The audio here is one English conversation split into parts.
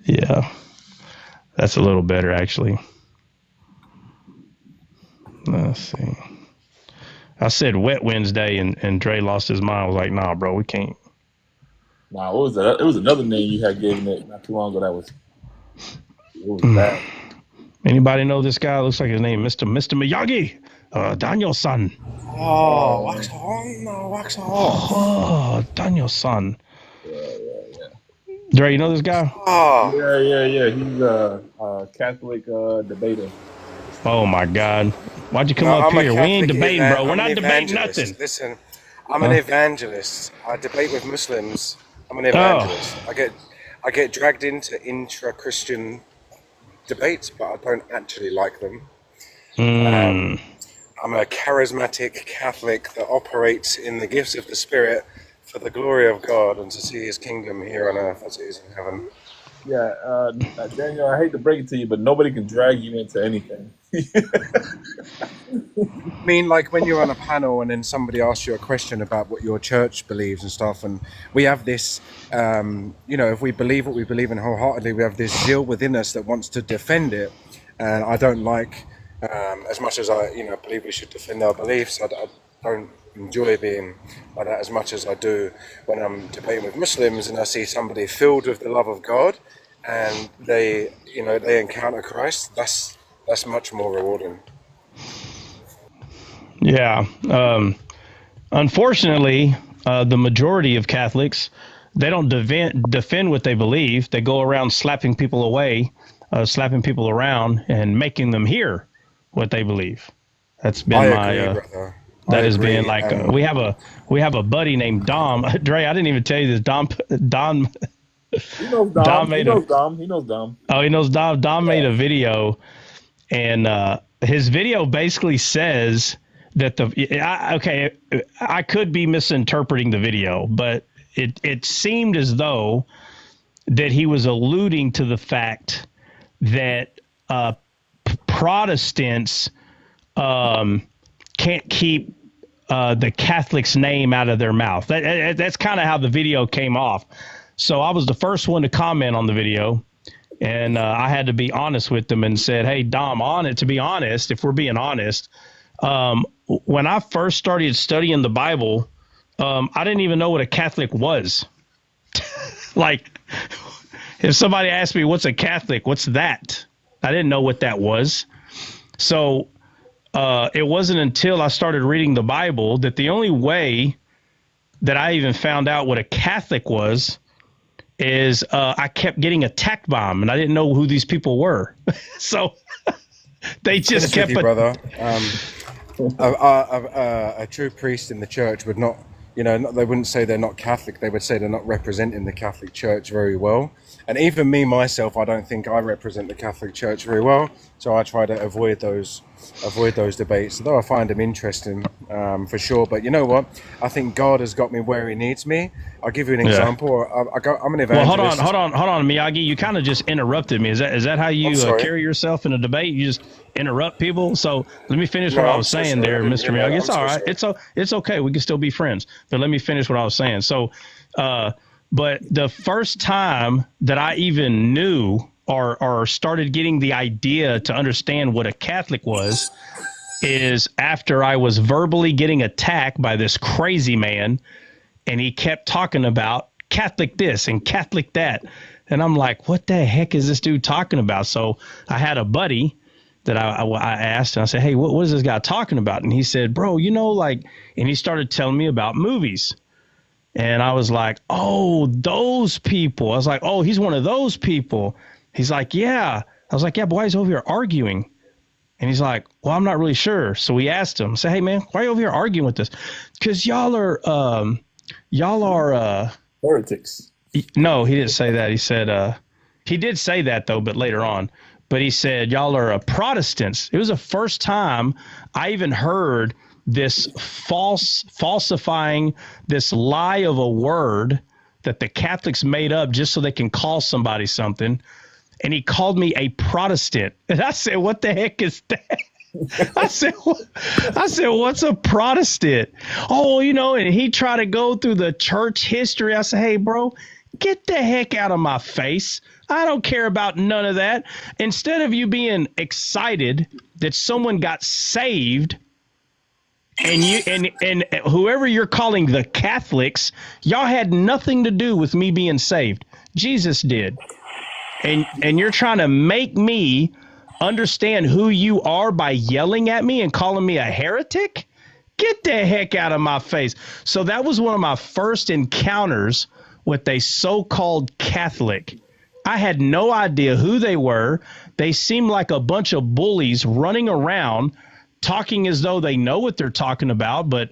Yeah, that's a little better, actually. Let's see. I said Wet Wednesday, and Dre lost his mind. I was like, nah, bro, we can't. Nah, what was that? It was another name you had given it not too long ago. It was bad. Anybody know this guy? Looks like his name, Mr. Miyagi, Daniel-san. Oh, Uh, wax on, no, wax off. Oh, Daniel-san. yeah. Dre, you know this guy? Oh, Yeah. He's a Catholic debater. Oh my God! Why'd you come no, up I'm a here? We ain't Catholic debating, bro. We're I'm an not debating evangelist. nothing. Listen, I'm an evangelist. I debate with Muslims. I'm an evangelist. Oh, I get dragged into intra-Christian debates, but I don't actually like them. I'm a charismatic Catholic that operates in the gifts of the Spirit for the glory of God and to see His kingdom here on earth as it is in heaven. Yeah, Daniel, I hate to break it to you, but nobody can drag you into anything. I mean, like when you're on a panel and then somebody asks you a question about what your church believes and stuff, and we have this, if we believe what we believe in wholeheartedly, we have this zeal within us that wants to defend it. And I don't like, as much as I, believe we should defend our beliefs, I don't enjoy being like that as much as I do when I'm debating with Muslims and I see somebody filled with the love of God and they encounter Christ. That's much more rewarding. yeah. Unfortunately, the majority of Catholics, they don't defend what they believe. They go around slapping people away, slapping people around, and making them hear what they believe. That's been brother. That has been like we have a buddy named Dom. Dre, I didn't even tell you this. Dom. He knows Dom. He knows Dom. Oh, he knows Dom. Dom made a video, and his video basically says that I could be misinterpreting the video, but it seemed as though that he was alluding to the fact that Protestants can't keep the Catholic's name out of their mouth. That's kind of how the video came off. So I was the first one to comment on the video, and I had to be honest with them and said, hey, Dom, to be honest, if we're being honest, when I first started studying the Bible, I didn't even know what a Catholic was. Like, if somebody asked me, what's a Catholic? What's that? I didn't know what that was. So it wasn't until I started reading the Bible that the only way that I even found out what a Catholic was is I kept getting attacked by them, and I didn't know who these people were. So they just kept brother. A true priest in the church would not, they wouldn't say they're not Catholic. They would say they're not representing the Catholic Church very well. And even me, myself, I don't think I represent the Catholic Church very well. So I try to avoid those debates, though I find them interesting for sure. But you know what? I think God has got me where He needs me. I'll give you an example. I'm an evangelist. Well, hold on, Miyagi. You kind of just interrupted me. Is that how you carry yourself in a debate? You just interrupt people. So let me finish what I was saying there, Mr. Miyagi. It's all right. It's okay. We can still be friends. But let me finish what I was saying. So, but the first time that I even knew or started getting the idea to understand what a Catholic was is after I was verbally getting attacked by this crazy man, and he kept talking about Catholic this and Catholic that. And I'm like, what the heck is this dude talking about? So I had a buddy that I asked, and I said, hey, what is this guy talking about? And he said, bro, and he started telling me about movies. And I was like, oh, those people. I was like, oh, he's one of those people. He's like, yeah. I was like, yeah, but why is he over here arguing? And he's like, well, I'm not really sure. So we asked him, say, hey, man, why are you over here arguing with us? Because y'all are heretics. No, he didn't say that. He said, he did say that, though, but later on. But he said, y'all are Protestants. It was the first time I even heard this falsifying, this lie of a word that the Catholics made up just so they can call somebody something. And he called me a Protestant. And I said, what the heck is that? I said, what's a Protestant? Oh, and he tried to go through the church history. I said, hey, bro, Get the heck out of my face. I don't care about none of that. Instead of you being excited that someone got saved, and whoever you're calling the Catholics, y'all had nothing to do with me being saved. Jesus did. And you're trying to make me understand who you are by yelling at me and calling me a heretic? Get the heck out of my face. So that was one of my first encounters with a so-called Catholic. I had no idea who they were. They seemed like a bunch of bullies running around talking as though they know what they're talking about, but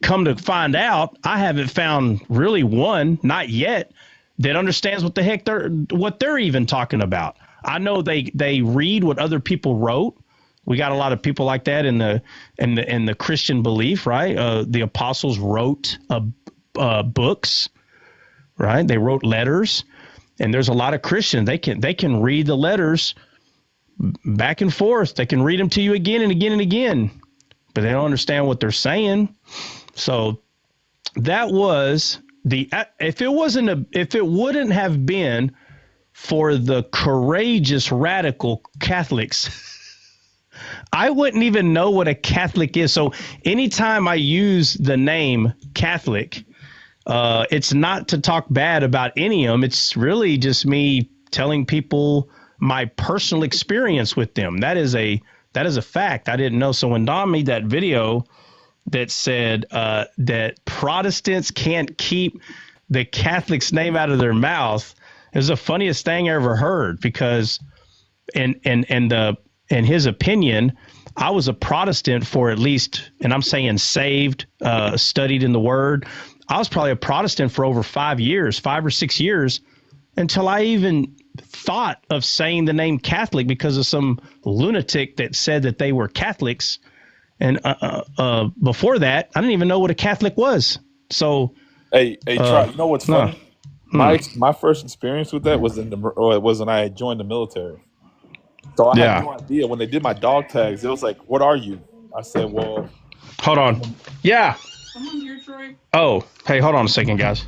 come to find out, I haven't found really one, not yet, that understands what the heck they're even talking about. I know they read what other people wrote. We got a lot of people like that in the Christian belief, right? The apostles wrote books, right? They wrote letters, and there's a lot of Christians. They can read the letters back and forth. They can read them to you again and again and again, but they don't understand what they're saying. So that was if it wouldn't have been for the courageous radical Catholics, I wouldn't even know what a Catholic is. So anytime I use the name Catholic, it's not to talk bad about any of them. It's really just me telling people my personal experience with them. That is a fact. I didn't know. So when Don made that video that said that Protestants can't keep the Catholic's name out of their mouth, it was the funniest thing I ever heard, because in his opinion, I was a Protestant for at least, and I'm saying saved, studied in the Word. I was probably a Protestant for over 5 or 6 years, until I even thought of saying the name Catholic because of some lunatic that said that they were Catholics. And before that, I didn't even know what a Catholic was. So, hey, try. You know what's funny? No. My first experience with that was when I joined the military. So I had no idea. When they did my dog tags, it was like, "What are you?" I said, "Well, hold on." Yeah. Someone here, Troy. Oh, hey, hold on a second, guys.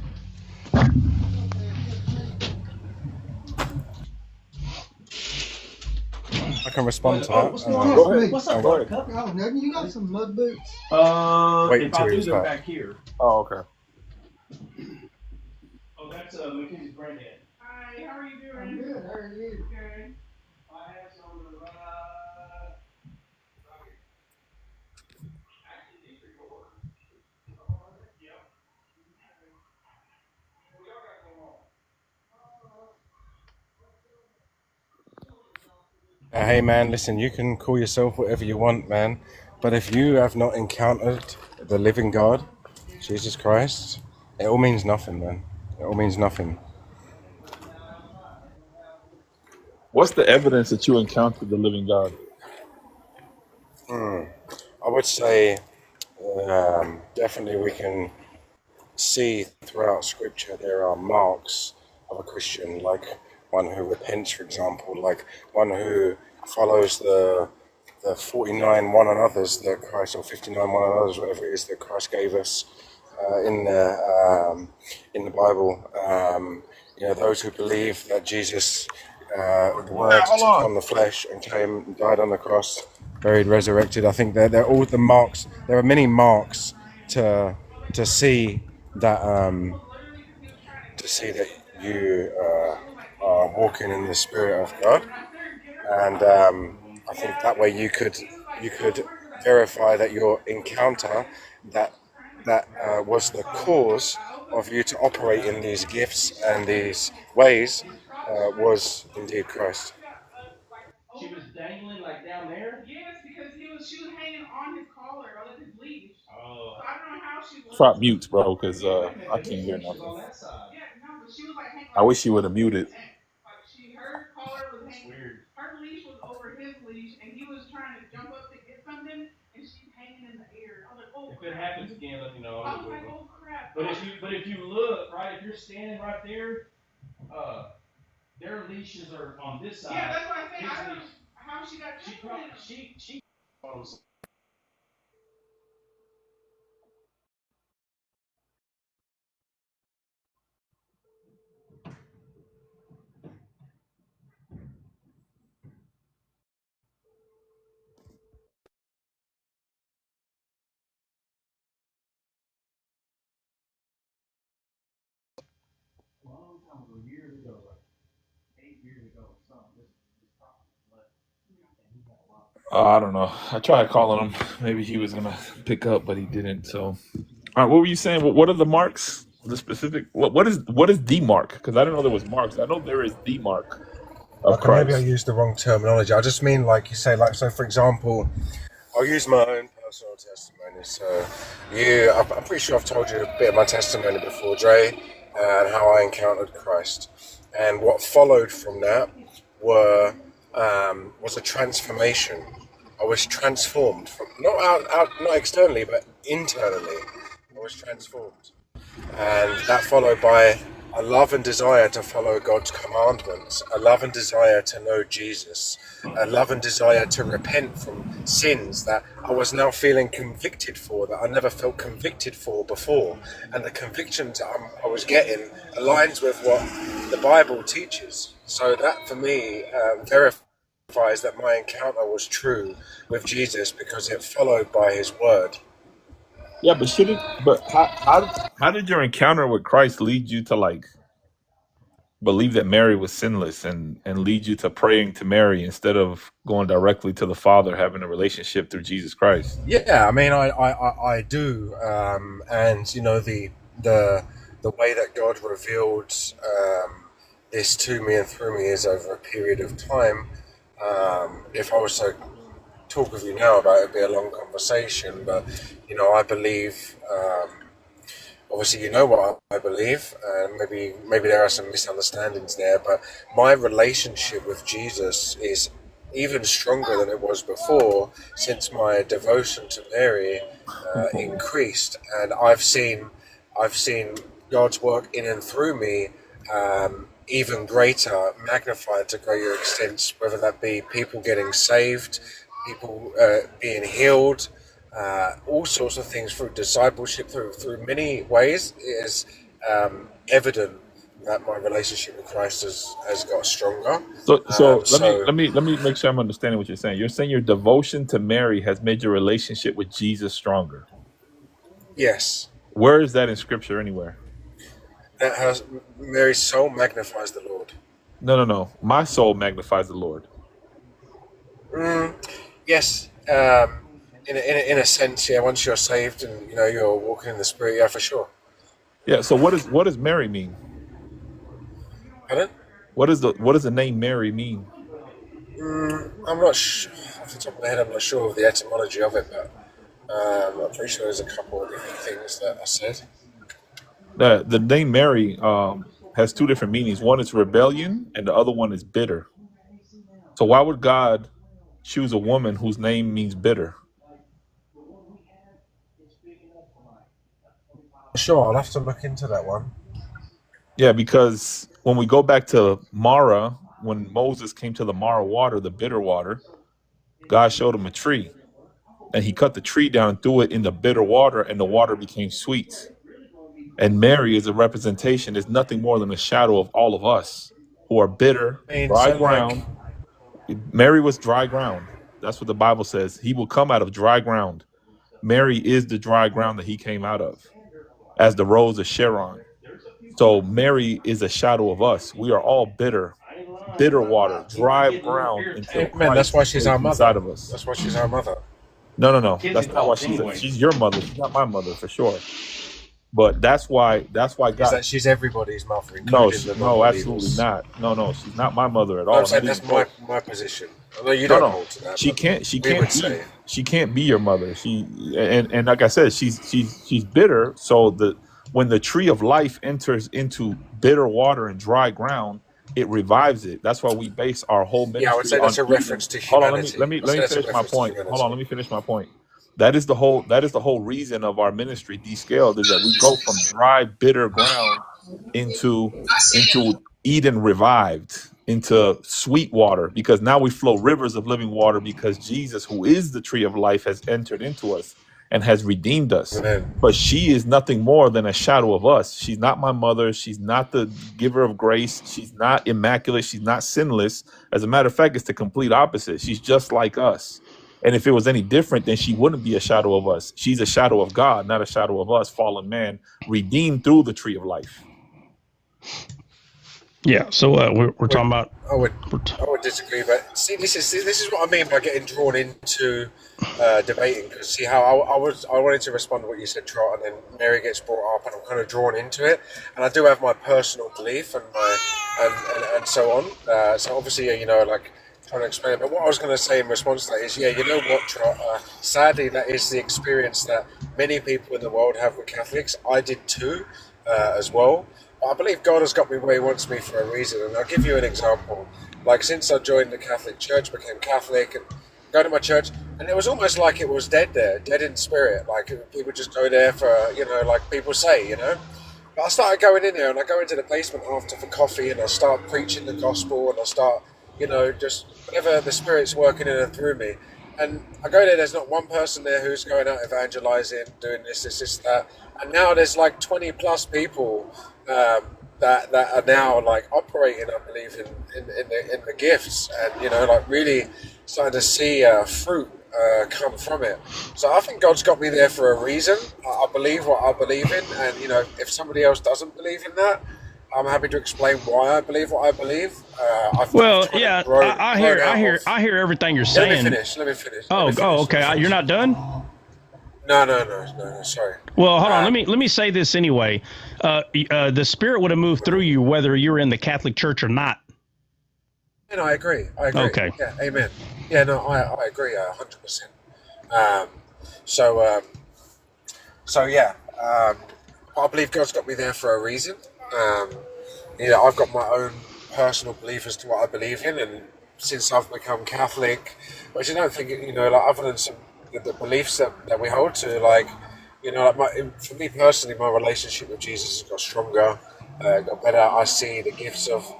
I can respond to that. What's going on? Go ahead. What's up, Go ahead. Oh, nothing. You got some mud boots? Wait if until I do he's them back. back here. Oh, okay. Oh, that's Mackenzie's granddad. Hi, how are you doing? I'm good. How are you? Good. I have some of the Hey man, listen, you can call yourself whatever you want, man, but if you have not encountered the living God, Jesus Christ, it all means nothing, man. It all means nothing. What's the evidence that you encountered the living God? I would say definitely we can see throughout Scripture there are marks of a Christian, like one who repents, for example, like one who follows the 49 one another's that Christ, or 59 one another's, whatever it is that Christ gave us in the Bible. Those who believe that Jesus, the Word, took on the flesh and came, died on the cross, buried, resurrected. I think they're all the marks. There are many marks to see that you are walking in the Spirit of God, and I think that way you could verify that your encounter that was the cause of you to operate in these gifts and these ways was indeed Christ. She was dangling like down there? Yes, because she was hanging on his collar, or like his leash. Oh. So I don't know how she was. Try mute, bro, because I can't hear nothing. Yeah, no, but she was like hanging. I wish you would have muted. Like her collar was hanging. Weird. Her leash was over his leash, and he was trying to jump up to get something, and she's hanging in the air. I was like, oh. If it happens again, let me know. I was like, oh crap. But if you look, right, if you're standing right there, their leashes are on this side. Yeah, that's what I think. I don't know how she got. She I don't know. I tried calling him. Maybe he was gonna pick up, but he didn't. So, all right. What were you saying? What are the marks? The specific. What is the mark? Because I didn't know there was marks. I know there is the mark of Okay, maybe I Christ. used the wrong terminology. I just mean like you say, like so. For example, I'll use my own personal testimony. So, I'm pretty sure I've told you a bit of my testimony before, Dre, and how I encountered Christ, and what followed from that was a transformation. I was transformed from not externally, but internally. I was transformed, and that followed by a love and desire to follow God's commandments, a love and desire to know Jesus, a love and desire to repent from sins that I was now feeling convicted for, that I never felt convicted for before. And the convictions I was getting aligns with what the Bible teaches. So that for me verifies that my encounter was true with Jesus because it followed by his word. Yeah, but how did your encounter with Christ lead you to like believe that Mary was sinless and lead you to praying to Mary instead of going directly to the Father, having a relationship through Jesus Christ? Yeah, I mean, I do, and you know the way that God revealed this to me and through me is over a period of time. If I was to talk with you now about it, it'd be a long conversation, but you know, I believe. Obviously, you know what I believe, and maybe there are some misunderstandings there, but my relationship with Jesus is even stronger than it was before since my devotion to Mary increased, and I've seen God's work in and through me even greater, magnified to greater extents, whether that be people getting saved, people being healed. All sorts of things through discipleship, through many ways. It is evident that my relationship with Christ has got stronger. So let me make sure I'm understanding what you're saying. You're saying your devotion to Mary has made your relationship with Jesus stronger. Yes. Where is that in Scripture anywhere? That has Mary's soul magnifies the Lord. No. My soul magnifies the Lord. Yes. In a sense, yeah. Once you're saved and you know you're walking in the Spirit, yeah, for sure. Yeah. So what does Mary mean? Pardon? What does the name Mary mean? I'm not sure off the top of my head. I'm not sure of the etymology of it, but I'm pretty sure there's a couple of different things that I said. The name Mary has two different meanings. One is rebellion, and the other one is bitter. So why would God choose a woman whose name means bitter? Sure, I'll have to look into that one. Yeah, because when we go back to Mara, when Moses came to the Mara water, the bitter water, God showed him a tree. And he cut the tree down and threw it in the bitter water, and the water became sweet. And Mary is a representation, is nothing more than a shadow of all of us who are bitter, dry ground. Mary was dry ground. That's what the Bible says. He will come out of dry ground. Mary is the dry ground that he came out of, as the rose of Sharon. So Mary is a shadow of us. We are all bitter water, dry ground until Christ that's why she's our mother. Inside of us. That's why she's our mother. No. That's not why she's your mother. She's not my mother for sure. But that's why God. Is that she's everybody's mother? No, absolutely not. No, she's not my mother at all. I'm saying that's my position. Although you don't hold to that. She can't be your mother. And like I said, she's bitter. So when the tree of life enters into bitter water and dry ground, it revives it. That's why we base our whole ministry. Yeah, I would say that's a reference to humanity. Let me finish my point. Hold on, let me finish my point. That is the whole reason of our ministry, Descaled, is that we go from dry, bitter ground into Eden revived, into sweet water, because now we flow rivers of living water because Jesus, who is the tree of life, has entered into us and has redeemed us. Amen. But she is nothing more than a shadow of us. She's not my mother. She's not the giver of grace. She's not immaculate. She's not sinless. As a matter of fact, it's the complete opposite. She's just like us. And if it was any different, then she wouldn't be a shadow of us. She's a shadow of God, not a shadow of us, fallen man, redeemed through the tree of life. Yeah. So we're talking about. I would disagree, but see, this is what I mean by getting drawn into debating. Because see how I wanted to respond to what you said, Trot, and then Mary gets brought up, and I'm kind of drawn into it. And I do have my personal belief and my and so on. So obviously, like trying to explain it. But what I was going to say in response to that is, you know what, Trot? Sadly, that is the experience that many people in the world have with Catholics. I did too, as well. I believe God has got me where He wants me for a reason, and I'll give you an example. Like since I joined the Catholic Church, became Catholic, and go to my church, and it was almost like it was dead there, dead in spirit. Like people just go there for, like people say, But I started going in there, and I go into the basement after for coffee, and I start preaching the gospel, and I start, just whatever the Spirit's working in and through me. And I go there, there's not one person there who's going out evangelizing, doing this, that. And now there's like 20 plus people that are now like operating, I believe, in the gifts, and like really starting to see fruit come from it. So I think God's got me there for a reason. I believe what I believe in, and if somebody else doesn't believe in that, I'm happy to explain why I believe what I believe. I hear everything you're saying. Let me finish. Okay. You're not done? No, sorry. Well, hold on. Let me say this anyway. The Spirit would have moved through you whether you're in the Catholic Church or not. And I agree. Okay. Yeah, amen. Yeah, no, I agree 100%. So yeah, I believe God's got me there for a reason. I've got my own personal belief as to what I believe in, and since I've become Catholic, which I don't think, other than some the beliefs that we hold to, for me personally, my relationship with Jesus has got stronger, got better. I see the gifts of,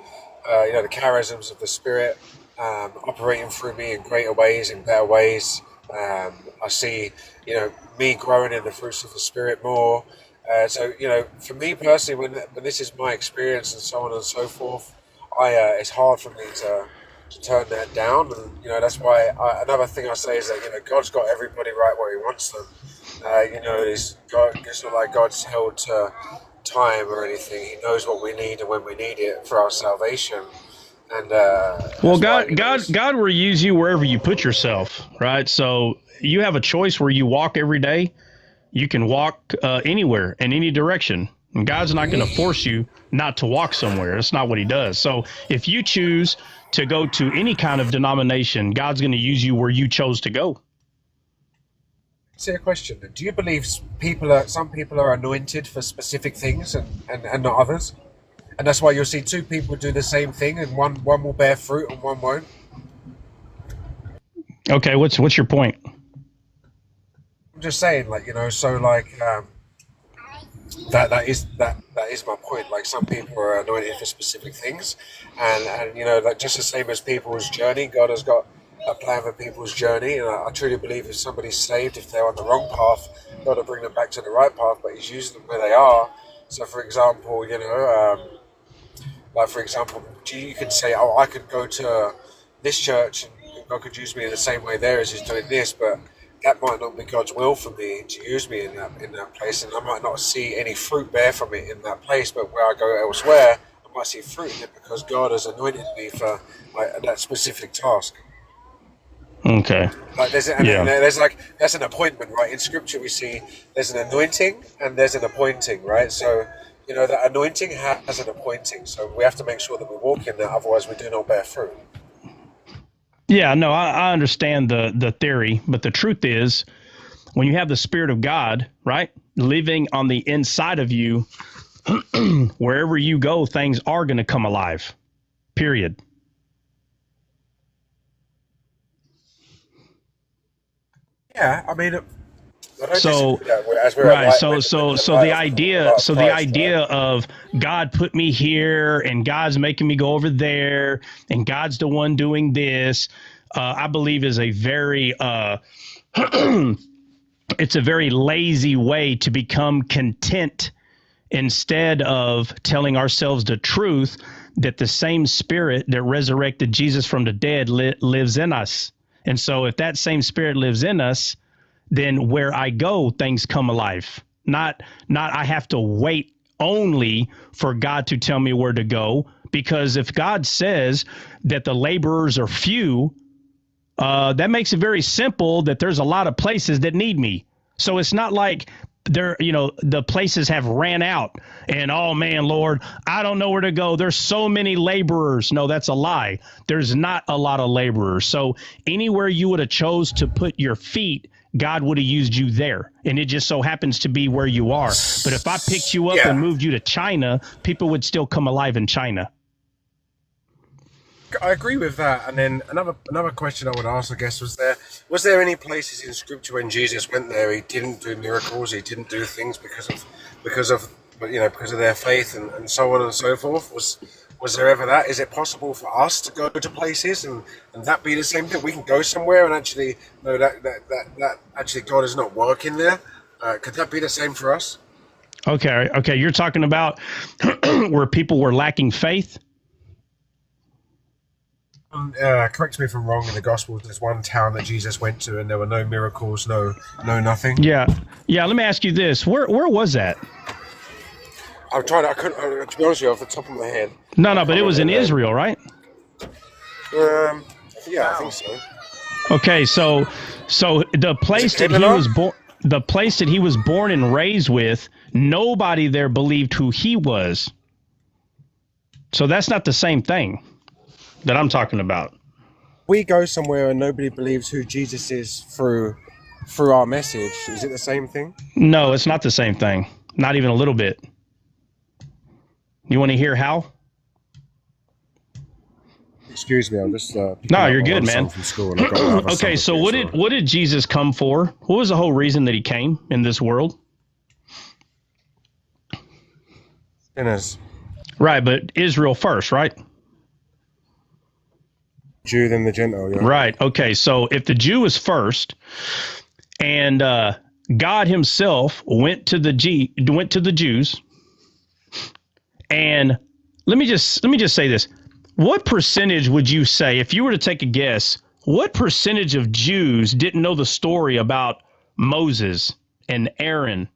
the charisms of the Spirit operating through me in greater ways, in better ways. I see, me growing in the fruits of the Spirit more. So, for me personally, when this is my experience and so on and so forth, it's hard for me to turn that down, and that's why another thing I say is that God's got everybody right where He wants them. It's not like God's held to time or anything. He knows what we need and when we need it for our salvation. And God will use you wherever you put yourself, right? So you have a choice where you walk every day. You can walk anywhere in any direction. And God's not going to force you not to walk somewhere. That's not what He does. So if you choose to go to any kind of denomination, God's going to use you where you chose to go. See a question. Do you believe some people are anointed for specific things and not others? And that's why you'll see two people do the same thing, and one will bear fruit and one won't. Okay, what's your point? I'm just saying, that is my point. Like, some people are anointed for specific things, and like just the same as people's journey, God has got a plan for people's journey. And I truly believe if somebody's saved, if they're on the wrong path, God will bring them back to the right path, but He's using them where they are. So, for example, you could say, "Oh, I could go to this church, and God could use me in the same way there as He's doing this," but that might not be God's will for me to use me in that place, and I might not see any fruit bear from it in that place. But where I go elsewhere, I might see fruit in it because God has anointed me for that specific task. Okay. That's an appointment, right? In Scripture, we see there's an anointing and there's an appointing, right? So, that anointing has an appointing. So we have to make sure that we walk in that, otherwise we do not bear fruit. Yeah, no, I understand the theory, but the truth is, when you have the Spirit of God, right, living on the inside of you, wherever you go, things are going to come alive. Period. Yeah, I mean, so the idea of God put me here and God's making me go over there and God's the one doing this, I believe is a very it's a very lazy way to become content, instead of telling ourselves the truth that the same Spirit that resurrected Jesus from the dead lives in us. And so if that same Spirit lives in us, then where I go, things come alive. Not I have to wait only for God to tell me where to go, because if God says that the laborers are few, that makes it very simple that there's a lot of places that need me. So it's not like the places have ran out and, oh man, Lord, I don't know where to go. There's so many laborers. No, that's a lie. There's not a lot of laborers. So anywhere you would have chose to put your feet, God would have used you there. And it just so happens to be where you are. But if I picked you up and moved you to China, people would still come alive in China. I agree with that. And then another question I would ask, I guess, was there any places in Scripture when Jesus went there, he didn't do miracles, he didn't do things because of their faith and so on and so forth? Was there ever that? Is it possible for us to go to places and that be the same thing? We can go somewhere and actually know that actually God is not working there. Could that be the same for us? Okay. You're talking about where people were lacking faith? Correct me if I'm wrong. In the Gospels, there's one town that Jesus went to, and there were no miracles, no nothing. Yeah. Let me ask you this: where was that? I couldn't. To be honest with you, off the top of my head. No, but it was in Israel, right? Yeah, I think so. Okay, so the place that he was born, the place that he was born and raised with, nobody there believed who he was. So that's not the same thing that I'm talking about. We go somewhere and nobody believes who Jesus is through our message. Is it the same thing? No, it's not the same thing. Not even a little bit. You want to hear how? Excuse me, I'm just. No, you're good, man. From school and okay, so what did Jesus come for? What was the whole reason that he came in this world? Sinners. Right, but Israel first, right? Jew, then the Gentile. Yeah. Right. Okay. So if the Jew is first, and God Himself went to the Jews, and let me just say this: what percentage would you say, if you were to take a guess, what percentage of Jews didn't know the story about Moses and Aaron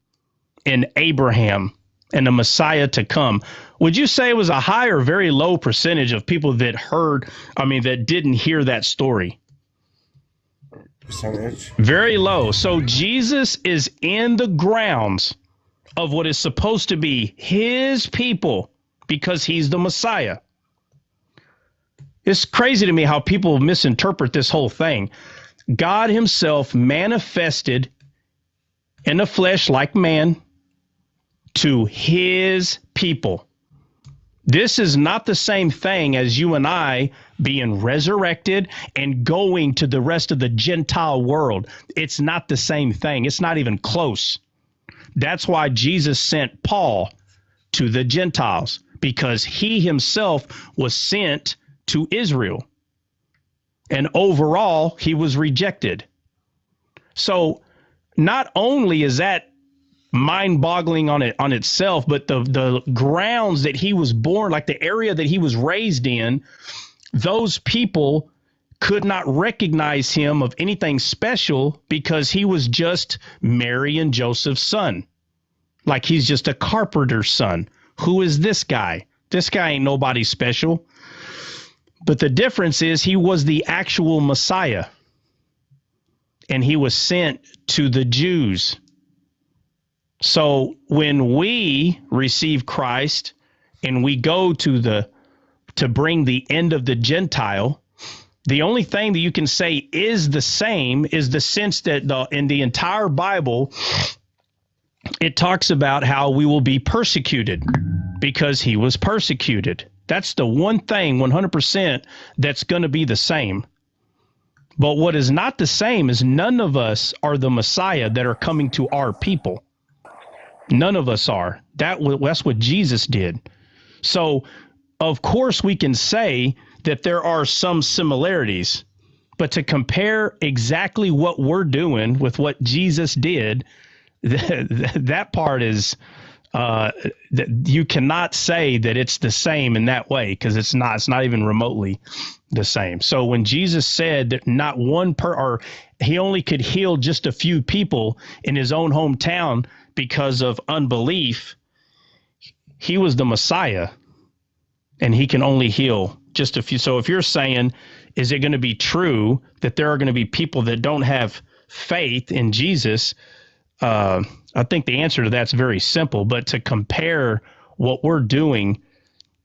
and Abraham and the Messiah to come? Would you say it was a high or very low percentage of people that that didn't hear that story? Percentage. Very low. So Jesus is in the grounds of what is supposed to be his people because he's the Messiah. It's crazy to me how people misinterpret this whole thing. God Himself manifested in the flesh like man to his people. This is not the same thing as you and I being resurrected and going to the rest of the Gentile world. It's not the same thing. It's not even close. That's why Jesus sent Paul to the Gentiles, because he himself was sent to Israel. And overall, he was rejected. So not only is that mind-boggling on itself, but the grounds that he was born, like the area that he was raised in, those people could not recognize him of anything special because he was just Mary and Joseph's son. Like he's just a carpenter's son. Who is this guy? This guy ain't nobody special. But the difference is he was the actual Messiah, and he was sent to the Jews. So when we receive Christ and we go to bring the end of the Gentile, the only thing that you can say is the same is the sense that in the entire Bible, it talks about how we will be persecuted because he was persecuted. That's the one thing 100% that's going to be the same. But what is not the same is none of us are the Messiah that are coming to our people. None of us are. That's what Jesus did. So, of course, we can say that there are some similarities, but to compare exactly what we're doing with what Jesus did, that part is that you cannot say that it's the same in that way, because it's not even remotely the same. So when Jesus said that not one or he only could heal just a few people in his own hometown because of unbelief, he was the Messiah. and he can only heal just a few. So if you're saying, is it going to be true that there are going to be people that don't have faith in Jesus? I think the answer to that's very simple, but to compare what we're doing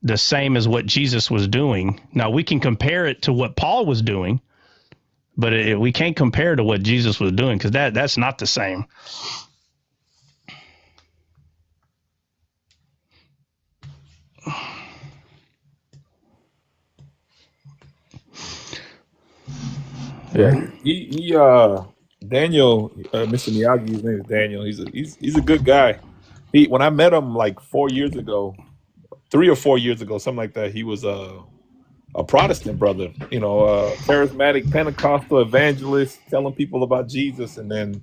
the same as what Jesus was doing. Now we can compare it to what Paul was doing, but we can't compare to what Jesus was doing, because that's not the same. Yeah, Daniel, Mr. Miyagi, his name is Daniel. He's a good guy. When I met him like 4 years ago, 3 or 4 years ago, something like that, he was a Protestant brother, charismatic Pentecostal evangelist, telling people about Jesus, and then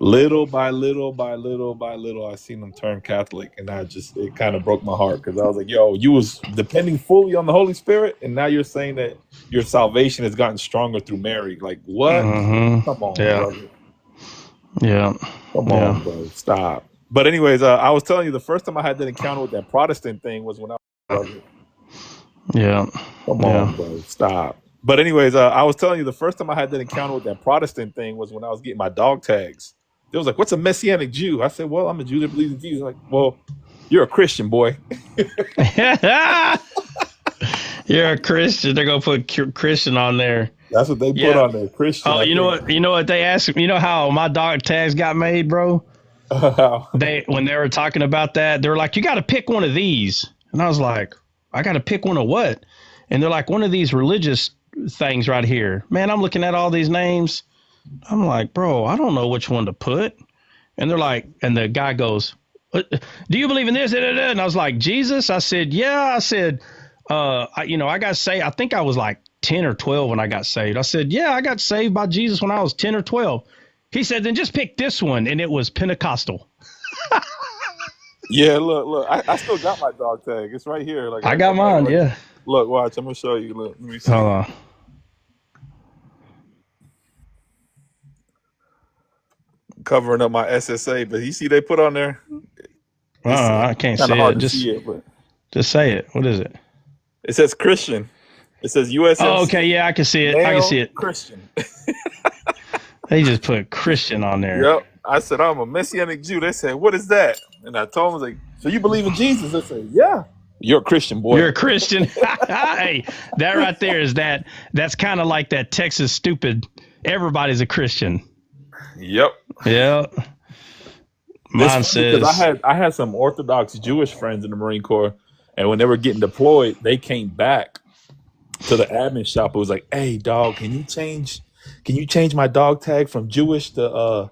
little by little by little by little, I seen him turn Catholic, and it kind of broke my heart, because I was like, yo, you was depending fully on the Holy Spirit, and now you're saying that your salvation has gotten stronger through Mary. Like, what? Mm-hmm. Come on, Yeah. brother. Yeah. Come on, bro. Stop. But anyways, I was telling you, the first time I had that encounter with that Protestant thing was when I was brother. Yeah. Come on, bro. Stop. But anyways, I was telling you, the first time I had that encounter with that Protestant thing was when I was getting my dog tags. They was like, what's a Messianic Jew? I said, well, I'm a Jew that believes in Jesus. Like, well, you're a Christian, boy. You're a Christian. They're going to put Christian on there. That's what they put on there, Christian. Oh, you know what they asked me? You know how my dog tags got made, bro? When they were talking about that, they were like, you got to pick one of these. And I was like, I got to pick one of what? And they're like, one of these religious things right here. Man, I'm looking at all these names. I'm like, bro, I don't know which one to put. And they're like, and the guy goes, do you believe in this? And I was like, Jesus? I said, yeah. I said, I got saved. I think I was like 10 or 12 when I got saved. I said, yeah, I got saved by Jesus when I was 10 or 12. He said, then just pick this one. And it was Pentecostal. Yeah, look, I still got my dog tag. It's right here. Like, I got mine, yeah. Look, watch, I'm going to show you. Look, let me see. Hold on. Covering up my SSA, but you see they put on there? I can't see it. Just say it. What is it? It says Christian. It says USS. Oh, okay, yeah, I can see it. I can see it. Christian. They just put Christian on there. Yep. I said, I'm a Messianic Jew. They said, what is that? And I told them, like, so you believe in Jesus? They said, yeah. You're a Christian, boy. You're a Christian. Hey, that right there is that's kind of like that Texas stupid, everybody's a Christian. Yep. Yeah. Mine says, because I had some Orthodox Jewish friends in the Marine Corps, and when they were getting deployed, they came back to the admin shop. It was like, hey, dog, can you change my dog tag from Jewish to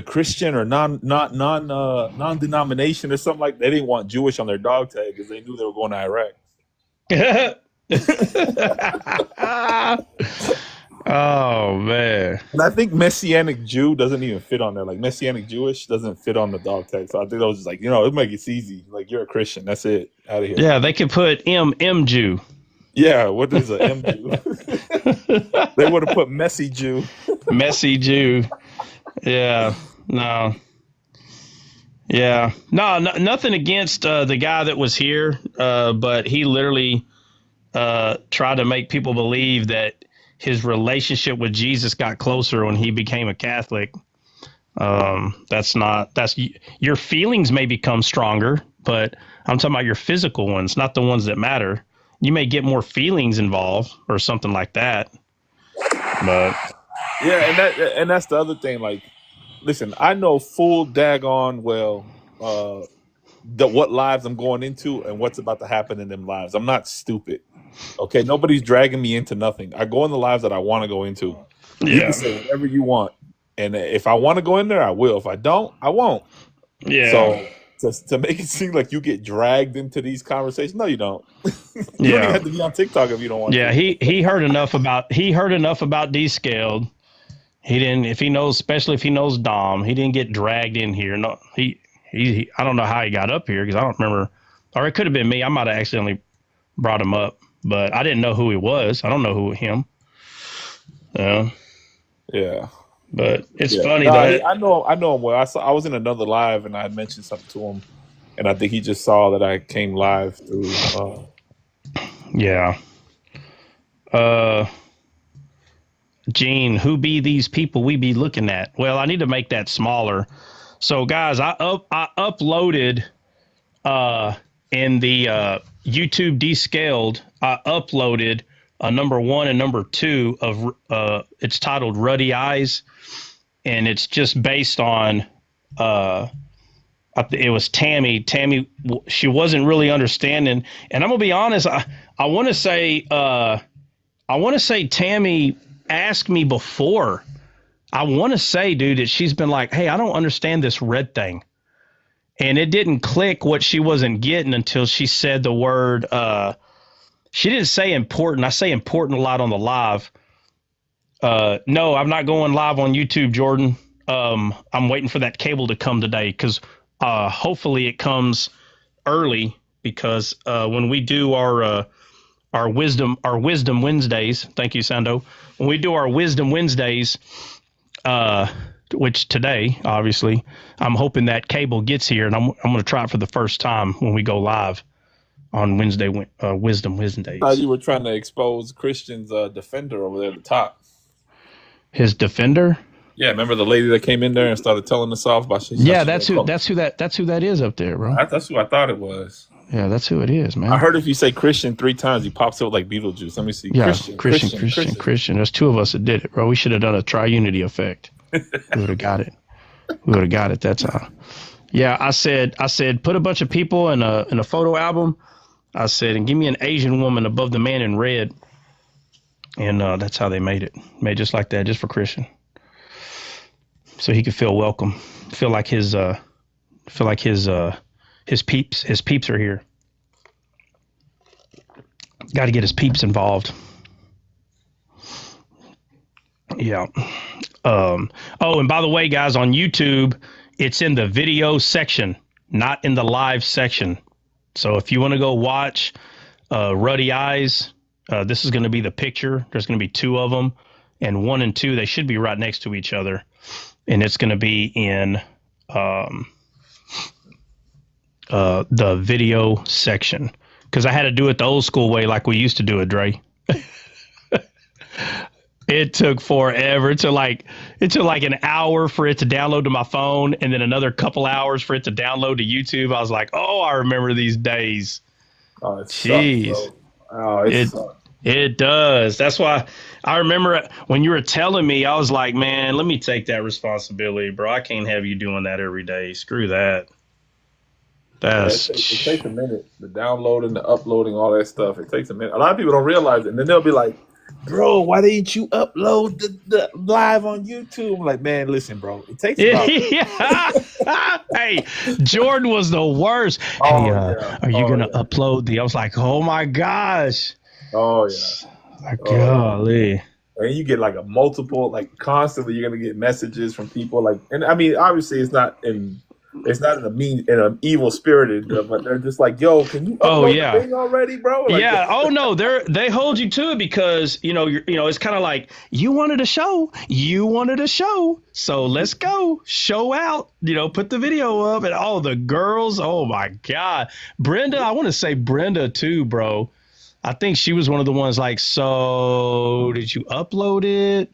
Christian or non-denomination or something like that? They didn't want Jewish on their dog tag because they knew they were going to Iraq. Oh, man. And I think Messianic Jew doesn't even fit on there. Like, Messianic Jewish doesn't fit on the dog tag. So I think I was just like, it make it easy. Like, you're a Christian. That's it. Out of here. Yeah, they could put M Jew. Yeah, what is a M Jew? They would have put Messy Jew. Messy Jew. Yeah. No. Yeah. No, nothing against the guy that was here, but he literally tried to make people believe that his relationship with Jesus got closer when he became a Catholic. That's your feelings may become stronger, but I'm talking about your physical ones, not the ones that matter. You may get more feelings involved or something like that. But yeah, and that's the other thing. Like, listen, I know full daggone well what lives I'm going into and what's about to happen in them lives. I'm not stupid. Okay, nobody's dragging me into nothing. I go in the lives that I want to go into. Yeah. You can say whatever you want, and if I want to go in there, I will. If I don't, I won't. Yeah. So to make it seem like you get dragged into these conversations, no, you don't. You don't even have to be on TikTok if you don't want to. Yeah, he heard enough about Descaled. He didn't. Especially if he knows Dom, he didn't get dragged in here. No, he I don't know how he got up here because I don't remember, or it could have been me. I might have accidentally brought him up. But I didn't know who he was. I don't know him. Yeah. But it's funny that I know him well. I was in another live and I had mentioned something to him, and I think he just saw that I came live through. Yeah. Gene, who be these people we be looking at? Well, I need to make that smaller. So, guys, I uploaded in the YouTube Descaled. I uploaded number 1 and number 2 of it's titled Ruddy Eyes, and it's just based on it was Tammy. Tammy, she wasn't really understanding, and I'm gonna be honest. I want to say Tammy asked me before. I want to say, dude, that she's been like, hey, I don't understand this red thing. And it didn't click what she wasn't getting until she said the word, she didn't say important. I say important a lot on the live. No, I'm not going live on YouTube, Jordan. I'm waiting for that cable to come today because hopefully it comes early because when we do our wisdom Wednesdays, thank you, Sando. When we do our wisdom Wednesdays, which today, obviously, I'm hoping that cable gets here, and I'm going to try it for the first time when we go live on Wednesday, wisdom Wednesdays. You were trying to expose Christian's defender over there at the top. His defender? Yeah, remember the lady that came in there and started telling us off about shit? Yeah, that's who that is up there, bro. That's who I thought it was. Yeah, that's who it is, man. I heard if you say Christian 3 times, he pops up like Beetlejuice. Let me see. Yeah, Christian. There's 2 of us that did it, bro. We should have done a triunity effect. We would have got it. That time. Yeah, I said, put a bunch of people in a photo album. I said, and give me an Asian woman above the man in red. And that's how they made it. Made just like that, just for Christian. So he could feel welcome. Feel like his peeps are here. Got to get his peeps involved. Yeah. Oh, and by the way, guys, on YouTube, it's in the video section, not in the live section. So if you want to go watch Ruddy Eyes, this is going to be the picture. There's going to be 2 of them, and 1 and 2, they should be right next to each other. And it's going to be in the video section because I had to do it the old school way like we used to do it, Dre. It took forever. It took like an hour for it to download to my phone and then another couple hours for it to download to YouTube. I was like, oh, I remember these days. Oh, it jeez. Sucks, oh, it does. That's why I remember when you were telling me, I was like, man, let me take that responsibility, bro. I can't have you doing that every day. Screw that. It takes a minute. The downloading, the uploading, all that stuff. It takes a minute. A lot of people don't realize it. And then they'll be like, bro, why didn't you upload the live on YouTube? I'm like, man, listen, bro. It takes about Hey, Jordan was the worst. Oh, hey, yeah. Are you going to upload the? I was like, oh, my gosh. Oh, yeah. Like, golly. And you get like a multiple, like constantly you're going to get messages from people. Like, and I mean, obviously it's not in an evil spirited, but they're just like, yo, can you upload the thing already, bro? Like, yeah. Oh no, they hold you to it because it's kind of like you wanted a show, so let's go show out. Put the video up, and all the girls. Oh my God, Brenda. I want to say Brenda too, bro. I think she was one of the ones like, so did you upload it?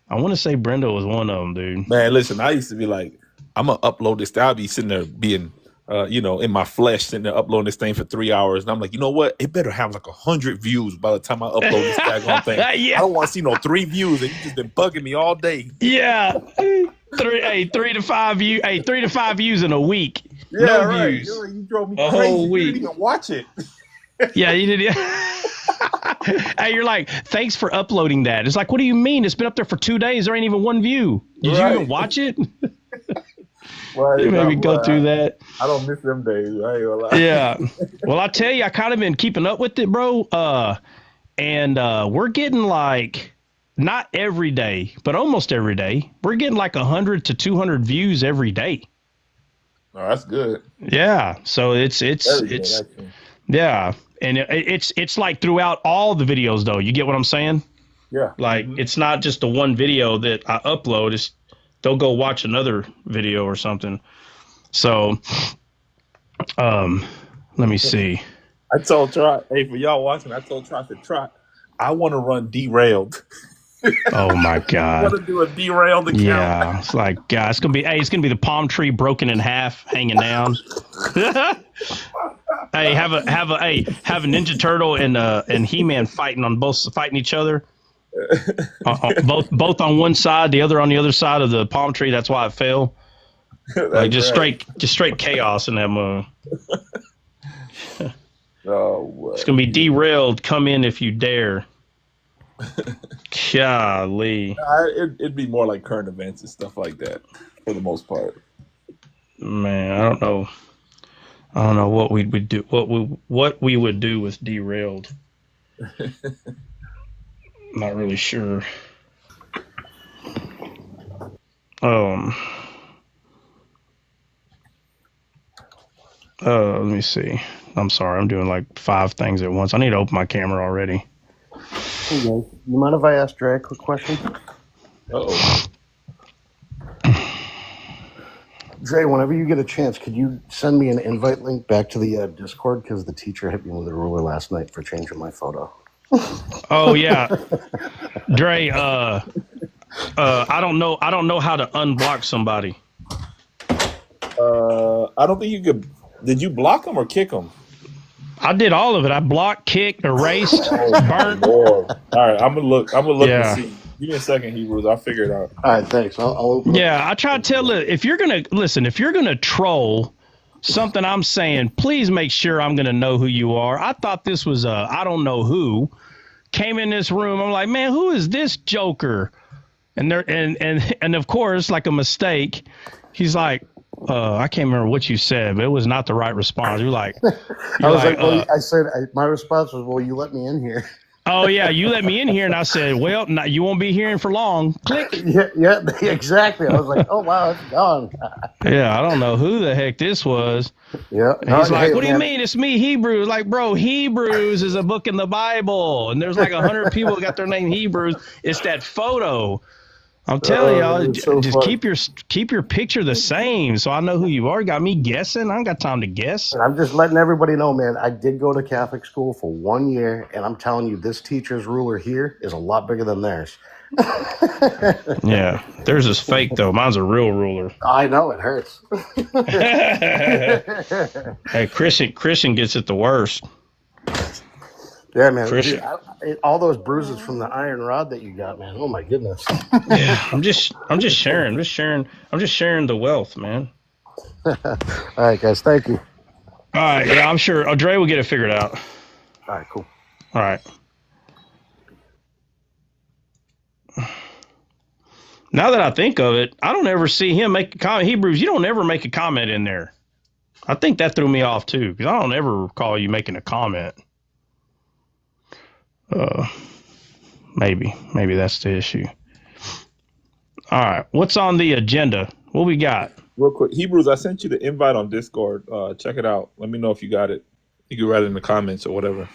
I want to say Brenda was one of them, dude. Man, listen, I used to be like, I'm going to upload this. I'll be sitting there being, in my flesh, sitting there uploading this thing for 3 hours. And I'm like, you know what? It better have like 100 views by the time I upload this daggone thing. Yeah. I don't want to see no 3 views. And you just been bugging me all day. Yeah. 3 to 5 views. Hey, 3 to 5 views in a week. Yeah, no right. views. You drove me a crazy. Whole week. You didn't even watch it. Yeah, you did. Hey, you're like, thanks for uploading that. It's like, what do you mean? It's been up there for 2 days. There ain't even 1 view. Did you even watch it? Well, you made me go through that. I don't miss them days. I ain't gonna lie. Yeah. Well, I tell you, I kind of been keeping up with it, bro. And we're getting like, not every day, but almost every day. We're getting like 100 to 200 views every day. Oh, that's good. Yeah. So it's yeah. And it's like throughout all the videos, though. You get what I'm saying? Yeah. Like, it's not just the one video that I upload. It's they'll go watch another video or something. So, Let me see. I told Trot, hey, for y'all watching, I told Trot to Trot, I want to run derailed. Oh my I God. want to do a derailed account. Yeah, it's like, God, it's gonna be the palm tree broken in half, hanging down. Hey, have a Ninja Turtle and He-Man fighting each other. Both on one side, the other on the other side of the palm tree. That's why it fell. Like just right. straight chaos in that move. Oh, it's gonna be derailed. Come in if you dare. Golly. It'd be more like current events and stuff like that for the most part. Man, I don't know what we would do. What we would do with derailed. Not really sure. Let me see. I'm sorry. I'm doing like 5 things at once. I need to open my camera already. Hey guys, you mind if I ask Dre a quick question? Uh-oh. Dre, whenever you get a chance, could you send me an invite link back to the Discord? Because the teacher hit me with a ruler last night for changing my photo. Oh yeah, Dre. I don't know how to unblock somebody. I don't think you could. Did you block them or kick them? I did all of it. I blocked, kicked, erased, burnt. Lord. All right, I'm gonna look and see. Give me a second, Hebrews. I'll figure it out. All right, thanks. I'll open up. I try to tell it. If you're gonna troll something I'm saying, please make sure I'm gonna know who you are. I thought this was I don't know who came in this room. I'm like, man, who is this joker? And there and of course, like a mistake, he's like, I can't remember what you said, but it was not the right response. You're like, I said, my response was, well, you let me in here. Oh yeah, you let me in here, and I said, well, you won't be hearing for long. Click. Yeah, exactly. I was like, oh wow, it's gone. Yeah, I don't know who the heck this was. Yeah. And he's like, what do you mean? It's me, Hebrews. Like, bro, Hebrews is a book in the Bible, and there's like 100 people got their name Hebrews. It's that photo. I'm telling y'all, just keep your picture the same, so I know who you are. Got me guessing. I ain't got time to guess. And I'm just letting everybody know, man. I did go to Catholic school for 1 year, and I'm telling you, this teacher's ruler here is a lot bigger than theirs. Yeah, theirs is fake though. Mine's a real ruler. I know it hurts. Hey, Christian gets it the worst. Yeah, man. Dude, all those bruises from the iron rod that you got, man. Oh my goodness. Yeah, I'm just sharing. I'm just sharing the wealth, man. All right, guys. Thank you. All right. Yeah, I'm sure Dre will get it figured out. All right, cool. All right. Now that I think of it, I don't ever see him make a comment. Hebrews, you don't ever make a comment in there. I think that threw me off too, because I don't ever recall you making a comment. Maybe that's the issue. All right, what's on the agenda? What we got? Real quick, Hebrews, I sent you the invite on Discord. Check it out. Let me know if you got it. You can write it in the comments or whatever.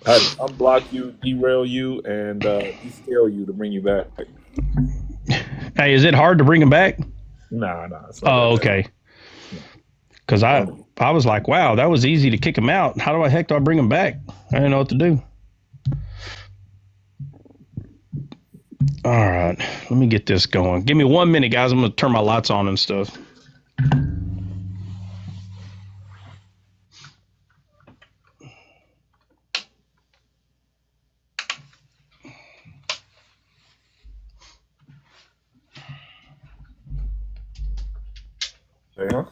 I unblock you, derail you, and descale you to bring you back. Hey, is it hard to bring him back? Nah. Oh, okay. Because I was like, wow, that was easy to kick him out. How do I bring him back? I didn't know what to do. All right, let me get this going. Give me 1 minute, guys. I'm going to turn my lights on and stuff. Yeah.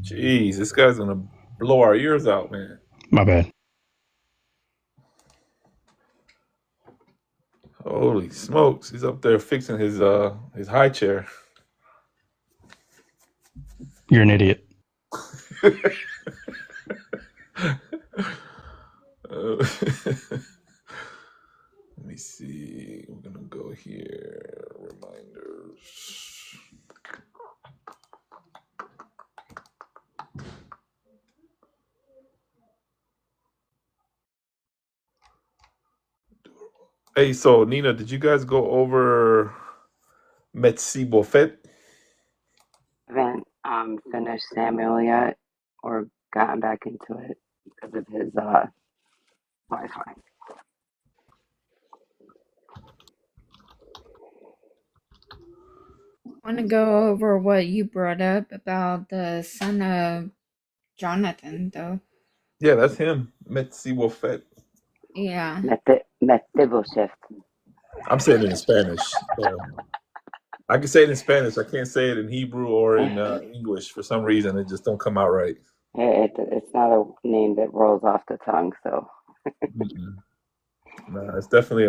Jeez, this guy's gonna blow our ears out, man. My bad. Holy smokes! He's up there fixing his high chair. You're an idiot. Let me see. We're gonna go here. Reminders. Hey, so Nina, did you guys go over Mephibosheth? Haven't finished Samuel yet or gotten back into it because of his Wi-Fi. I want to go over what you brought up about the son of Jonathan, though. Yeah, that's him. Mephibosheth. Yeah. Mephibosheth. I'm saying it in Spanish. So I can say it in Spanish. I can't say it in Hebrew or in English. For some reason, it just don't come out right. It's not a name that rolls off the tongue, so. No, it's definitely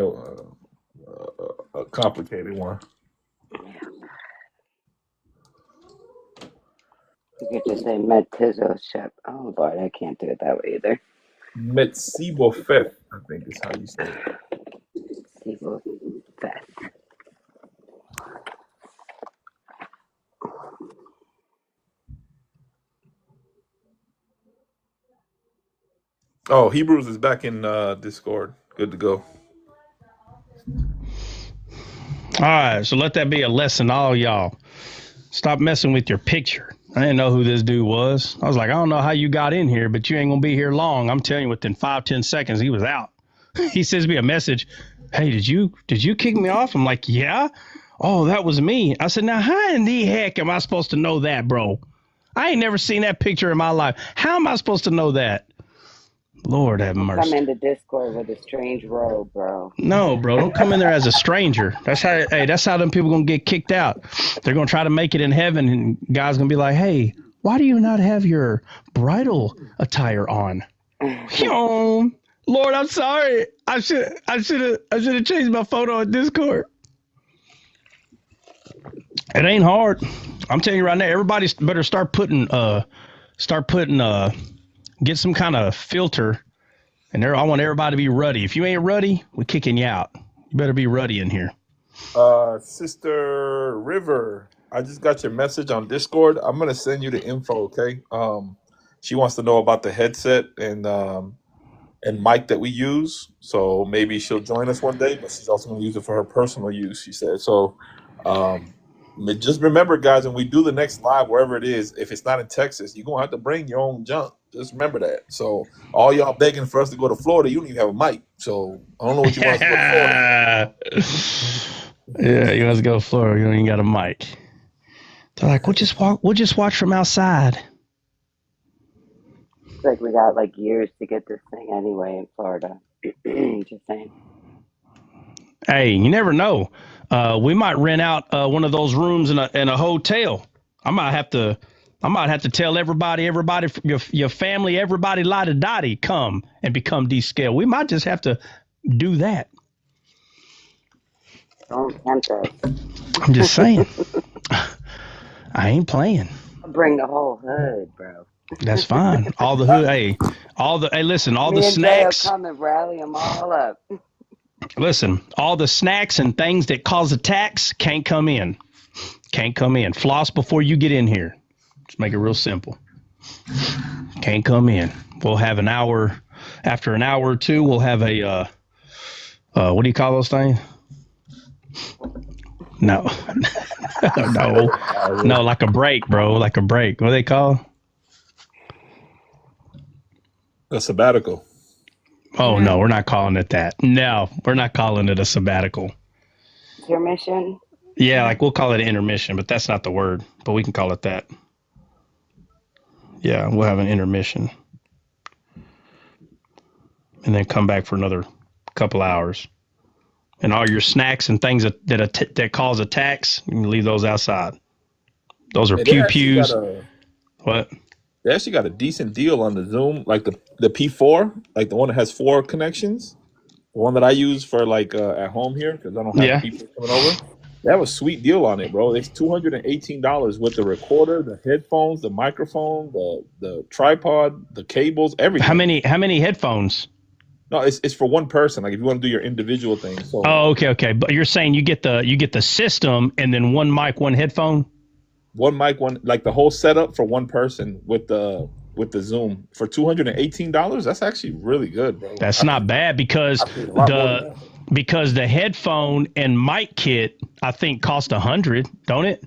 a complicated one. You could just say Mephibosheth. Oh, Lord, I can't do it that way either. Mephibosheth, I think is how you say it. Mephibosheth. Oh, Hebrews is back in Discord. Good to go. All right, so let that be a lesson to all y'all. Stop messing with your picture. I didn't know who this dude was. I was like, I don't know how you got in here, but you ain't going to be here long. I'm telling you, within 5-10 seconds, he was out. He sends me a message. Hey, did you kick me off? I'm like, yeah. Oh, that was me. I said, now how in the heck am I supposed to know that, bro? I ain't never seen that picture in my life. How am I supposed to know that? Lord have mercy. Come into Discord with a strange robe, bro. No, bro, don't come in there as a stranger. That's how them people gonna get kicked out. They're gonna try to make it in heaven, and God's gonna be like, "Hey, why do you not have your bridal attire on?" Lord, I'm sorry. I should have changed my photo on Discord. It ain't hard. I'm telling you right now. Everybody better start putting get some kind of filter. And I want everybody to be Ruddy. If you ain't Ruddy, we're kicking you out. You better be Ruddy in here. Sister River, I just got your message on Discord. I'm gonna send you the info, okay? She wants to know about the headset and mic that we use. So maybe she'll join us one day, but she's also gonna use it for her personal use, she said. So just remember, guys, when we do the next live, wherever it is, if it's not in Texas, you're gonna have to bring your own junk. Just remember that. So all y'all begging for us to go to Florida, you don't even have a mic. So I don't know what you want us to go to Florida. Yeah, you want to go to Florida, you don't even got a mic. They're like, we'll just watch from outside. It's like we got like years to get this thing anyway in Florida. Just saying. Hey, you never know. We might rent out one of those rooms in a hotel. I might have to tell everybody, your family, everybody, la-da-da-dee, come and become descale. We might just have to do that. Don't tempt us. I'm just saying. I ain't playing. I'll bring the whole hood, bro. That's fine. All the hood, hey, listen, all Me the and snacks. Jay will come and rally them all up. Listen, all the snacks and things that cause attacks can't come in. Can't come in. Floss before you get in here. Just make it real simple. Can't come in. We'll have an hour. After an hour or two, we'll have a, what do you call those things? No. No, like a break, bro. Like a break. What do they call? A sabbatical. Oh, no, we're not calling it that. No, we're not calling it a sabbatical. Intermission? Yeah, like we'll call it an intermission, but that's not the word. But we can call it that. Yeah, we'll have an intermission. And then come back for another couple hours. And all your snacks and things that cause attacks, you can leave those outside. Those are pew-pews. What? They actually got a decent deal on the Zoom, like the P4, like the one that has 4 connections. the one that I use for like at home here because I don't have people coming over. They have a sweet deal on it, bro. It's $218 with the recorder, the headphones, the microphone, the tripod, the cables, everything. How many headphones? No, it's for one person. Like if you want to do your individual thing. So. Oh, okay. But you're saying you get the system and then one mic, one headphone. One mic, one like the whole setup for one person with the Zoom for $218. That's actually really good, bro. That's not bad because the headphone and mic kit I think cost $100, don't it?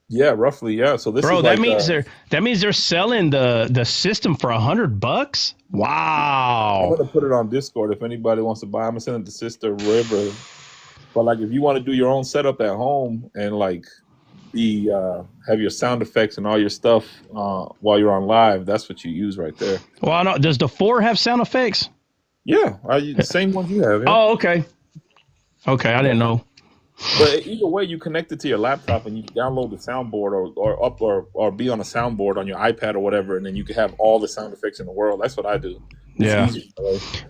Yeah, roughly. Yeah. So this bro, is that like, means they're selling the system for $100. Wow. I'm gonna put it on Discord if anybody wants to buy. I'm gonna send it to Sister River. But like, if you want to do your own setup at home and like have your sound effects and all your stuff while you're on live, that's what you use right there. Well, I know. Does the 4 have sound effects? Yeah, the same ones you have. Yeah. Oh, okay. Okay, I didn't know. But either way, you connect it to your laptop and you download the soundboard or be on a soundboard on your iPad or whatever, and then you can have all the sound effects in the world. That's what I do. It's easy,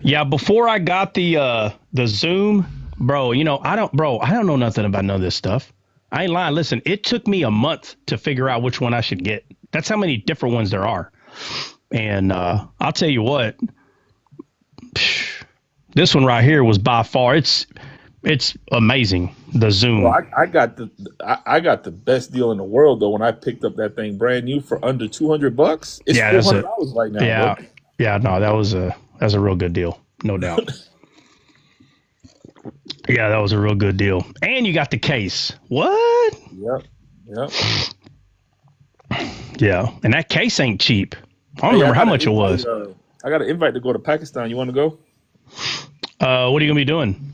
yeah. Before I got the Zoom, bro, I don't know nothing about none of this stuff. I ain't lying. Listen, it took me a month to figure out which one I should get. That's how many different ones there are. And I'll tell you what, this one right here was by far it's amazing. The Zoom. Well, I got the best deal in the world though when I picked up that thing brand new for under $200. It's $400 right now. Yeah, bro. yeah. No, that's a real good deal, no doubt. Yeah, that was a real good deal. And you got the case. What? Yep. Yeah, and that case ain't cheap. I don't remember how much it was. I got an invite to go to Pakistan. You want to go? What are you gonna be doing?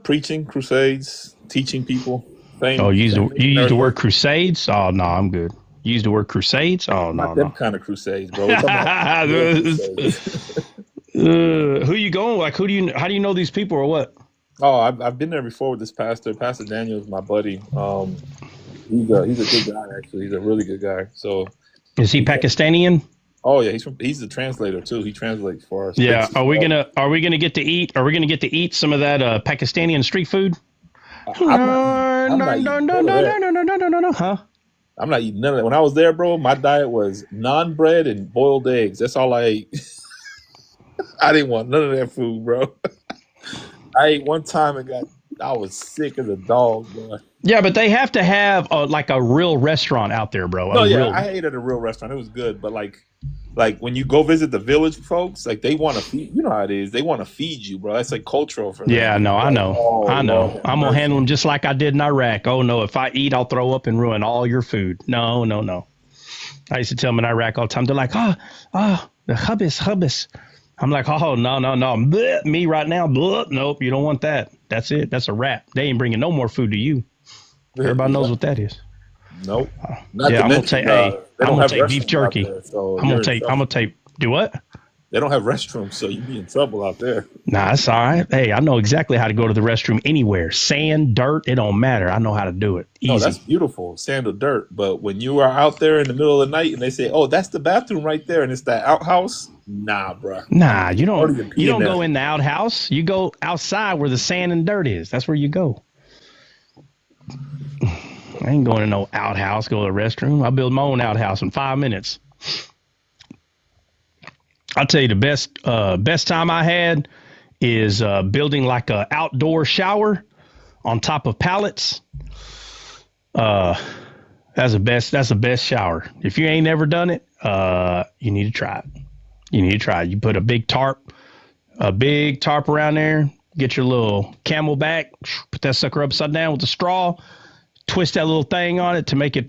Preaching, crusades, teaching people. You use the word crusades? Oh no, I'm good. You use the word crusades? Oh no, not them kind of crusades, bro. We're talking about crusades. Who you going? Like, how do you know these people or what? Oh, I've been there before with this pastor. Pastor Daniel is my buddy. He's a good guy actually. He's a really good guy. So, is he Pakistani? Oh yeah, he's the translator too. He translates for us. Yeah. Are we gonna get to eat? Are we gonna get to eat some of that Pakistani street food? No. Huh? I'm not eating none of that. When I was there, bro, my diet was naan bread and boiled eggs. That's all I ate. I didn't want none of that food, bro. I ate one time and I was sick as a dog, bro. Yeah, but they have to have like a real restaurant out there, bro. I ate at a real restaurant. It was good, but like when you go visit the village folks, like they want to feed. You know how it is. They want to feed you, bro. That's like cultural for them. Yeah, no, I know. I'm gonna handle them just like I did in Iraq. Oh no, if I eat, I'll throw up and ruin all your food. No. I used to tell them in Iraq all the time. They're like, the hubis. I'm like, oh, no. Bleh, me right now. Bleh. Nope, you don't want that. That's it. That's a wrap. They ain't bringing no more food to you. Everybody knows what that is. Nope. I'm gonna take beef jerky. There, so I'm gonna take. Do what? They don't have restrooms, so you'd be in trouble out there. Nah, it's all right. Hey, I know exactly how to go to the restroom anywhere. Sand, dirt, it don't matter. I know how to do it. Easy. No, that's beautiful. Sand or dirt. But when you are out there in the middle of the night and they say, "Oh, that's the bathroom right there," and it's that outhouse. Nah, bro. Nah, you don't go in the outhouse. You go outside where the sand and dirt is. That's where you go. I ain't going to no outhouse, go to the restroom. I'll build my own outhouse in 5 minutes. I'll tell you the best time I had is building like a outdoor shower on top of pallets. That's the best shower. If you ain't never done it, you need to try it. You put a big tarp around there, get your little Camelback, put that sucker upside down with a straw, twist that little thing on it to make it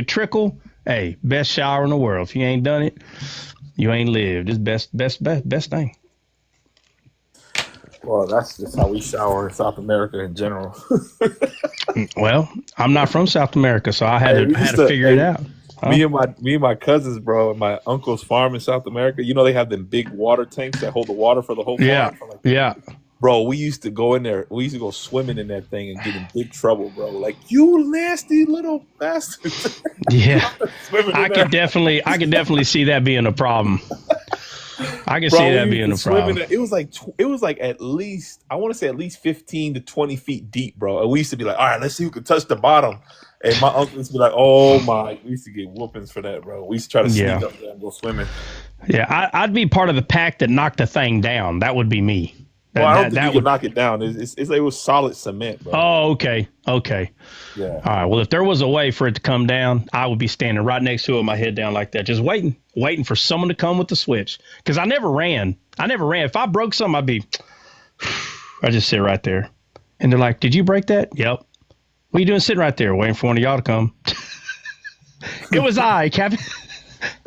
trickle. Hey, best shower in the world. If you ain't done it, you ain't lived. It's best thing. Well, that's just how we shower in South America in general. Well, I'm not from South America, so I had to figure it out. Huh? Me and my cousins, bro, and my uncle's farm in South America. You know they have them big water tanks that hold the water for the whole farm. Yeah. Bro, we used to go in there. We used to go swimming in that thing and get in big trouble, bro. Like, you nasty little bastard. Yeah, I could definitely see that being a problem. I can Bro, see we that used being to a swim in problem. it. It was like at least, I want to say at least 15 to 20 feet deep, bro. And we used to be like, all right, let's see who can touch the bottom. And my uncle used to be like, oh my, we used to get whoopings for that, bro. We used to try to Yeah. sneak up there and go swimming. Yeah, I'd be part of the pack that knocked the thing down. That would be me. Well, I don't think you could knock it down. It was solid cement, bro. Oh, okay. Yeah. All right. Well, if there was a way for it to come down, I would be standing right next to it, my head down like that, just waiting for someone to come with the switch. Because I never ran. If I broke something, I'd just sit right there. And they're like, "Did you break that?" Yep. What are you doing sitting right there, waiting for one of y'all to come? It was I, Captain.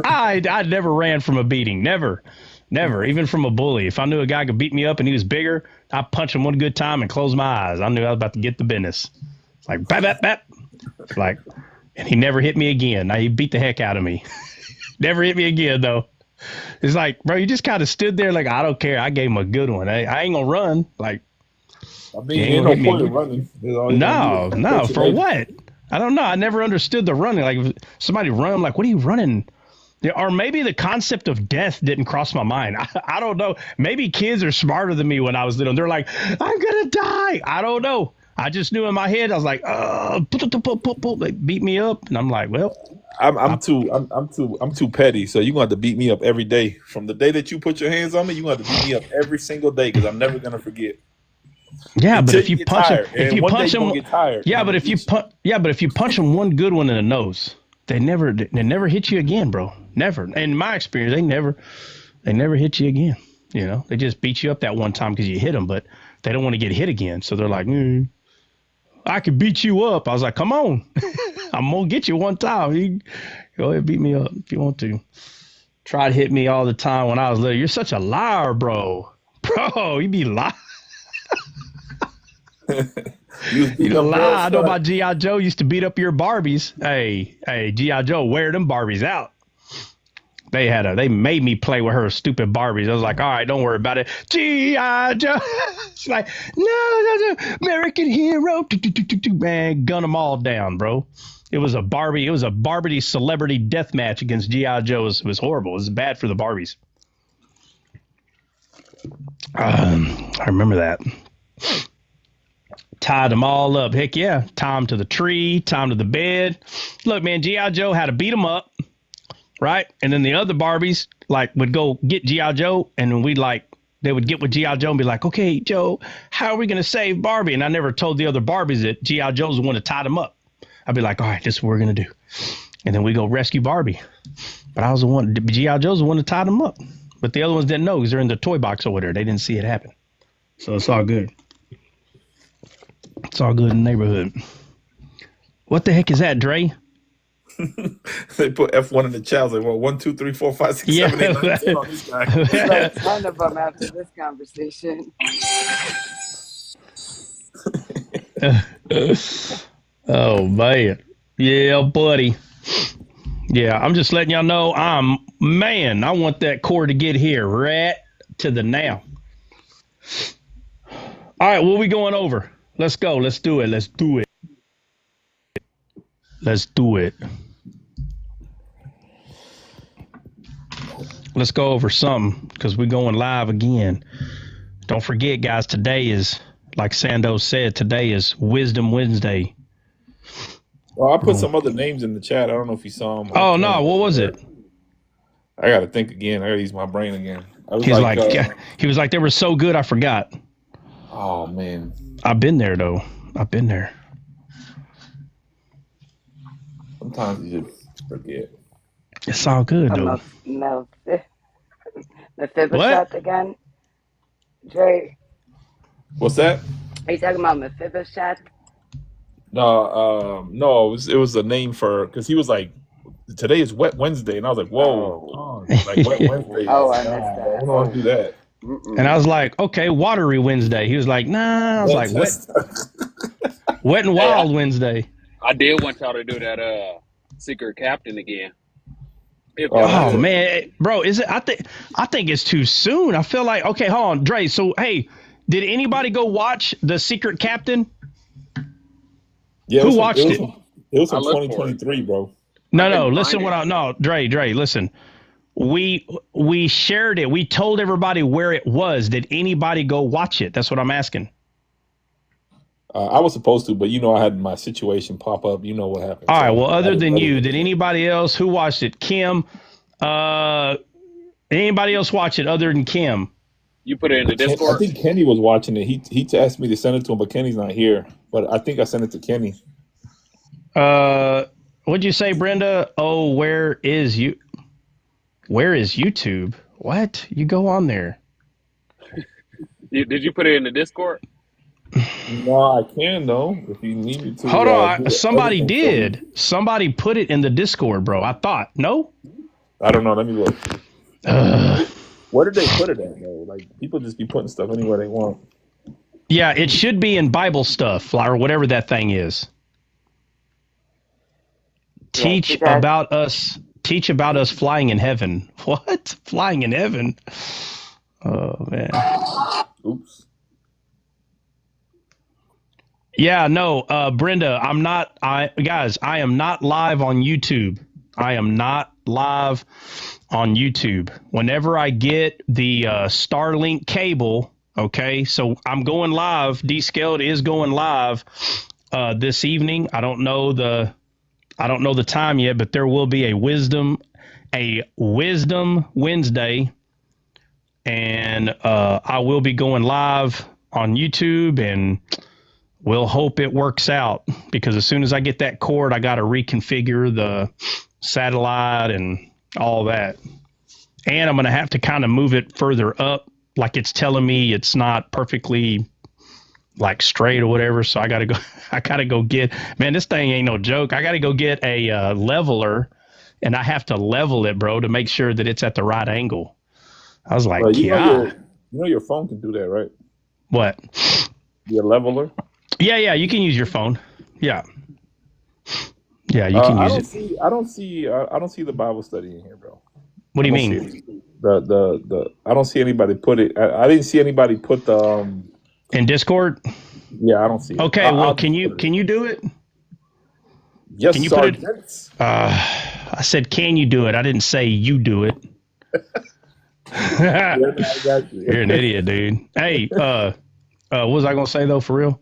I never ran from a beating. Never. Even from a bully. If I knew a guy could beat me up and he was bigger, I'd punch him one good time and close my eyes. I knew I was about to get the business. It's like, bap, bap, bap. It's like, and he never hit me again. Now he beat the heck out of me. Never hit me again, though. It's like, bro, you just kind of stood there like, I don't care. I gave him a good one. I ain't going to run. Like, I mean, ain't no point in running. No, for what? I don't know. I never understood the running. Like, if somebody run, I'm like, what are you running? Yeah, or maybe the concept of death didn't cross my mind. I don't know. Maybe kids are smarter than me when I was little. They're like, I'm going to die. I don't know. I just knew in my head, I was like, they beat me up. And I'm like, well, I'm too petty. So you're going to have to beat me up every day. From the day that you put your hands on me, you're going to have to beat me up every single day because I'm never going to forget. Yeah, but if you punch him, if you punch him one good one in the nose, they never hit you again, bro. Never. In my experience, they never hit you again. You know, they just beat you up that one time because you hit them, but they don't want to get hit again. So they're like, I could beat you up. I was like, come on, I'm gonna get you one time. You go ahead, beat me up if you want to. Try to hit me all the time when I was little. You're such a liar, bro. Bro, you be lying. You lie. I know about G.I. Joe used to beat up your Barbies. Hey, G.I. Joe, wear them Barbies out. They made me play with her stupid Barbies. I was like, all right, don't worry about it. G.I. Joe. She's like, no, American hero. Man, gun them all down, bro. It was a Barbie celebrity death match against G.I. Joe. It was horrible. It was bad for the Barbies. I remember that. Tied them all up. Heck yeah. Tie them to the tree, tie them to the bed. Look, man, G.I. Joe had to beat them up, right? And then the other Barbies, would go get G.I. Joe, and then they would get with G.I. Joe and be like, okay, Joe, how are we going to save Barbie? And I never told the other Barbies that G.I. Joe's the one that tied them up. I'd be like, all right, this is what we're going to do. And then we go rescue Barbie. But G.I. Joe's the one that tied them up. But the other ones didn't know because they're in the toy box over there. They didn't see it happen. So it's all good. It's all good in the neighborhood. What the heck is that, Dre? They put F1 in the chat. I was like, well, 1, 2, 3, 4, 5, 6, 7, 8, 9, 10 on this guy. There's a ton of them after this conversation. Oh, man. Yeah, buddy. Yeah, I'm just letting y'all know I want that cord to get here right to the now. All right, what we going over? Let's go. Let's do it. Let's do it. Let's go over something because we're going live again. Don't forget, guys, today is, like Sando said, today is Wisdom Wednesday. Well, I put some other names in the chat. I don't know if you saw them. Oh, no. What was it? I got to think again. I got to use my brain again. He was like, they were so good, I forgot. Oh, man. I've been there, though. I've been there. Sometimes you just forget. It's all good, though. Mephibosheth again? Dre? What's that? Are you talking about Mephibosheth? No, it was a name for, because he was like, today is Wet Wednesday, and I was like, whoa, like Wet Wednesday. Oh, I missed that. I don't want to do that. And I was like, okay, Watery Wednesday. He was like, nah. I was like, Wet and Wild Wednesday. I did want y'all to do that secret captain again. Oh man, bro, is it? I think it's too soon. I feel like, okay, hold on, Dre. So hey, did anybody go watch the Secret Captain? Yeah, who watched it? It was from 2023, bro. No, listen. Dre, listen. we shared it. We told everybody where it was. Did anybody go watch it? That's what I'm asking. I was supposed to, but I had my situation pop up. You know what happened. All right. Well, other than you, did anybody else who watched it? Kim, anybody else watch it other than Kim? You put it in the Discord? I think Kenny was watching it. He asked me to send it to him, but Kenny's not here. But I think I sent it to Kenny. What'd you say, Brenda? Oh, where is YouTube? What? You go on there. Did you put it in the Discord? No, I can though. If you need me to. Hold on. Somebody did. Somebody put it in the Discord, bro. I thought. No? I don't know. Let me look. Where did they put it at though? Like people just be putting stuff anywhere they want. Yeah, it should be in Bible stuff or whatever that thing is. Teach about us flying in heaven. What? Flying in heaven? Oh man. Oops. Yeah, no, Brenda, I am not live on YouTube. I am not live on YouTube. Whenever I get the Starlink cable, okay, so I'm going live. D-Scaled is going live this evening. I don't know the time yet, but there will be a wisdom Wednesday, and I will be going live on YouTube, and we'll hope it works out, because as soon as I get that cord, I got to reconfigure the satellite and all that. And I'm going to have to kind of move it further up. Like it's telling me it's not perfectly like straight or whatever. So I got to go get, man, this thing ain't no joke. I got to go get a leveler, and I have to level it, bro, to make sure that it's at the right angle. I was like, you know your phone can do that, right? What? Your leveler? Yeah, you can use your phone. Yeah, you can use it. I don't see the Bible study in here, bro. What do you mean? I don't see anybody put it. I didn't see anybody put the in Discord. Yeah, I don't see it. Okay, well, can you do it? Yes, can you Sergeant. put it? I said, can you do it? I didn't say you do it. You're an idiot, dude. Hey, what was I gonna say though? For real?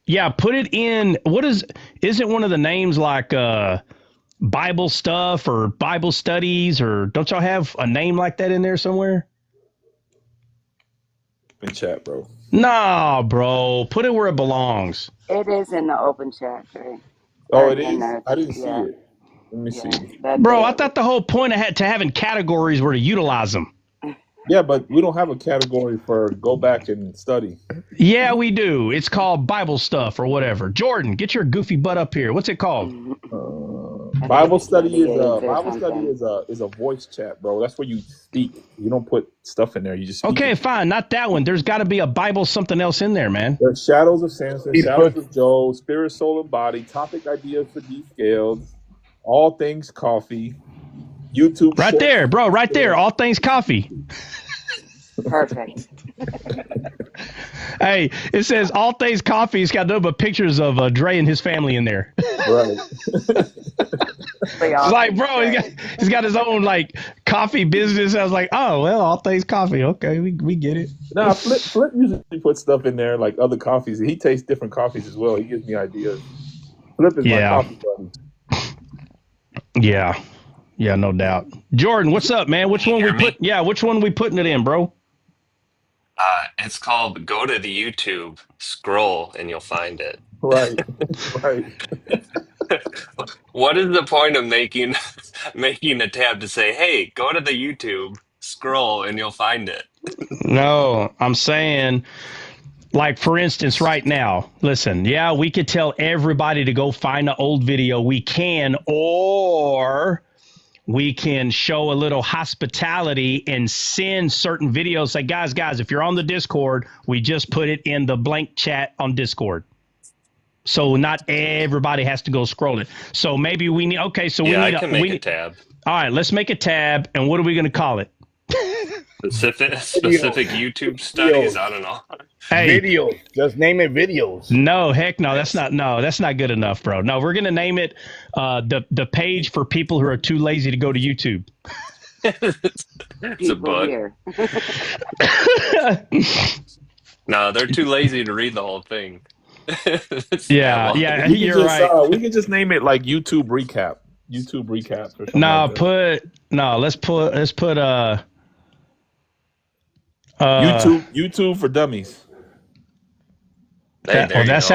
Yeah, put it in. Isn't one of the names like Bible stuff or Bible studies, or don't y'all have a name like that in there somewhere? In chat, bro. Nah, bro. Put it where it belongs. It is in the open chat, right? Oh, it is? I didn't see it. Let me see. Bro, I thought the whole point of having categories were to utilize them. Yeah, but we don't have a category for go back and study. Yeah, we do. It's called Bible stuff or whatever. Jordan, get your goofy butt up here. What's it called? Bible study is a voice chat, bro. That's where you speak. You don't put stuff in there. You just speak. Okay, fine. Not that one. There's got to be a Bible something else in there, man. There's Shadows of Samson, Shadows of Job, Spirit, Soul, and Body, Topic Ideas for D-Scaled, All Things Coffee, YouTube. Right there, bro. Right there. All Things Coffee. Perfect. Hey, it says All Things Coffee. It's got nothing but pictures of Dre and his family in there. Right. It's like, bro, he's got his own like coffee business. I was like, oh well, All Things Coffee. Okay, we get it. Nah, Flip usually puts stuff in there like other coffees. He tastes different coffees as well. He gives me ideas. Flip is my coffee buddy. Yeah, no doubt. Jordan, what's up, man? Which one we putting it in, bro? It's called Go to the YouTube, scroll, and you'll find it. Right. What is the point of making a tab to say, hey, go to the YouTube, scroll, and you'll find it? No, I'm saying, like, for instance, right now, listen, yeah, we could tell everybody to go find an old video. We can, or we can show a little hospitality and send certain videos. Say, guys, if you're on the Discord, we just put it in the blank chat on Discord. So not everybody has to go scroll it. So maybe we need, okay, so we need I can make a tab. All right, let's make a tab. And what are we going to call it? Specific YouTube studies. I don't know. Hey, Videos. Just name it videos. no, heck no, that's not good enough, bro. No, we're gonna name it the page for people who are too lazy to go to YouTube. It's a book. Here. No, they're too lazy to read the whole thing. Yeah, you're right. We can just name it like YouTube recap. YouTube recaps or something. Let's put YouTube for dummies. That's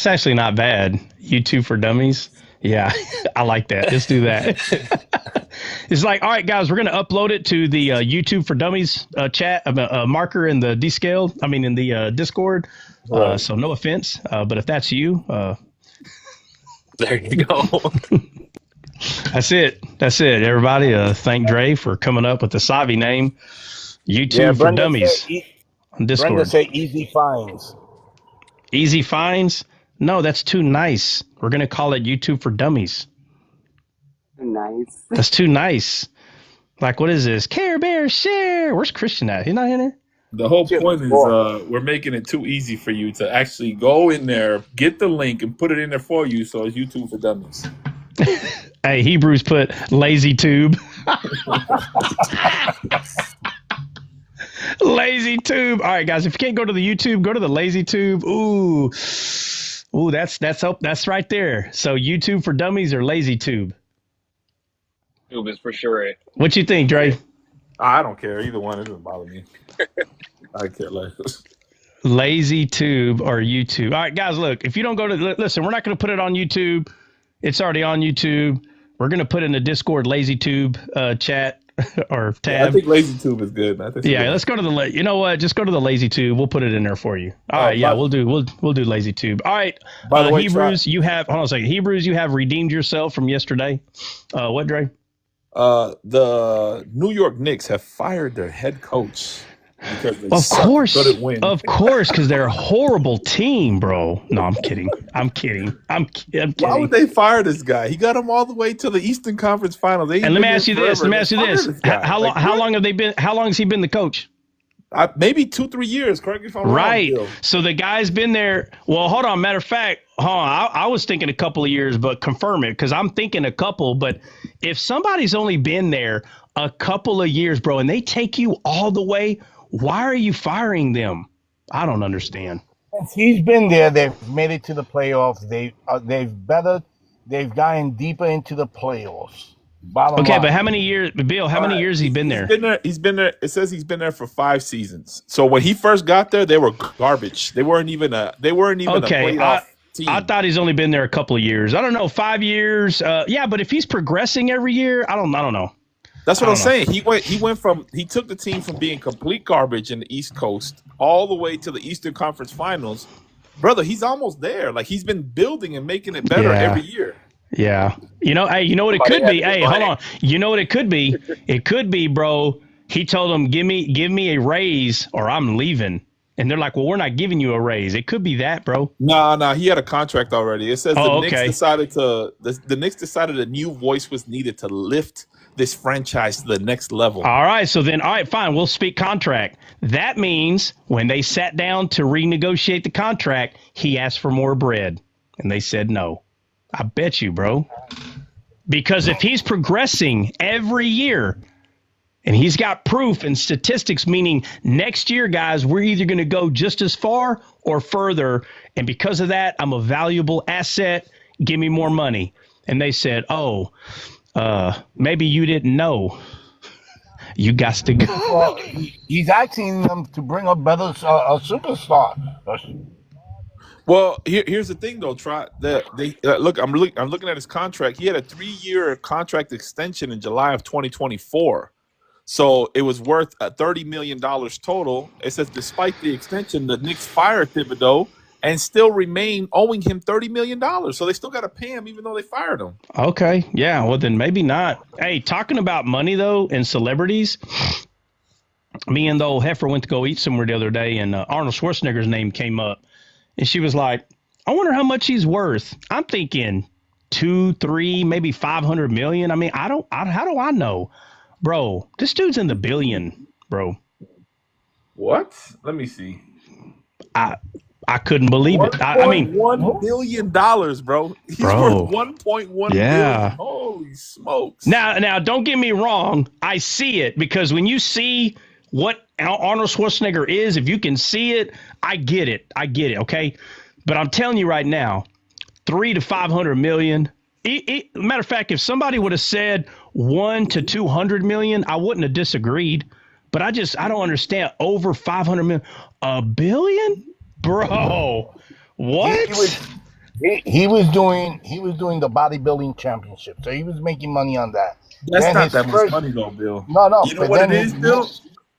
actually not bad. YouTube for dummies. Yeah, I like that. Let's do that. It's like, all right, guys, we're going to upload it to the YouTube for Dummies chat marker in the in the Discord. Right. So no offense, but if that's you, there you go. That's it. Everybody, thank Dre for coming up with the Savi name, YouTube for Dummies on Discord. Brenda say easy finds. Easy finds? No, that's too nice. We're going to call it YouTube for Dummies. Nice. That's too nice. Like, what is this? Care Bear Share. Where's Christian at? He's not in there? The whole point is we're making it too easy for you to actually go in there, get the link, and put it in there for you. So it's YouTube for Dummies. Hey, Hebrews put lazy tube. Lazy tube. All right, guys, if you can't go to the YouTube, go to the lazy tube. Ooh, that's right there. So YouTube for Dummies or lazy tube? Tube is for sure. What you think, Dre? I don't care. Either one. It doesn't bother me. I care less. Lazy tube or YouTube. All right, guys, look, if you don't listen, we're not going to put it on YouTube. It's already on YouTube. We're going to put in the Discord lazy tube chat or tab. Yeah, I think lazy tube is good. Let's go to the you know what? Just go to the lazy tube. We'll put it in there for you. All right, we'll do lazy tube. All right. By the way, Hebrews, hold on a second. Hebrews, you have redeemed yourself from yesterday. What, Dre? The New York Knicks have fired their head coach because they couldn't win. Of course, because they're a horrible team, bro. No, I'm kidding. I'm kidding. Why would they fire this guy? He got them all the way to the Eastern Conference Finals. And let me ask you this. How long has he been the coach? Maybe 2-3 years. Correct me if I'm wrong. Right. Bill. So the guy's been there. Well, hold on. Matter of fact, I was thinking a couple of years, but confirm it because I'm thinking a couple. But if somebody's only been there a couple of years, bro, and they take you all the way, why are you firing them? I don't understand. Since he's been there, they've made it to the playoffs. They've gotten deeper into the playoffs. Bottom line. But how many years, Bill? How many years has he been there? He's been there. It says he's been there for 5 seasons. So when he first got there, they were garbage. They weren't even a playoff team. I thought he's only been there a couple of years. I don't know, 5 years. But if he's progressing every year, I don't know. That's what I'm saying. He took the team from being complete garbage in the East Coast all the way to the Eastern Conference Finals. Brother, he's almost there. Like he's been building and making it better every year. Yeah. You know what it could be? Hey, hold on. You know what it could be? It could be, bro. He told them, give me a raise or I'm leaving. And they're like, well, we're not giving you a raise. It could be that, bro. No, he had a contract already. It says the Knicks decided a new voice was needed to lift this franchise to the next level. All right, fine. We'll speak contract. That means when they sat down to renegotiate the contract, he asked for more bread, and they said no. I bet you, bro. Because if he's progressing every year, and he's got proof and statistics, meaning next year, guys, we're either going to go just as far or further, and because of that, I'm a valuable asset. Give me more money. And they said, maybe you didn't know. You got to go. Well, he's asking them to bring a better superstar. Well, here's the thing, though, Trot. Look, I'm looking at his contract. He had a 3-year contract extension in July of 2024. So it was worth $30 million total. It says despite the extension, the Knicks fired Thibodeau and still remain owing him $30 million. So they still got to pay him even though they fired him. Okay. Yeah. Well, then maybe not. Hey, talking about money, though, and celebrities, me and the old heifer went to go eat somewhere the other day, and Arnold Schwarzenegger's name came up. And she was like, I wonder how much he's worth. I'm thinking 2, 3, maybe 500 million. I mean, how do I know? Bro, this dude's in the billion. bro. What? Let me see. I couldn't believe it. I mean, $1.1 billion, bro. He's worth 1.1 billion. Holy smokes. Now, don't get me wrong. I see it, because when you see what Arnold Schwarzenegger is, if you can see it, I get it. Okay. But I'm telling you right now, 300 to 500 million. Matter of fact, if somebody would have said 1 to 200 million, I wouldn't have disagreed. But I don't understand. Over 500 million, $1 billion, bro. What? He was doing the bodybuilding championship, so he was making money on that. That's not that much money though, Bill. No. You know what it is, Bill?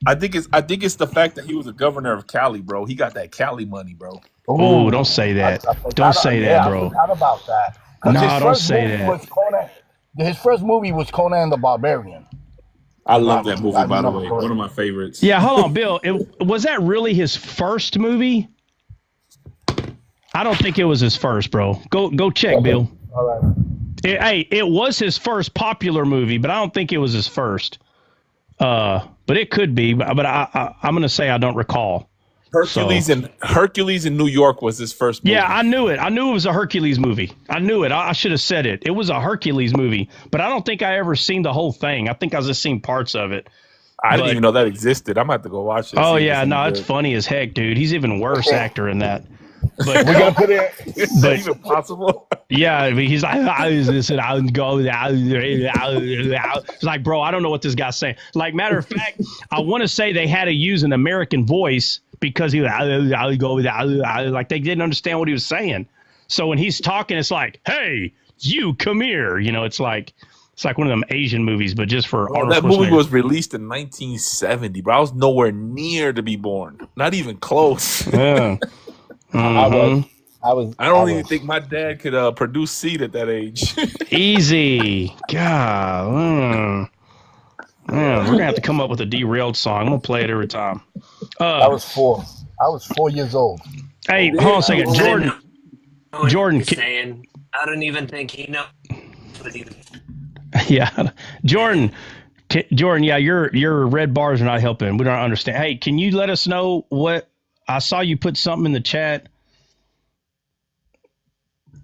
I think it's the fact that he was a governor of Cali, bro. He got that Cali money, bro. Oh, don't say that. Don't say that, bro. I forgot about that. No, don't say that. His first movie was Conan the Barbarian. I love that movie, by the way. One of my favorites. Yeah, hold on, Bill. Was that really his first movie? I don't think it was his first, bro. Go check, Bill. All right. It was his first popular movie, but I don't think it was his first. But it could be. But I'm going to say I don't recall. Hercules in New York was his first movie. Yeah, I knew it. I knew it was a Hercules movie. I knew it. I should have said it. It was a Hercules movie, but I don't think I ever seen the whole thing. I think I just seen parts of it. I didn't even know that existed. I'm about to go watch it. Oh yeah, no, it's funny as heck, dude. He's even worse actor in that. But we're gonna put it. Is that even possible? Yeah, I mean, he's like, I would go. It's like, bro, I don't know what this guy's saying. Like, matter of fact, I want to say they had to use an American voice because he was like they didn't understand what he was saying. So when he's talking, it's like, hey, you come here. You know, it's like one of them Asian movies, but just for Arnold that movie Schwarzenegger. was released in 1970, bro. I was nowhere near to be born. Not even close. Yeah. I don't even think my dad could produce seed at that age. Easy. God. We're going to have to come up with a derailed song. I'm going to play it every time. I was 4. I was 4 years old. Hey, hold on a second. Jordan. Saying, I don't even think he knows. Yeah. Jordan, yeah, your red bars are not helping. We don't understand. Hey, can you let us know what I saw you put something in the chat?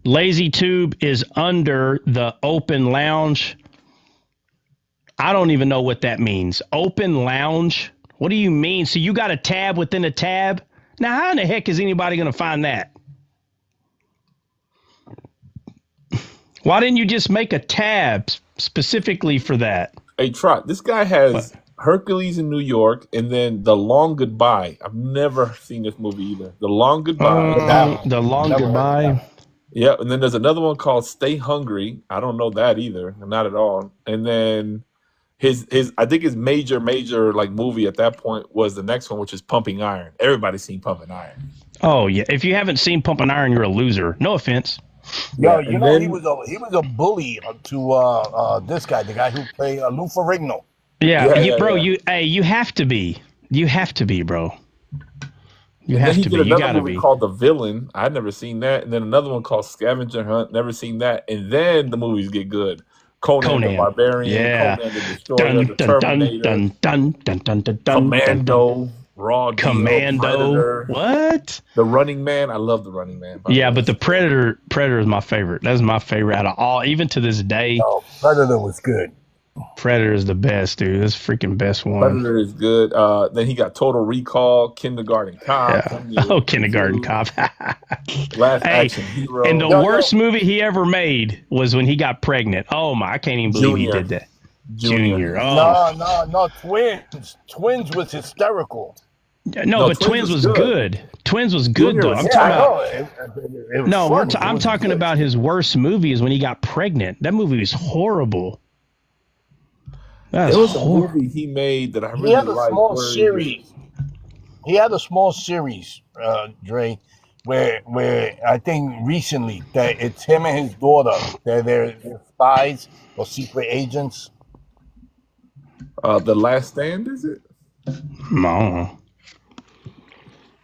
Lazy Tube is under the open lounge. I don't even know what that means. Open lounge? What do you mean? So you got a tab within a tab? Now, how in the heck is anybody going to find that? Why didn't you just make a tab specifically for that? Hey, Trot, this guy has Hercules in New York and then The Long Goodbye. I've never seen this movie either. The Long Goodbye. The Long Goodbye. Yeah, and then there's another one called Stay Hungry. I don't know that either, not at all. And then his I think his major like movie at that point was the next one, which is Pumping Iron. Everybody's seen Pumping Iron. Oh yeah, if you haven't seen Pumping Iron, you're a loser. No offense. Yo, you know, he was a bully to this guy, the guy who played Lou Ferrigno. Yeah, bro. You have to be. You have to be, bro. You have to be. You gotta be. Called The Villain. I'd never seen that. And then another one called Scavenger Hunt. Never seen that. And then the movies get good. Conan the Barbarian. Yeah. Conan the Destroyer. The Terminator. Commando. Raw. Commando. What? The Running Man. I love The Running Man. Yeah, but the Predator is my favorite. That's my favorite out of all. Even to this day. Oh, Predator was good. Predator is the best, dude. That's the freaking best one. Predator is good. Then he got Total Recall, Kindergarten Cop. Yeah. Oh, Kindergarten Cop. Last Action Hero. And the worst movie he ever made was when he got pregnant. Oh my! I can't even believe he did that. Junior. Oh. No. Twins was hysterical. No, but Twins was good. Twins was good though. I'm talking about. I'm talking about his worst movie is when he got pregnant. That movie was horrible. It was a movie he made that I really liked. He had a small series, Dre, where I think recently that it's him and his daughter. They're spies or secret agents. The Last Stand, is it? No.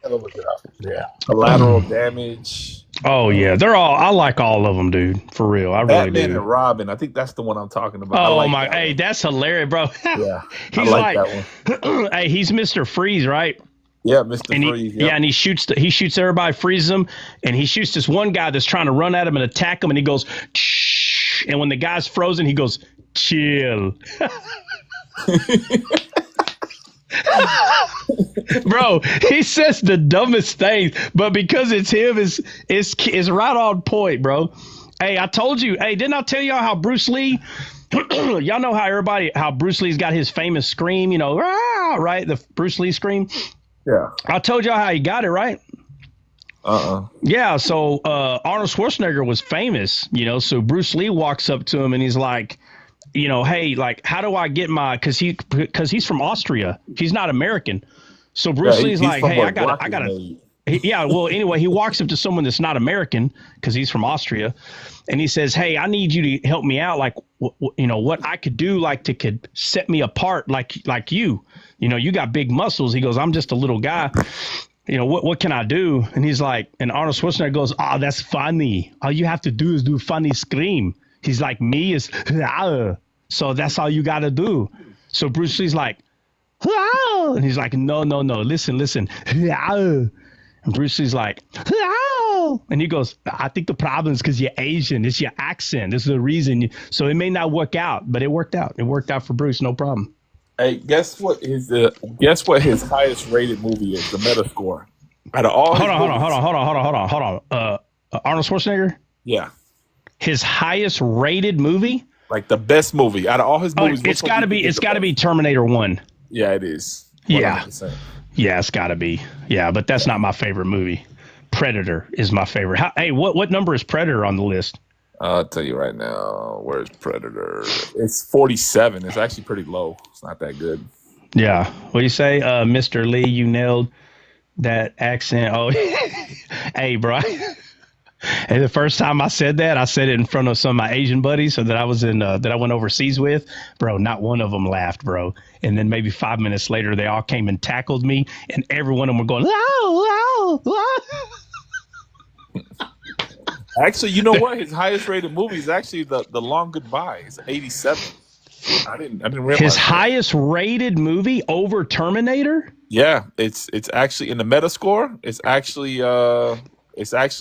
Look it up. Yeah. Collateral Damage. Oh yeah, they're all. I like all of them, dude. For real, I really Batman do. and Robin. I think that's the one I'm talking about. I Oh like my, that hey, one. that's hilarious, bro. Yeah, I He's like like, that one. hey, he's Mr. Freeze, right? Yeah, Mr. And Freeze. yeah, Yep. and he shoots everybody, freezes them, and he shoots this one guy that's trying to run at him and attack him, and he goes, shh, and when the guy's frozen, he goes, chill. Bro, he says the dumbest things, but because it's him, is right on point, bro. Hey, I told you. Hey, didn't I tell y'all how Bruce Lee? Y'all know how Bruce Lee's got his famous scream, you know, rah, right? The Bruce Lee scream. Yeah. I told y'all how he got it, right? Yeah, so Arnold Schwarzenegger was famous, you know, so Bruce Lee walks up to him and he's like, you know, hey, like, how do I get my, because he's from Austria. He's not American. So Bruce Lee's like, hey, I gotta. Yeah, well, anyway, he walks up to someone that's not American because he's from Austria, and he says, hey, I need you to help me out, like, you know, what I could do, like, could set me apart, like you. You know, you got big muscles. He goes, I'm just a little guy. You know, what can I do? And he's like, and Arnold Schwarzenegger goes, oh, that's funny. All you have to do is do funny scream. He's like, me is, so that's all you got to do. So Bruce Lee's like, and he's like, no, listen. And Bruce Lee's like, and he goes, I think the problem is because you're Asian. It's your accent. This is the reason. So it may not work out, but it worked out. It worked out for Bruce, no problem. Hey, guess what his highest rated movie is? The Metascore. Out of all, hold on. Arnold Schwarzenegger. Yeah. His highest rated movie, like the best movie out of all his movies. It's got to be Terminator 1. Yeah, it is. 100%. Yeah, it's got to be. Yeah, but that's not my favorite movie. Predator is my favorite. Hey, what number is Predator on the list? I'll tell you right now. Where's Predator? It's 47. It's actually pretty low. It's not that good. Yeah. What do you say, Mr. Lee? You nailed that accent. Oh, hey, bro. And the first time I said that, I said it in front of some of my Asian buddies, so that I was that I went overseas with, bro. Not one of them laughed, bro. And then maybe 5 minutes later, they all came and tackled me, and every one of them were going, Actually, you know what? His highest rated movie is actually the Long Goodbye. It's 87. I didn't realize his that. Highest rated movie over Terminator. Yeah, it's actually in the Metascore. It's actually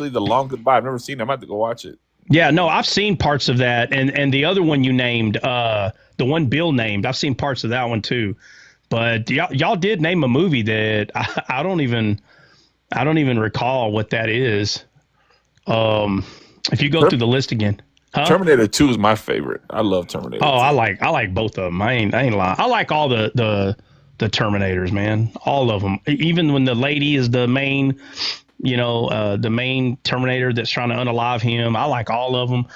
the Long Goodbye. I've never seen it. I'm about to go watch it. Yeah, no, I've seen parts of that, and the other one you named, the one Bill named, I've seen parts of that one too. But y'all did name a movie that I don't even recall what that is. If you go through the list again, Terminator 2 is my favorite. I love Terminator. Oh, 2. I like both of them. I ain't lying. I like all the Terminators, man. All of them. Even when the lady is the main, the main Terminator that's trying to unalive him. I like all of them.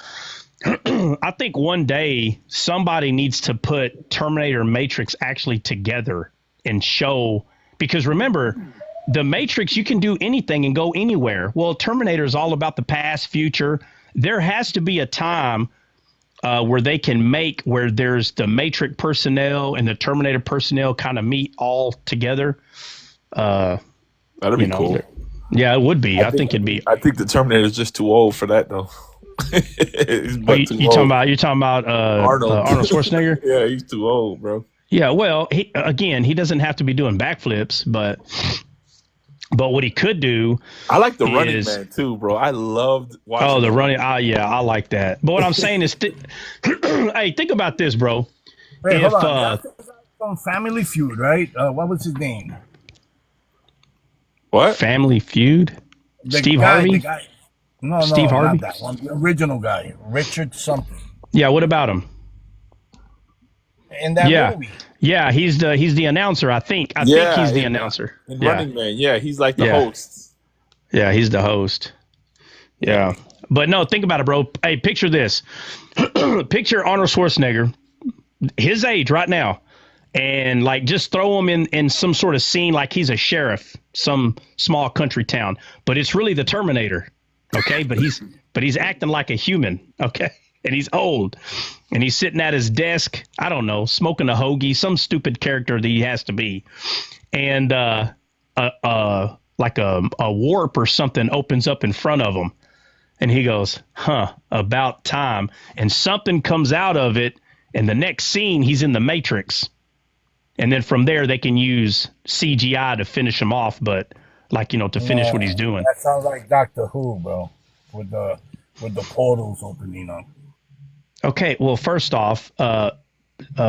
I think one day somebody needs to put Terminator Matrix actually together and show, because remember, the Matrix, you can do anything and go anywhere. Well, Terminator is all about the past, future. There has to be a time where they can where there's the Matrix personnel and the Terminator personnel kind of meet all together. That'd be cool. Yeah, it would be. I think it'd be. I think the Terminator is just too old for that, though. You talking about Arnold Schwarzenegger? Yeah, he's too old, bro. Yeah, well, he doesn't have to be doing backflips, but what he could do, I like the Running Man too, bro. I loved watching. Oh, the Running. Yeah, I like that. But what I'm saying is, hey, think about this, bro. Wait, hold on. From Family Feud, right? What was his name? What? Family Feud? Steve Harvey? No, Steve Harvey? Not that one. The original guy, Richard something. Yeah, what about him? In that movie. Yeah, he's the announcer, I think. I think he's the announcer. Running Man, yeah, he's like the host. Yeah, he's the host. Yeah. But no, think about it, bro. Hey, picture this. Picture Arnold Schwarzenegger, his age right now, and like just throw him in some sort of scene like he's a sheriff, some small country town. But it's really the Terminator. Okay, but he's acting like a human, okay? And he's old, and he's sitting at his desk, I don't know, smoking a hoagie, some stupid character that he has to be. And like a warp or something opens up in front of him. And he goes, about time. And something comes out of it. And the next scene, he's in the Matrix. And then from there, they can use CGI to finish him off. But to finish what he's doing. That sounds like Doctor Who, bro, with the portals opening up. Okay, well, first off, you talking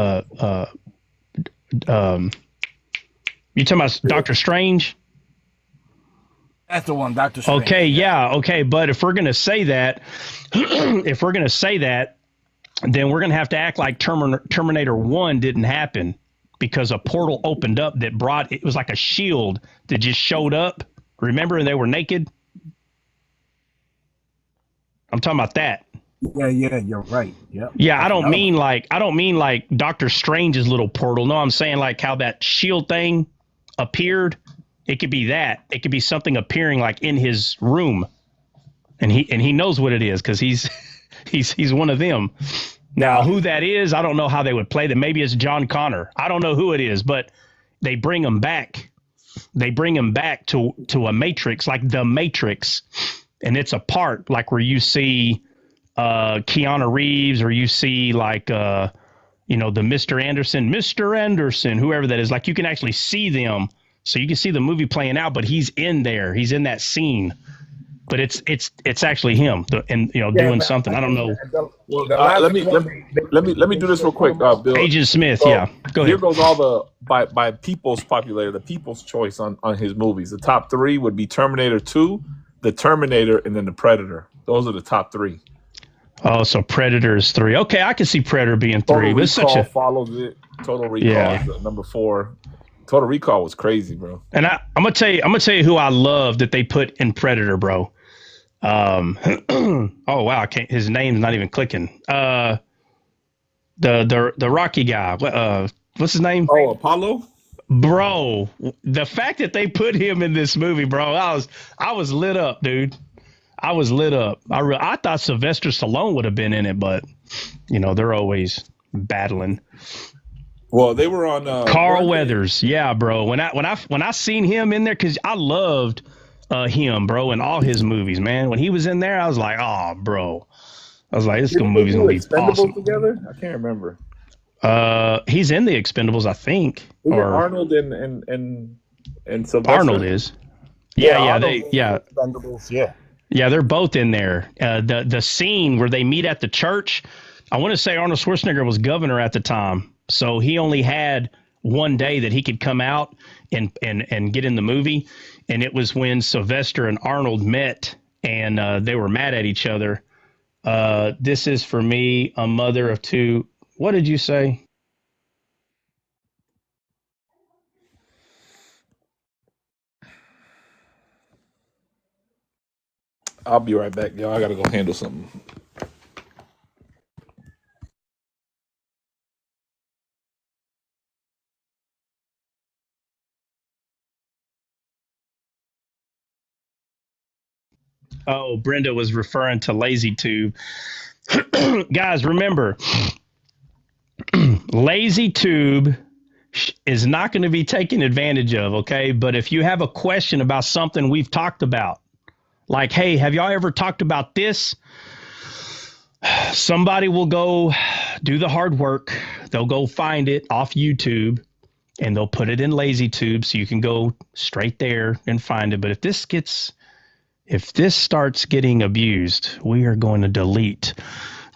about Doctor Strange? That's the one, Doctor Strange. Okay, yeah, okay, but if we're gonna say that, then we're gonna have to act like Terminator 1 didn't happen because a portal opened up that it was like a shield that just showed up. Remember, and they were naked. I'm talking about that. Yeah, you're right. Yep. Yeah, I don't mean like Doctor Strange's little portal. No, I'm saying like how that shield thing appeared. It could be that. It could be something appearing like in his room, and he knows what it is because he's one of them. Now, who that is, I don't know how they would play that. Maybe it's John Connor. I don't know who it is, but they bring him back. They bring him back to a Matrix, like the Matrix, and it's a part like where you see Keanu Reeves, or you see like the Mr. Anderson, whoever that is. Like you can actually see them, so you can see the movie playing out, but he's in there. He's in that scene. But it's actually him, doing something. I don't know. Let me do this real quick, Bill. Agent Smith, so yeah. Go ahead. Here goes all the by people's popularity, the people's choice on his movies. The top 3 would be Terminator 2, The Terminator, and then The Predator. Those are the top 3. Oh, so Predator is 3. Okay, I can see Predator being 3. Total Recall follows it. Total Recall is number 4. Total Recall was crazy, bro. And I'm gonna tell you who I love that they put in Predator, bro. Oh wow, his name's not even clicking. The Rocky guy. What's his name? Oh, Apollo. Bro, the fact that they put him in this movie, bro, I was lit up, dude. I was lit up. I thought Sylvester Stallone would have been in it, but they're always battling. Well, they were on Carl Weathers. Yeah, bro. When I seen him in there, because I loved him, bro, in all his movies, man. When he was in there, I was like, oh, bro. I was like, this movie's gonna be awesome. Together? I can't remember. He's in the Expendables, I think. Or Arnold and Sylvester. Arnold is. Yeah. Expendables, yeah. Yeah, they're both in there. The scene where they meet at the church. I want to say Arnold Schwarzenegger was governor at the time, so he only had one day that he could come out and get in the movie. And it was when Sylvester and Arnold met, and they were mad at each other. This is for me, a mother of 2. What did you say? I'll be right back, y'all. I gotta go handle something. Oh, Brenda was referring to Lazy Tube. Guys, remember, Lazy Tube is not going to be taken advantage of, okay? But if you have a question about something we've talked about, like, hey, have y'all ever talked about this? Somebody will go do the hard work. They'll go find it off YouTube, and they'll put it in Lazy Tube so you can go straight there and find it. But if this starts getting abused, we are going to delete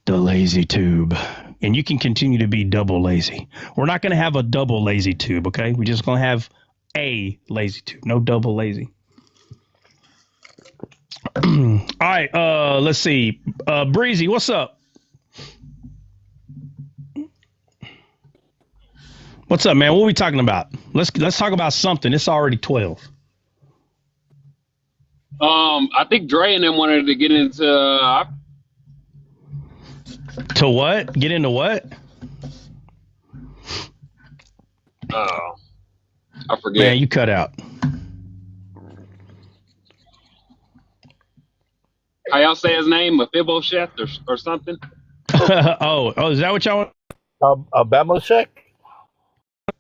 the Lazy Tube. And you can continue to be double lazy. We're not going to have a double Lazy Tube, okay? We're just going to have a Lazy Tube, no double lazy. All right, let's see. Breezy, what's up? What's up, man? What are we talking about? Let's talk about something. It's already 12. I think Dre and them wanted to get into to what? Get into what? Oh, I forget. Man, you cut out. How y'all say his name? Mephibosheth or something? oh, is that what y'all want? Mephibosheth?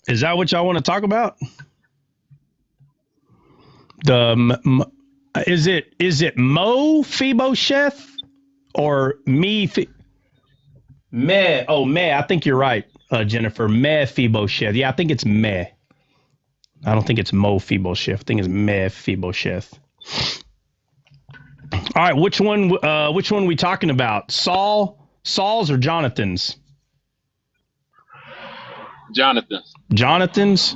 Is that what y'all want to talk about? Is it Mephibosheth or me? Me? Oh, me. I think you're right, Jennifer. Mephibosheth. Yeah, I think it's me. I don't think it's Mephibosheth. I think it's Mephibosheth. All right, which one we talking about? Saul's or Jonathan's? Jonathan's?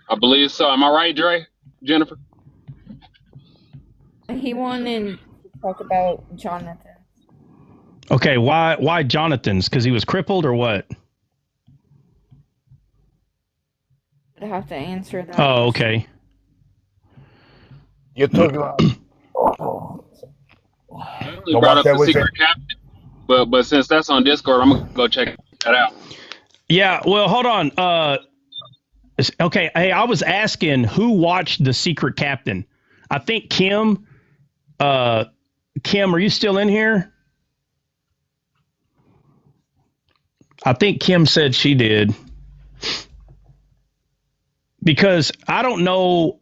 I believe so. Am I right, Dre? Jennifer? He wanted to talk about Jonathan. Okay, why Jonathan's? Because he was crippled or what? I'd have to answer that. Oh, okay. You're talking about. I only brought up the secret captain, but since that's on Discord, I'm gonna go check that out. Yeah, well, hold on. Okay, hey, I was asking who watched The Secret Captain. I think Kim. Kim, are you still in here? I think Kim said she did. Because I don't know.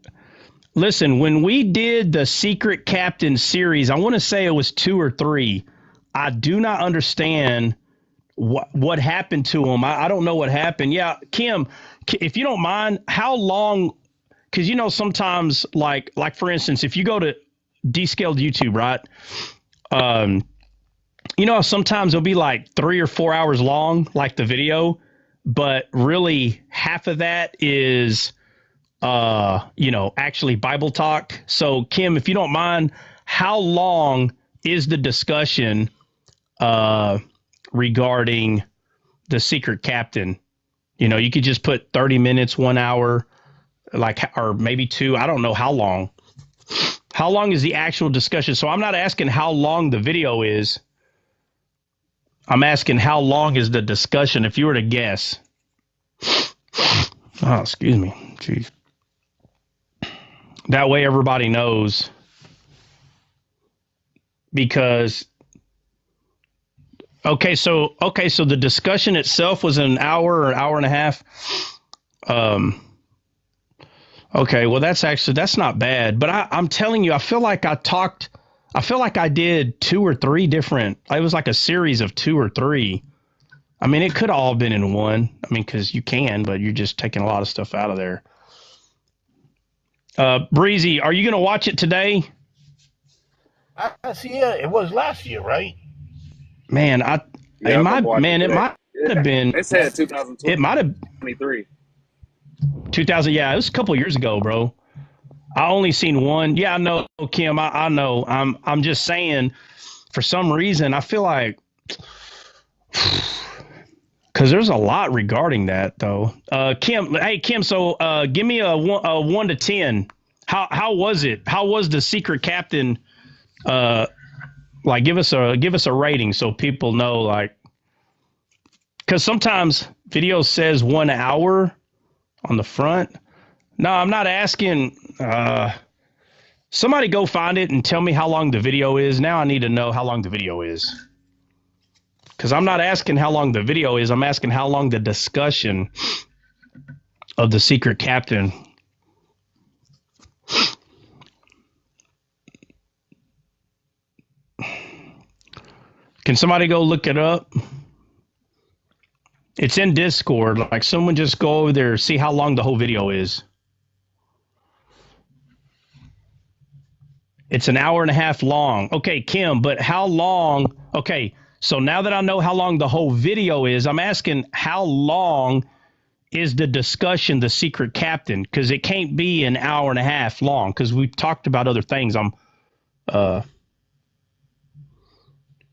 Listen, when we did the Secret Captain series, I want to say it was 2 or 3. I do not understand what happened to him. I don't know what happened. Yeah, Kim, if you don't mind, how long? Because sometimes, like for instance, if you go to Descaled YouTube, right? Sometimes it'll be like 3 or 4 hours long, like the video, but really half of that is actually Bible talk. So Kim, if you don't mind, how long is the discussion regarding the Secret Captain? You could just put 30 minutes, 1 hour, or maybe 2. I don't know how long. How long is the actual discussion? So I'm not asking how long the video is. I'm asking how long is the discussion, if you were to guess. Oh, excuse me. Jeez. That way everybody knows. Because so the discussion itself was an hour or an hour and a half. Okay, well that's not bad. But I'm telling you, I feel like I did 2 or 3 different. It was like a series of 2 or 3. I mean, it could have all been in one. I mean, because you can, but you're just taking a lot of stuff out of there. Breezy, are you going to watch it today? I see. Yeah, it was last year, right? Man, it might have been. It said 2023. It might have 2000. Yeah, it was a couple years ago, bro. I only seen one. Yeah, I know, Kim. I know. I'm just saying. For some reason, I feel like because there's a lot regarding that, though. Kim, hey Kim. So, give me a 1 to 10. How was it? How was the Secret Captain? Give us a rating so people know, like, because sometimes video says 1 hour on the front. No, I'm not asking. Somebody go find it and tell me how long the video is. Now I need to know how long the video is. Because I'm not asking how long the video is. I'm asking how long the discussion of the Secret Captain. Can somebody go look it up? It's in Discord. Like, someone just go over there, see how long the whole video is. It's an hour and a half long. Okay, Kim, but how long? Okay, so now that I know how long the whole video is, I'm asking how long is the discussion, the Secret Captain? Because it can't be an hour and a half long, because we talked about other things. I'm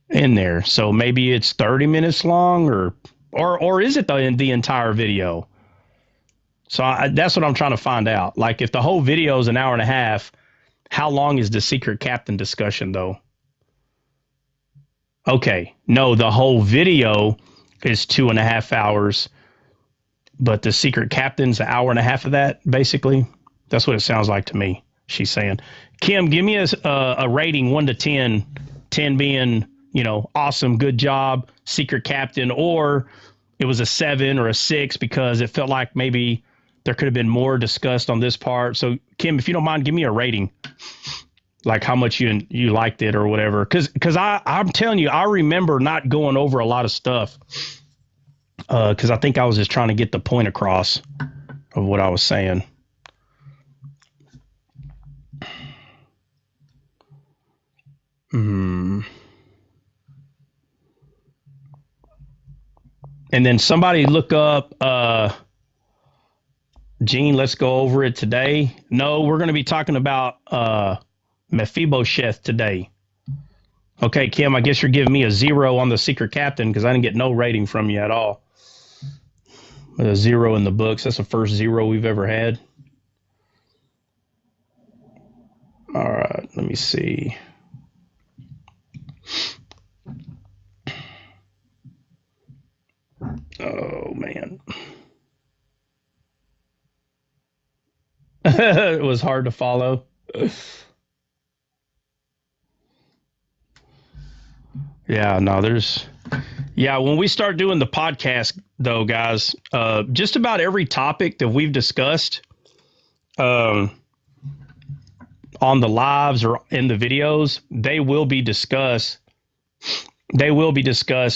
in there. So maybe it's 30 minutes long, or is it the entire video? So that's what I'm trying to find out. Like, if the whole video is an hour and a half, how long is the Secret Captain discussion, though? Okay. No, the whole video is 2.5 hours, but the Secret Captain's an hour and a half of that, basically. That's what it sounds like to me, she's saying. Kim, give me a rating 1 to 10, 10 being, awesome, good job, Secret Captain, or it was a 7 or a 6 because it felt like maybe there could have been more discussed on this part. So Kim, if you don't mind, give me a rating, like how much you liked it or whatever. Cause I'm telling you, I remember not going over a lot of stuff. Cause I think I was just trying to get the point across of what I was saying. And then somebody look up, Gene, let's go over it today. No, we're going to be talking about Mephibosheth today. Okay, Kim, I guess you're giving me a 0 on the secret captain because I didn't get no rating from you at all. With a 0 in the books. That's the first 0 we've ever had. All right, let me see. Oh, man. It was hard to follow. Yeah, no, when we start doing the podcast, though, guys, just about every topic that we've discussed on the lives or in the videos, they will be discussed.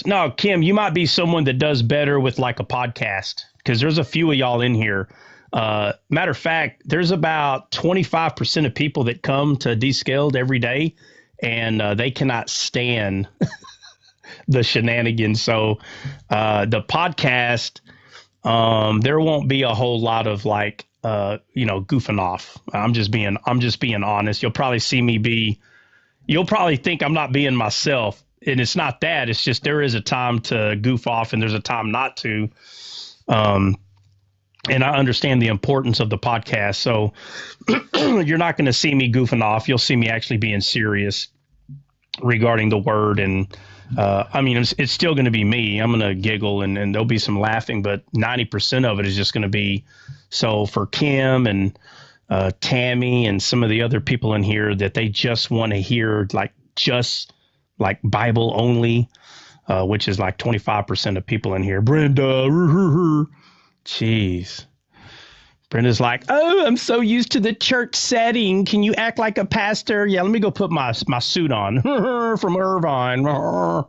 No, Kim, you might be someone that does better with like a podcast because there's a few of y'all in here. Matter of fact, there's about 25% of people that come to Descaled every day and they cannot stand the shenanigans. So the podcast, there won't be a whole lot of like, goofing off. I'm just being honest. You'll probably see me you'll probably think I'm not being myself. And it's not that. It's just there is a time to goof off and there's a time not to. And I understand the importance of the podcast. So you're not going to see me goofing off. You'll see me actually being serious regarding the word. And it's still going to be me. I'm going to giggle and there'll be some laughing, but 90% of it is just going to be. So for Kim and Tammy and some of the other people in here that they just want to hear like Bible only, which is like 25% of people in here. Brenda, jeez. Brenda's like, oh, I'm so used to the church setting. Can you act like a pastor? Yeah, let me go put my suit on from Irvine. Oh,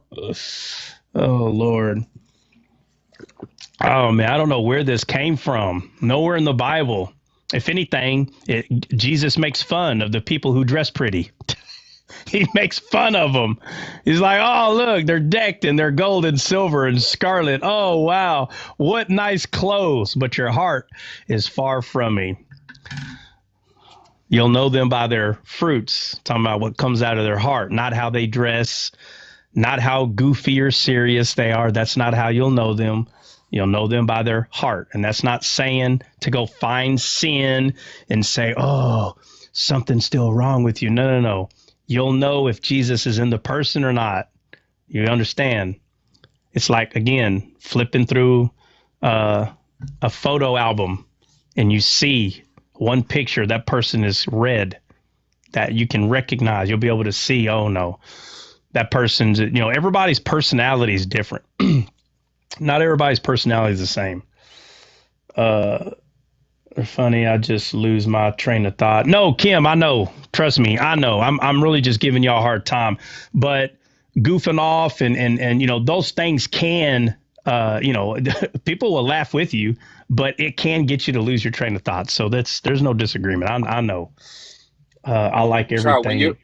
Lord. Oh, man, I don't know where this came from. Nowhere in the Bible. If anything, Jesus makes fun of the people who dress pretty. He makes fun of them. He's like, oh, look, they're decked in their gold and silver and scarlet. Oh, wow. What nice clothes. But your heart is far from me. You'll know them by their fruits. Talking about what comes out of their heart, not how they dress, not how goofy or serious they are. That's not how you'll know them. You'll know them by their heart. And that's not saying to go find sin and say, oh, something's still wrong with you. No. You'll know if Jesus is in the person or not. You understand? It's like, again, flipping through a photo album and you see one picture, that person is red, that you can recognize. You'll be able to see, oh, no, that person's, everybody's personality is different. Not everybody's personality is the same. Funny, I just lose my train of thought. No, Kim, I know. Trust me, I know. I'm really just giving y'all a hard time. But goofing off and those things can, people will laugh with you, but it can get you to lose your train of thought. So there's no disagreement. I know. I like everything.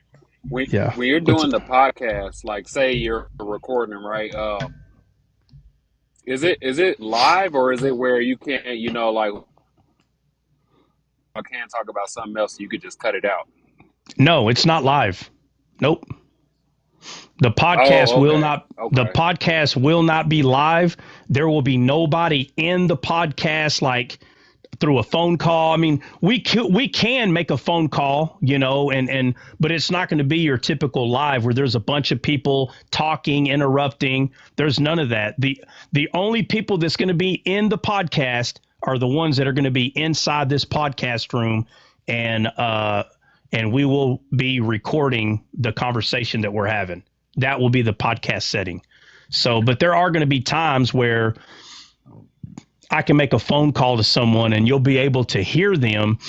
When you're doing the podcast, like say you're recording them, right? Is it live or is it where you can't, I can't talk about something else, you could just cut it out? No, it's not live. Nope. The podcast the podcast will not be live. There will be nobody in the podcast like through a phone call. I mean, we can make a phone call, but it's not going to be your typical live where there's a bunch of people talking, interrupting. There's none of that. The only people that's going to be in the podcast are the ones that are going to be inside this podcast room, and we will be recording the conversation that we're having. That will be the podcast setting. So, but there are going to be times where I can make a phone call to someone and you'll be able to hear them.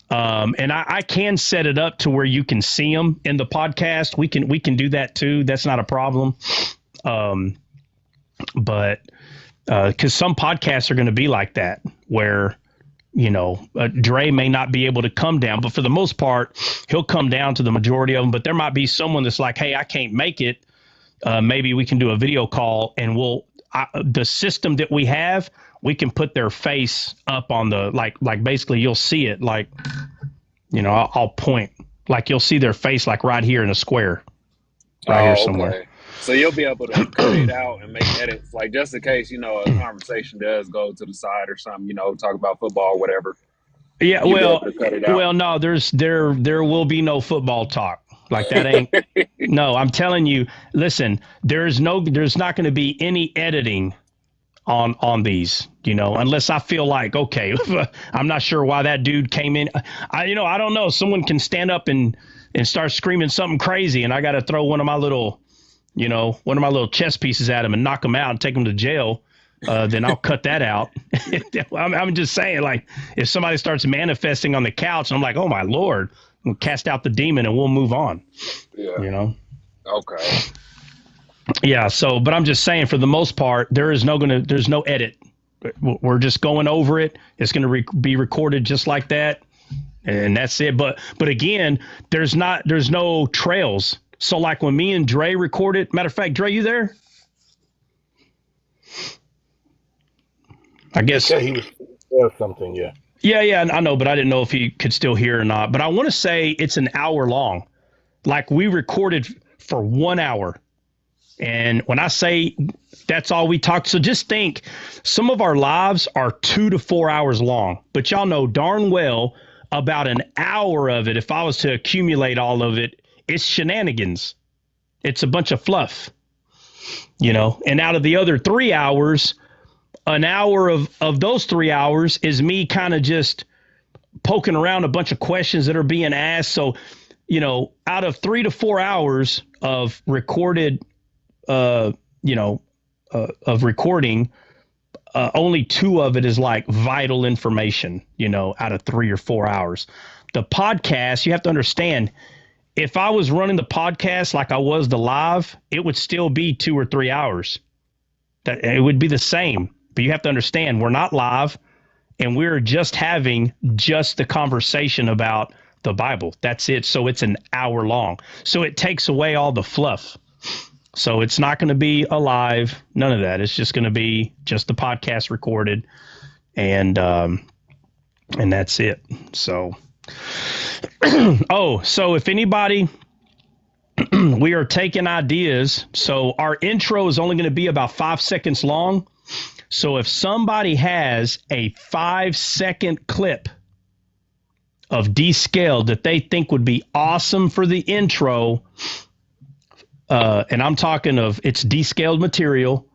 And I can set it up to where you can see them in the podcast. We can do that too. That's not a problem. But because some podcasts are going to be like that, where, Dre may not be able to come down, but for the most part, he'll come down to the majority of them. But there might be someone that's like, hey, I can't make it. Maybe we can do a video call, and the system that we have, we can put their face up on the, like basically you'll see it, like, I'll point, like you'll see their face like right here in a square, right here somewhere. So you'll be able to cut it out and make edits, like just in case, a conversation does go to the side or something, talk about football or whatever. Yeah, no, there will be no football talk. Like that ain't, no, I'm telling you, listen, there's not going to be any editing on these, unless I feel like, okay, I'm not sure why that dude came in. I don't know. Someone can stand up and start screaming something crazy, and I got to throw one of my little chess pieces at him and knock him out and take him to jail. Then I'll cut that out. I'm just saying, like, if somebody starts manifesting on the couch, I'm like, oh my Lord, we'll cast out the demon and we'll move on. Yeah. Okay. Yeah. So, but I'm just saying, for the most part, there's no edit. We're just going over it. It's going to be recorded just like that, and that's it. But again, there's no trails. So like when me and Dre recorded, matter of fact, Dre, you there? I guess he was or something. Yeah. Yeah, I know, but I didn't know if he could still hear or not. But I want to say it's an hour long. Like we recorded for 1 hour. And when I say that's all we talked, so just think, some of our lives are 2 to 4 hours long. But y'all know darn well about an hour of it, if I was to accumulate all of it, it's shenanigans. It's a bunch of fluff, and out of the other 3 hours, an hour of those 3 hours is me kind of just poking around a bunch of questions that are being asked. So, out of 3 to 4 hours of recorded, of recording, only 2 of it is like vital information, out of 3 or 4 hours. The podcast, you have to understand, if I was running the podcast like I was the live, it would still be 2 or 3 hours. That it would be the same. But you have to understand, we're not live, and we're just having the conversation about the Bible. That's it. So it's an hour long. So it takes away all the fluff. So it's not going to be a live, none of that. It's just going to be just the podcast recorded, and that's it. So. So if anybody, we are taking ideas. So our intro is only going to be about 5 seconds long. So if somebody has a 5-second clip of descaled that they think would be awesome for the intro, and I'm talking of it's descaled material,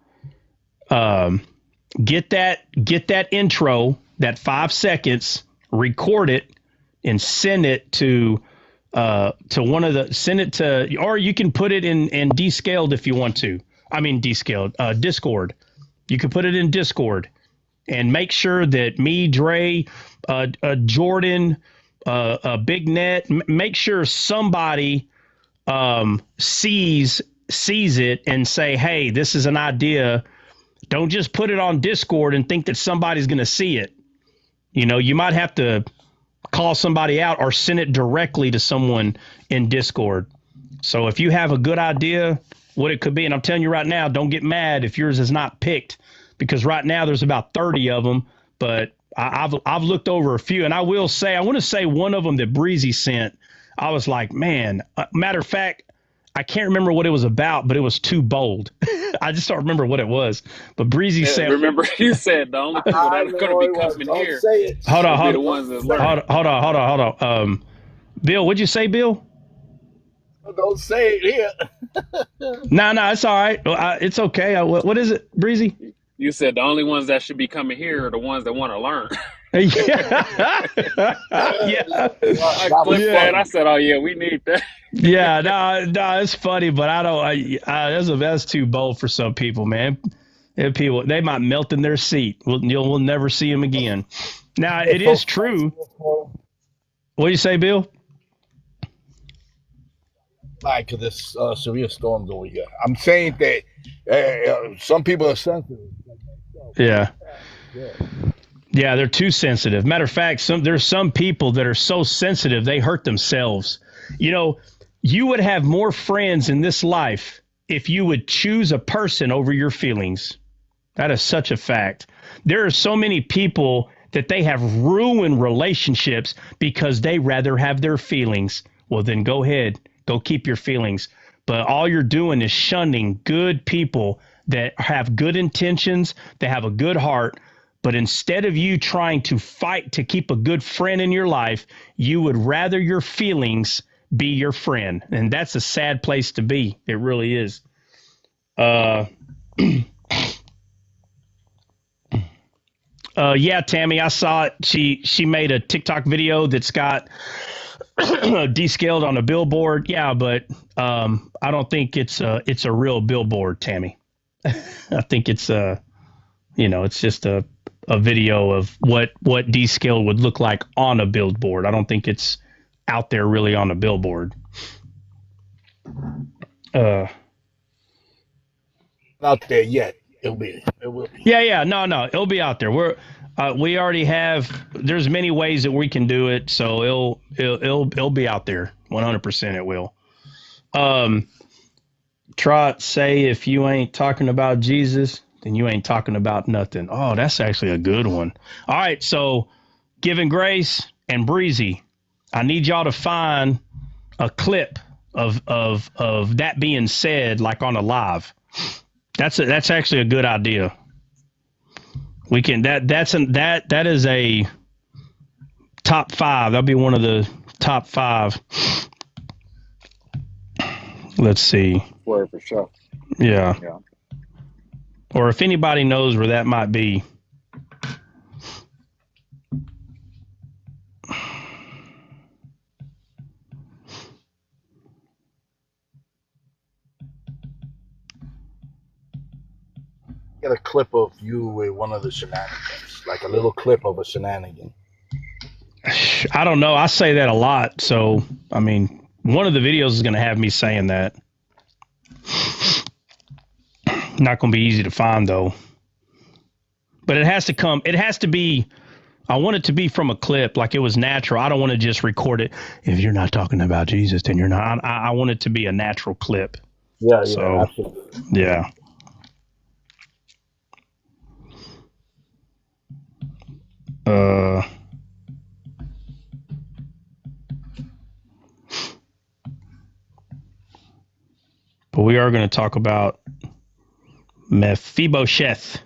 get that intro, that 5 seconds, record it, and send it to send it to, or you can put it in descaled if you want to. I mean, descaled, Discord. You can put it in Discord, and make sure that me, Dre, Jordan, Big Net, make sure somebody sees it and say, hey, this is an idea. Don't just put it on Discord and think that somebody's going to see it. You might have to call somebody out or send it directly to someone in Discord. So if you have a good idea what it could be, and I'm telling you right now, don't get mad if yours is not picked, because right now there's about 30 of them, but I've looked over a few, and I want to say one of them that Breezy sent, I was like, man, matter of fact, I can't remember what it was about, but it was too bold. I just don't remember what it was. But Breezy said, remember you said the only people that are going to be coming here. Hold on. Bill, what'd you say, Bill? Don't say it here. No, it's all right. It's okay. What is it, Breezy? You said the only ones that should be coming here are the ones that want to learn. Yeah. I clicked that. I said, oh yeah, we need that. Yeah, no, it's funny, but I don't. That's too bold for some people, man. If people, they might melt in their seat. We'll never see them again. Now, it is true. What do you say, Bill? Like this severe storms over here. I'm saying that some people are sensitive. Yeah. Yeah, they're too sensitive. Matter of fact, there's some people that are so sensitive they hurt themselves. You know, you would have more friends in this life if you would choose a person over your feelings. That is such a fact. There are so many people that they have ruined relationships because they rather have their feelings. Well, then go ahead, go keep your feelings. But all you're doing is shunning good people that have good intentions, that have a good heart. But instead of you trying to fight to keep a good friend in your life, you would rather your feelings be your friend. And that's a sad place to be. It really is. Yeah, Tammy, I saw it. She made a TikTok video that's got descaled on a billboard. Yeah, but I don't think it's a real billboard, Tammy. I think it's it's just a video of what descaled would look like on a billboard. I don't think it's out there really on a billboard. Not there yet. It will be. Yeah. No. It'll be out there. We already have. There's many ways that we can do it, so it'll be out there. 100%, it will. Trot, say if you ain't talking about Jesus, then you ain't talking about nothing. Oh, that's actually a good one. All right, so Giving Grace and Breezy, I need y'all to find a clip of that being said, like on a live. That's actually a good idea. We can that is a top 5. That'll be one of the top 5. Let's see. For sure. Yeah. Or if anybody knows where that might be. Get a clip of you with one of the shenanigans, like a little clip of a shenanigan. I don't know. I say that a lot. So, I mean, one of the videos is going to have me saying that. Not going to be easy to find, though. But it has to be, I want it to be from a clip, like it was natural. I don't want to just record it. If you're not talking about Jesus, then you're not. I want it to be a natural clip. Yeah, so, absolutely. Yeah. But we are going to talk about Mephibosheth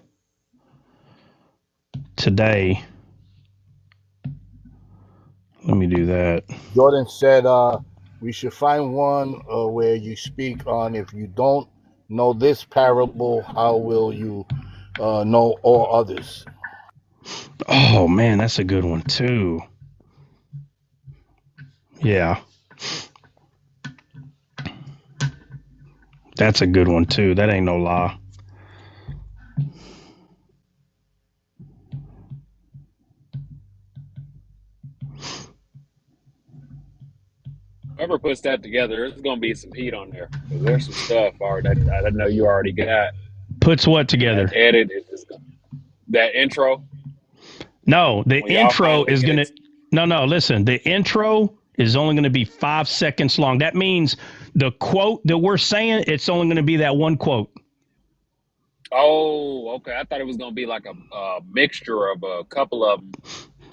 today. Let me do that. Jordan said we should find one where you speak on if you don't know this parable, how will you know all others? Oh, man, that's a good one, too. Yeah. That's a good one, too. That ain't no lie. Whoever puts that together, there's going to be some heat on there. There's some stuff that I know you already got. Puts what together? That edit is that intro. No, the intro is going to... No, listen. The intro is only going to be 5 seconds long. That means the quote that we're saying, it's only going to be that one quote. Oh, okay. I thought it was going to be like a mixture of a couple of them.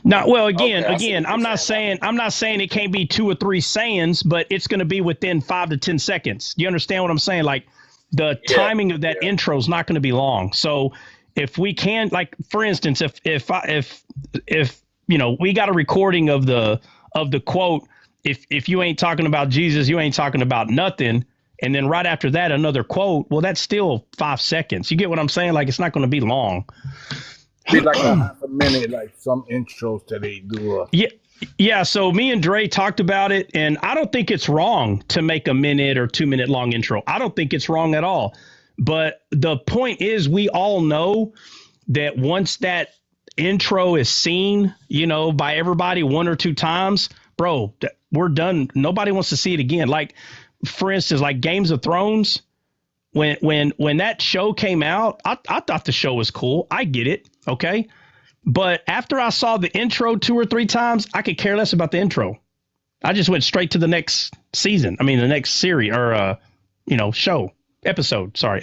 No, well, again, I'm not saying it can't be 2 or 3 sayings, but it's going to be within 5 to 10 seconds. Do you understand what I'm saying? Like the timing of that intro is not going to be long. So if we can, like, for instance, if we got a recording of the quote, if you ain't talking about Jesus, you ain't talking about nothing. And then right after that, another quote. Well, that's still 5 seconds. You get what I'm saying? Like, it's not going to be long. Be like a half a minute, like some intros that they do. Yeah. So me and Dre talked about it, and I don't think it's wrong to make a minute or 2 minute long intro. I don't think it's wrong at all. But the point is, we all know that once that intro is seen, by everybody one or two times, bro, we're done. Nobody wants to see it again. Like, for instance, like Games of Thrones, when that show came out, I thought the show was cool. I get it. Okay. But after I saw the intro 2 or 3 times, I could care less about the intro. I just went straight to the next season. I mean, the next series or, show episode. So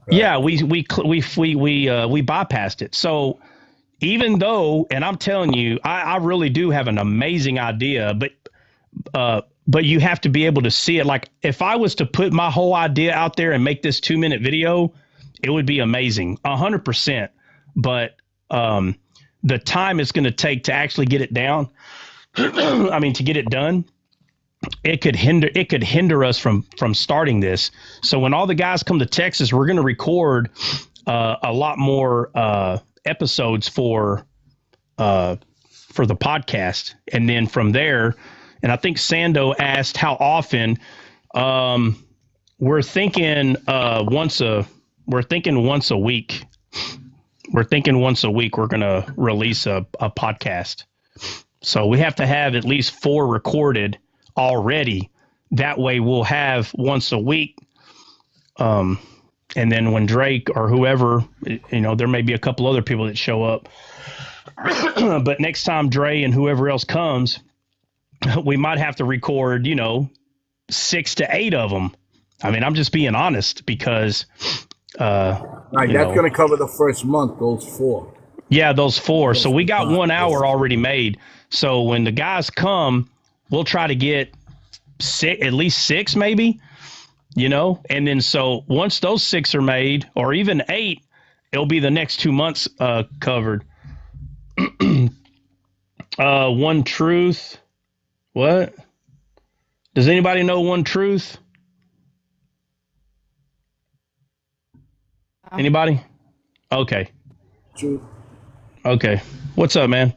yeah, we bypassed it. So even though, and I'm telling you, I really do have an amazing idea, but you have to be able to see it. Like, if I was to put my whole idea out there and make this 2-minute video, it would be amazing, 100%. But the time it's going to take to actually get it down, to get it done, it could hinder us from starting this. So when all the guys come to Texas, we're going to record a lot more episodes for the podcast, and then from there. And I think Sando asked how often. We're thinking once a week. We're thinking once a week we're going to release a podcast. So we have to have at least 4 recorded already. That way we'll have once a week. And then when Drake or whoever, there may be a couple other people that show up. But next time Dre and whoever else comes, we might have to record, 6 to 8 of them. I mean, I'm just being honest because, that's going to cover the first month, those 4. Yeah, those 4. So we got 1 hour already made. So when the guys come, we'll try to get at least 6, maybe, and then so once those 6 are made, or even 8, it'll be the next 2 months covered. One Truth. What? Does anybody know One Truth? Anybody? Okay. Truth. Okay. What's up, man?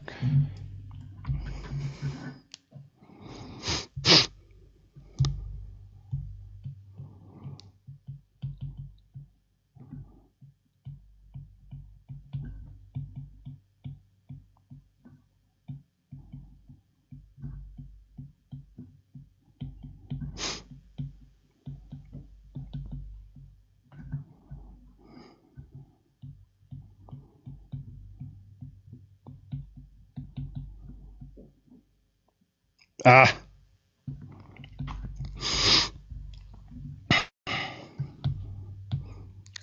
All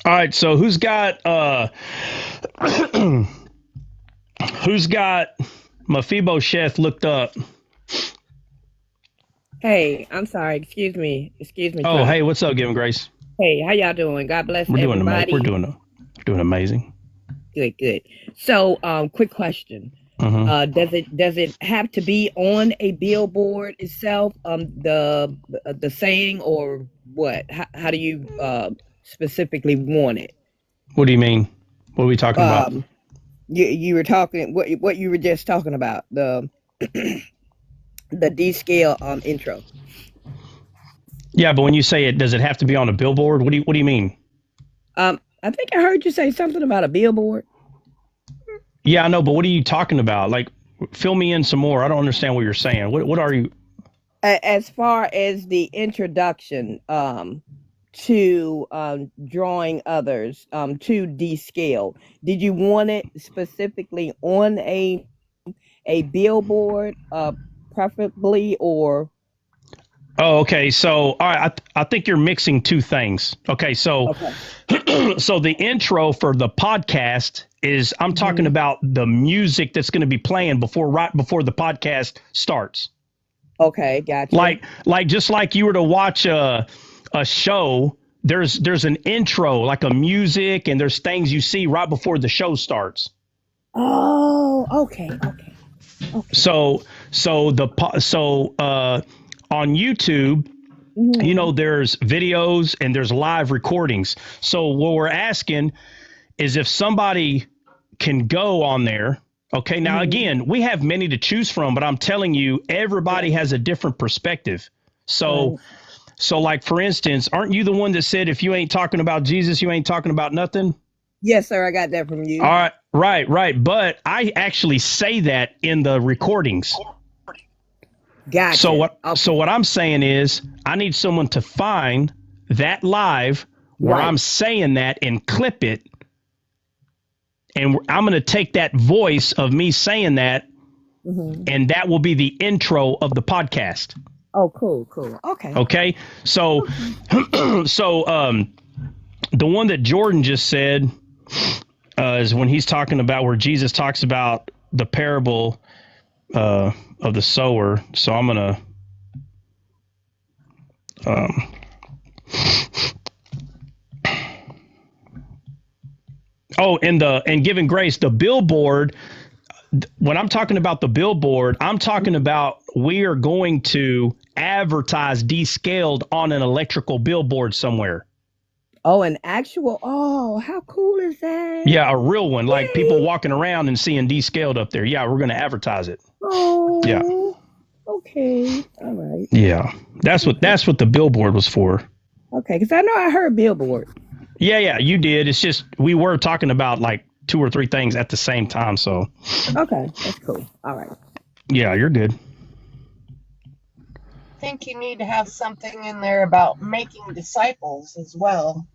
right, so who's got Mephibosheth looked up? Hey, I'm sorry. Excuse me. Oh, hey, what's up, Giving Grace? Hey, how y'all doing? God bless everybody. We're doing amazing. Good. So, quick question. Does it have to be on a billboard itself? The saying, or what? How do you specifically want it? What do you mean? What are we talking about? You were talking what you were just talking about, the D scale intro. Yeah, but when you say it, does it have to be on a billboard? What do you mean? I think I heard you say something about a billboard. Yeah, I know, but what are you talking about? Like, fill me in some more. I don't understand what you're saying. What are you? As far as the introduction to drawing others to descale, did you want it specifically on a billboard, preferably, or? Oh, okay. So, all right, I think you're mixing two things. Okay, so so the intro for the podcast is I'm talking about the music that's going to be playing right before the podcast starts. Okay, gotcha. Like just like you were to watch a show, there's an intro, like a music, and there's things you see right before the show starts. Oh, okay. So on YouTube, there's videos and there's live recordings. So what we're asking is if somebody can go on there. Okay. Now, again, we have many to choose from, but I'm telling you, everybody has a different perspective. So So, like, for instance, aren't you the one that said if you ain't talking about Jesus, you ain't talking about nothing? Yes, sir. I got that from you. All right, right. But I actually say that in the recordings. Gotcha. So what I'm saying is I need someone to find that live where I'm saying that and clip it. And I'm going to take that voice of me saying that, and that will be the intro of the podcast. Oh, cool. Okay. Okay. So, the one that Jordan just said is when he's talking about where Jesus talks about the parable of the sower. So I'm going to, and giving grace, the billboard. When I'm talking about the billboard, I'm talking about we are going to advertise descaled on an electrical billboard somewhere. Oh, an actual, how cool is that? Yeah, a real one, like people walking around and seeing descaled up there. Yeah, we're going to advertise it. Oh, yeah. Okay, all right. Yeah, that's what the billboard was for. Okay, because I know I heard billboard. Yeah, you did. It's just we were talking about like 2 or 3 things at the same time. So. Okay, that's cool. All right. Yeah, you're good. I think you need to have something in there about making disciples as well.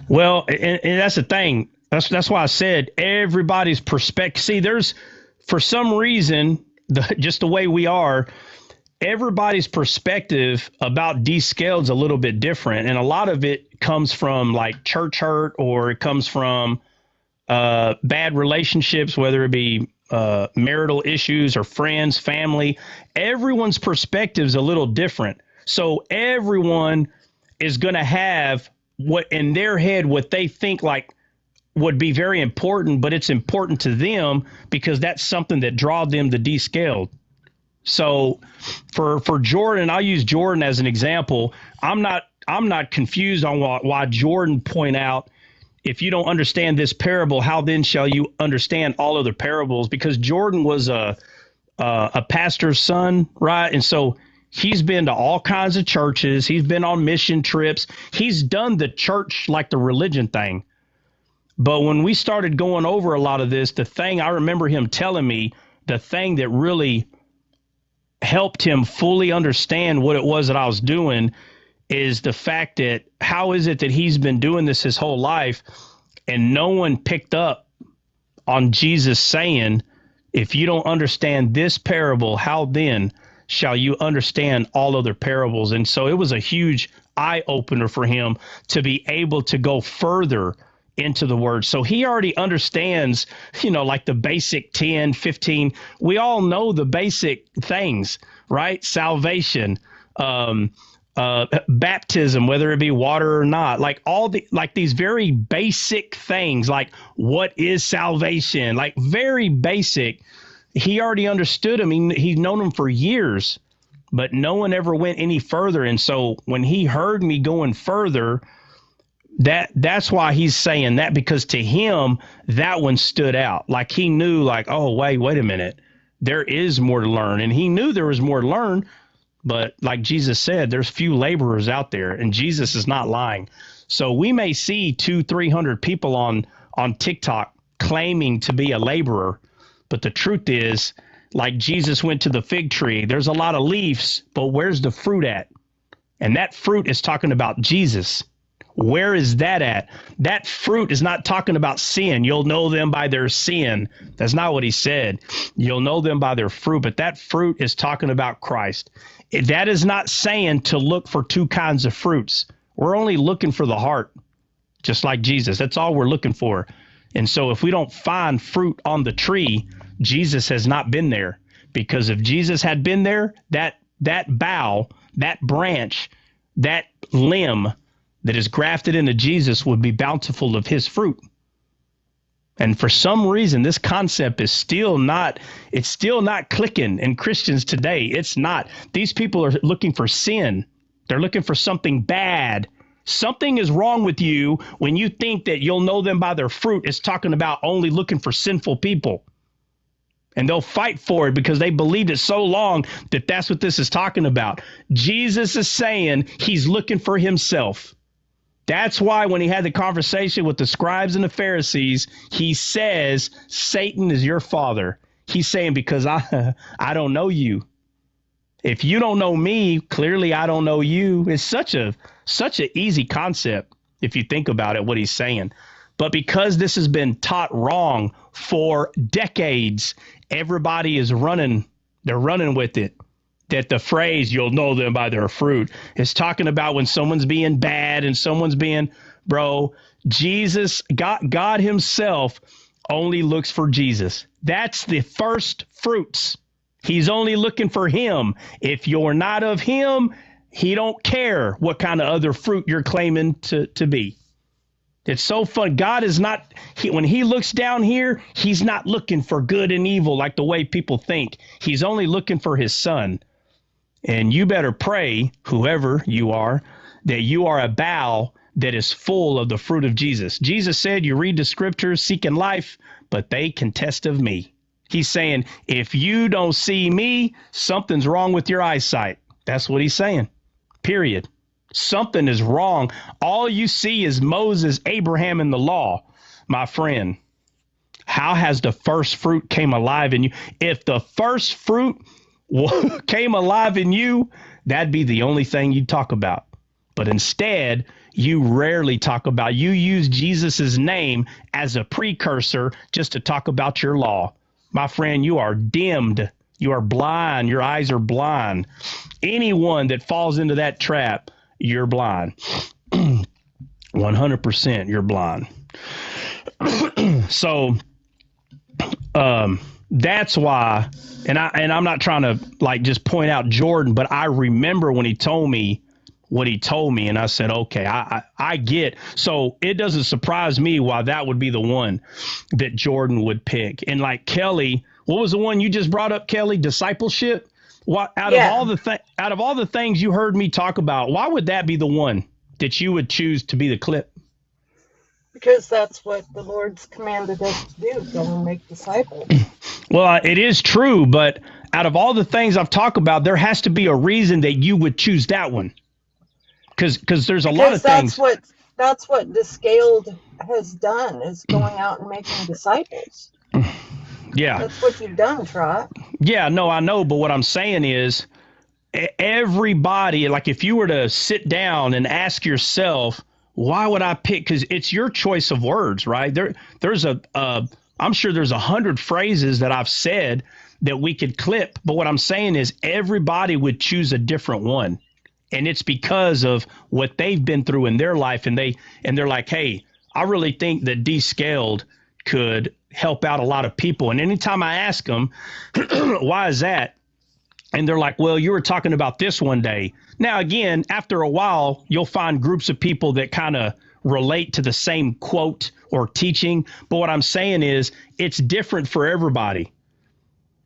Well, and that's the thing. That's why I said everybody's perspective. See, there's, for some reason, just the way we are, everybody's perspective about descaled's a little bit different. And a lot of it comes from like church hurt, or it comes from bad relationships, whether it be marital issues or friends, family. Everyone's perspective is a little different. So everyone is going to have what in their head, what they think like would be very important, but it's important to them because that's something that draws them to descaled. So for Jordan, I'll use Jordan as an example. I'm not confused on why Jordan point out, if you don't understand this parable, how then shall you understand all other parables? Because Jordan was a pastor's son, right? And so he's been to all kinds of churches. He's been on mission trips. He's done the church like the religion thing. But when we started going over a lot of this, the thing I remember him telling me, the thing that really helped him fully understand what it was that I was doing is the fact that how is it that he's been doing this his whole life and no one picked up on Jesus saying, if you don't understand this parable, how then shall you understand all other parables? And so it was a huge eye opener for him to be able to go further into the word. So he already understands, like the basic 10, 15. We all know the basic things, right? Salvation, baptism, whether it be water or not, like these very basic things, like what is salvation, like very basic. He already understood them. He's known them for years, but no one ever went any further. And so when he heard me going further, that's why he's saying that, because to him, that one stood out. Like he knew like, oh, wait a minute, there is more to learn. And he knew there was more to learn. But like Jesus said, there's few laborers out there, and Jesus is not lying. So we may see 200-300 people on TikTok claiming to be a laborer. But the truth is, like Jesus went to the fig tree, there's a lot of leaves, but where's the fruit at? And that fruit is talking about Jesus. Where is that at? That fruit is not talking about sin. You'll know them by their sin. That's not what he said. You'll know them by their fruit, but that fruit is talking about Christ. That is not saying to look for 2 kinds of fruits. We're only looking for the heart, just like Jesus. That's all we're looking for. And so if we don't find fruit on the tree, Jesus has not been there. Because if Jesus had been there, that bough, that branch, that limb that is grafted into Jesus would be bountiful of his fruit. And for some reason, this concept is still not clicking in Christians today. It's not. These people are looking for sin. They're looking for something bad. Something is wrong with you when you think that you'll know them by their fruit. It's talking about only looking for sinful people. And they'll fight for it because they believed it so long that that's what this is talking about. Jesus is saying he's looking for himself. That's why when he had the conversation with the scribes and the Pharisees, he says, Satan is your father. He's saying, because I don't know you. If you don't know me, clearly I don't know you. It's such an easy concept if you think about it, what he's saying. But because this has been taught wrong for decades, everybody is running. They're running with it. That the phrase, you'll know them by their fruit, is talking about when someone's being bad and someone's being, Jesus, God himself only looks for Jesus. That's the first fruits. He's only looking for him. If you're not of him, he don't care what kind of other fruit you're claiming to be. It's so fun. God is not, when he looks down here, he's not looking for good and evil like the way people think. He's only looking for his son. And you better pray, whoever you are, that you are a bough that is full of the fruit of Jesus. Jesus said, you read the scriptures seeking life, but they contest of me. He's saying, if you don't see me, something's wrong with your eyesight. That's what he's saying, period. Something is wrong. All you see is Moses, Abraham, and the law, my friend. How has the first fruit came alive in you? If the first fruit came alive in you, that'd be the only thing you'd talk about. But instead, you rarely talk about, you use Jesus's name as a precursor just to talk about your law. My friend, you are dimmed. You are blind. Your eyes are blind. Anyone that falls into that trap, you're blind. 100% you're blind. So that's why, and I'm not trying to just point out Jordan, but I remember when he told me what he told me, and I said, okay, I get. So it doesn't surprise me why that would be the one that Jordan would pick. And like Kelly, what was the one you just brought up, Kelly? Discipleship? What out of all the things you heard me talk about, why would that be the one that you would choose to be the clip? Because that's what the Lord's commanded us to do, go and make disciples. Well, it is true, but out of all the things I've talked about, there has to be a reason that you would choose that one. Because there's a lot of things. That's what the Scaled has done, is going out and making disciples. Yeah. That's what you've done, Trot. Yeah, no, I know. But what I'm saying is everybody, like if you were to sit down and ask yourself, why would I pick? Because it's your choice of words, right? There's I'm sure there's 100 phrases that I've said that we could clip. But what I'm saying is everybody would choose a different one. And it's because of what they've been through in their life. And they're like, hey, I really think that Descaled could help out a lot of people. And anytime I ask them, why is that? And they're like, well, you were talking about this one day. Now, again, after a while, you'll find groups of people that kind of relate to the same quote or teaching. But what I'm saying is it's different for everybody.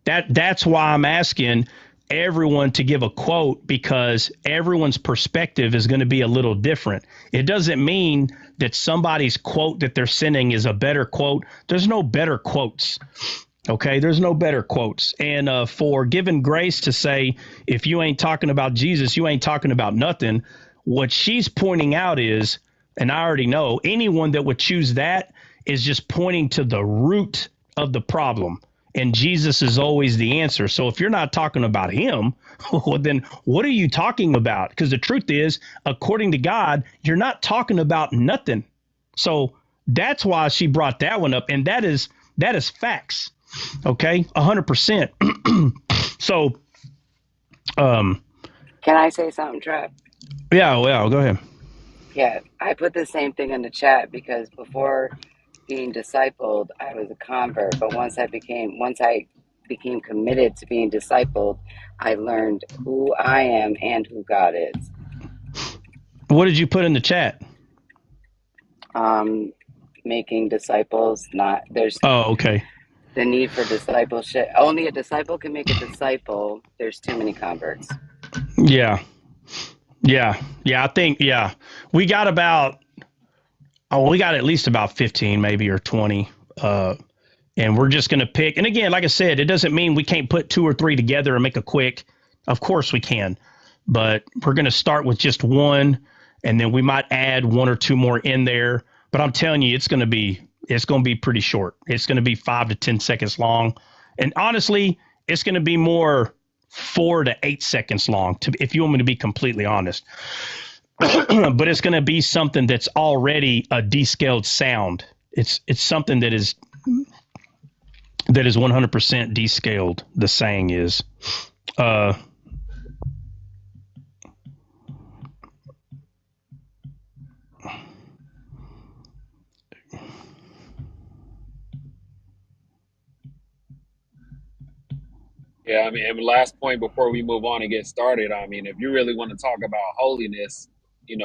That's why I'm asking everyone to give a quote, because everyone's perspective is going to be a little different. It doesn't mean that somebody's quote that they're sending is a better quote. There's no better quotes. Okay, there's no better quotes. And for giving Grace to say, if you ain't talking about Jesus, you ain't talking about nothing. What she's pointing out is, and I already know, anyone that would choose that is just pointing to the root of the problem. And Jesus is always the answer. So if you're not talking about him, well, then what are you talking about? Because the truth is, according to God, you're not talking about nothing. So that's why she brought that one up. And that is facts. Okay, 100%. So, can I say something, Trev? Yeah, well, go ahead. Yeah, I put the same thing in the chat because before being discipled, I was a convert. But once I became committed to being discipled, I learned who I am and who God is. What did you put in the chat? Making disciples. Oh, okay. The need for discipleship. Only a disciple can make a disciple. There's too many converts. Yeah. I think, we got at least about 15, maybe, or 20. And we're just going to pick. And again, like I said, it doesn't mean we can't put 2 or 3 together and make a quick. Of course we can. But we're going to start with just one, and then we might add 1 or 2 more in there. But I'm telling you, it's going to be pretty short. It's going to be 5 to 10 seconds long. And honestly, it's going to be more 4 to 8 seconds long, if you want me to be completely honest. But it's going to be something that's already a descaled sound. It's something that is 100% descaled. The saying is, Yeah, I mean, and last point before we move on and get started, I mean, if you really want to talk about holiness,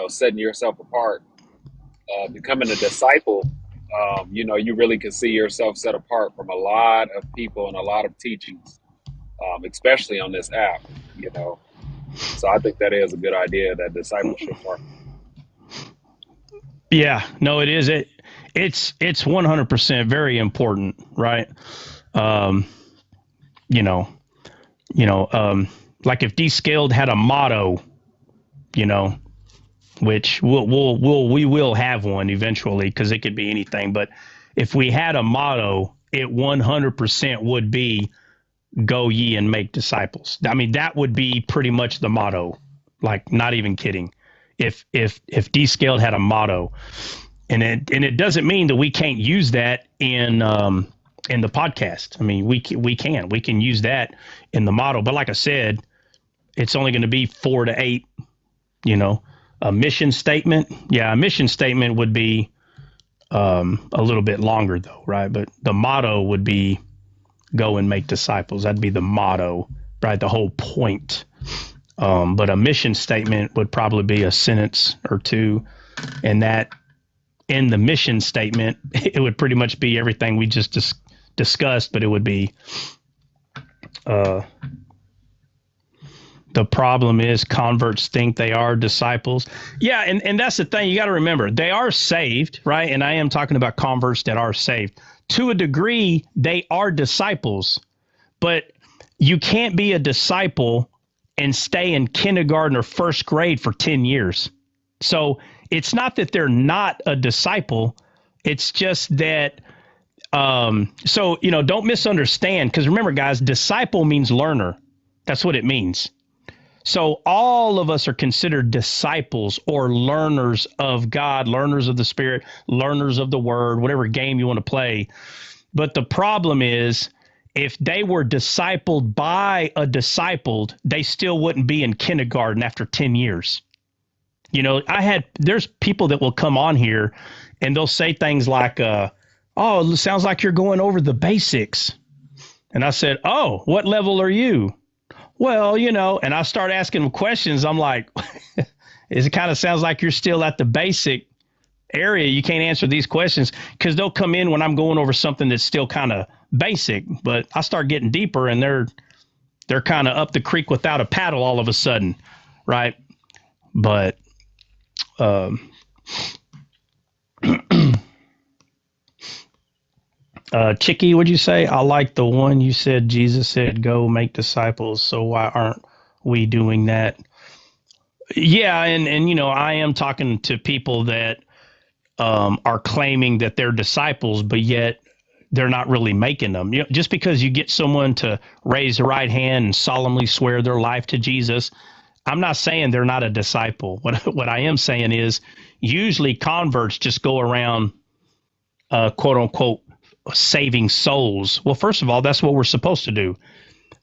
setting yourself apart, becoming a disciple, you really can see yourself set apart from a lot of people and a lot of teachings, especially on this app. So I think that is a good idea, that discipleship part. Yeah, no, it is. It's 100% very important, right? Like if Descaled had a motto, which we will have one eventually, because it could be anything. But if we had a motto, it 100% would be "Go ye and make disciples." I mean, that would be pretty much the motto. Like, not even kidding. If Descaled had a motto, and it doesn't mean that we can't use that in the podcast. I mean, we can use that in the motto. But like I said, it's only going to be 4 to 8. A mission statement. Yeah, a mission statement would be a little bit longer though, right? But the motto would be "Go and make disciples." That'd be the motto, right? The whole point. But a mission statement would probably be a sentence or 2, and that in the mission statement, it would pretty much be everything we just discussed, but it would be the problem is converts think they are disciples. Yeah, and that's the thing. You got to remember, they are saved, right? And I am talking about converts that are saved. To a degree, they are disciples, but you can't be a disciple and stay in kindergarten or first grade for 10 years. So it's not that they're not a disciple. It's just that, don't misunderstand. Because remember, guys, disciple means learner. That's what it means. So all of us are considered disciples or learners of God, learners of the Spirit, learners of the Word, whatever game you want to play. But the problem is, if they were discipled by a discipled, they still wouldn't be in kindergarten after 10 years. There's people that will come on here and they'll say things like, "Oh, it sounds like you're going over the basics." And I said, "Oh, what level are you?" "Well, and I start asking them questions. I'm like, it kind of sounds like you're still at the basic area. You can't answer these questions, because they'll come in when I'm going over something that's still kind of basic, but I start getting deeper and they're kind of up the creek without a paddle all of a sudden. Right. But, Chicky, what'd you say? I like the one you said, Jesus said, "Go make disciples." So why aren't we doing that? Yeah. And I am talking to people that, are claiming that they're disciples, but yet they're not really making them. Just because you get someone to raise the right hand and solemnly swear their life to Jesus, I'm not saying they're not a disciple. What I am saying is, usually converts just go around, quote unquote, saving souls. Well, first of all, that's what we're supposed to do.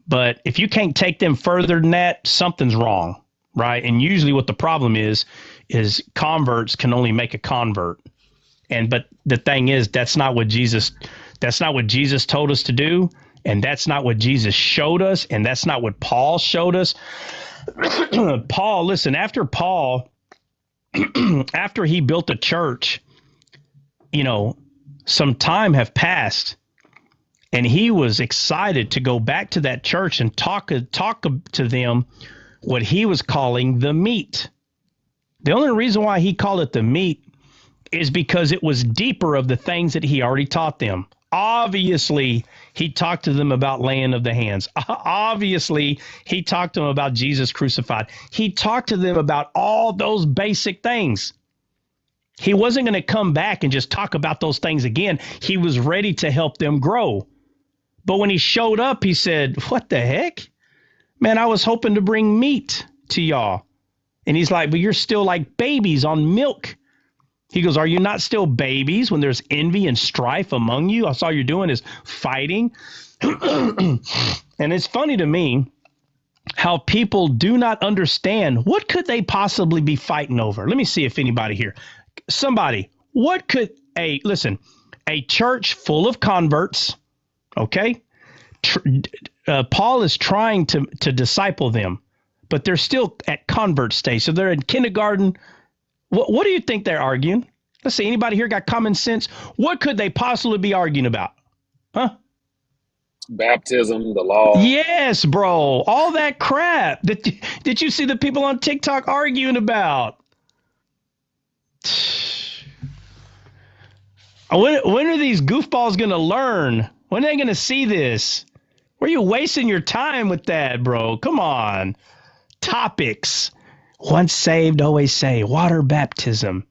But if you can't take them further than that, something's wrong, right? And usually what the problem is converts can only make a convert. But the thing is, that's not what Jesus told us to do. And that's not what Jesus showed us. And that's not what Paul showed us. Paul, listen, after he built the church, some time have passed, and he was excited to go back to that church and talk to them what he was calling the meat. The only reason why he called it the meat is because it was deeper of the things that he already taught them. Obviously, he talked to them about laying of the hands. Obviously, he talked to them about Jesus crucified. He talked to them about all those basic things. He wasn't going to come back and just talk about those things again. He was ready to help them grow. But when he showed up, he said, what the heck? Man, I was hoping to bring meat to y'all. And he's like, but you're still like babies on milk. He goes, are you not still babies when there's envy and strife among you? That's all you're doing is fighting. And it's funny to me how people do not understand what could they possibly be fighting over. Let me see if anybody here. Somebody, what could a church full of converts, okay? Paul is trying to disciple them, but they're still at convert stage. So they're in kindergarten. What do you think they're arguing? Let's see, anybody here got common sense? What could they possibly be arguing about? Huh? Baptism, the law. Yes, bro. All that crap. Did you see the people on TikTok arguing about? When are these goofballs going to learn? When are they going to see this? Where are you wasting your time with that, bro? Come on. Topics. Once saved, always saved. Water baptism.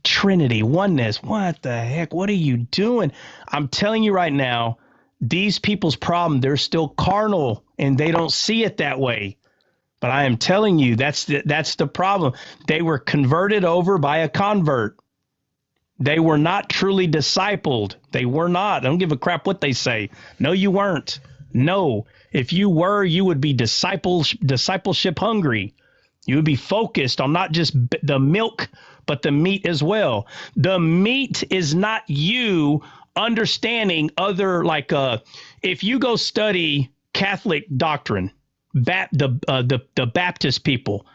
Trinity. Oneness. What the heck? What are you doing? I'm telling you right now, these people's problem, they're still carnal and they don't see it that way. But I am telling you, that's the problem. They were converted over by a convert. They were not truly discipled. They were not. I don't give a crap what they say. No, you weren't. No. If you were, you would be discipleship hungry. You would be focused on not just the milk, but the meat as well. The meat is not you understanding other, like, if you go study Catholic doctrine, the Baptist people,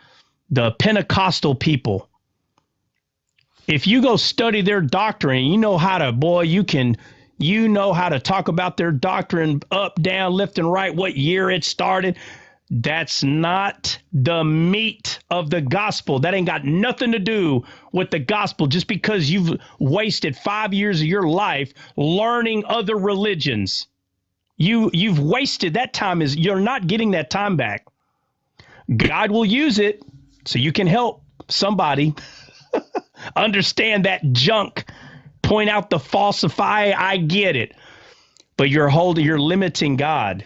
the Pentecostal people, if you go study their doctrine, you know how to talk about their doctrine up, down, left, and right, what year it started. That's not the meat of the gospel. That ain't got nothing to do with the gospel. Just because you've wasted 5 years of your life learning other religions, you've wasted that time. You're not getting that time back. God will use it so you can help somebody understand that junk, point out the falsify. I get it, but you're limiting God.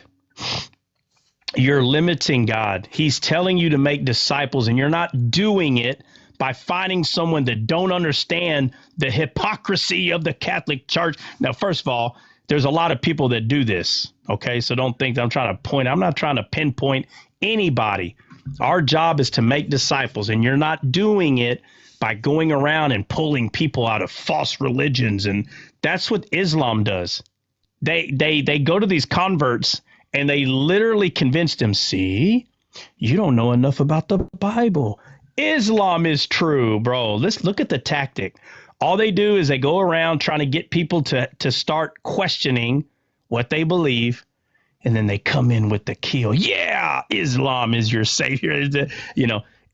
You're limiting God. He's telling you to make disciples, and you're not doing it by finding someone that don't understand the hypocrisy of the Catholic Church. Now, first of all, there's a lot of people that do this. Okay, so don't think that I'm not trying to pinpoint anybody. Our job is to make disciples, and you're not doing it by going around and pulling people out of false religions. And that's what Islam does. They go to these converts and they literally convince them, see, you don't know enough about the Bible. Islam is true, bro. Let's look at the tactic. All they do is they go around trying to get people to start questioning what they believe. And then they come in with the kill. Yeah, Islam is your savior.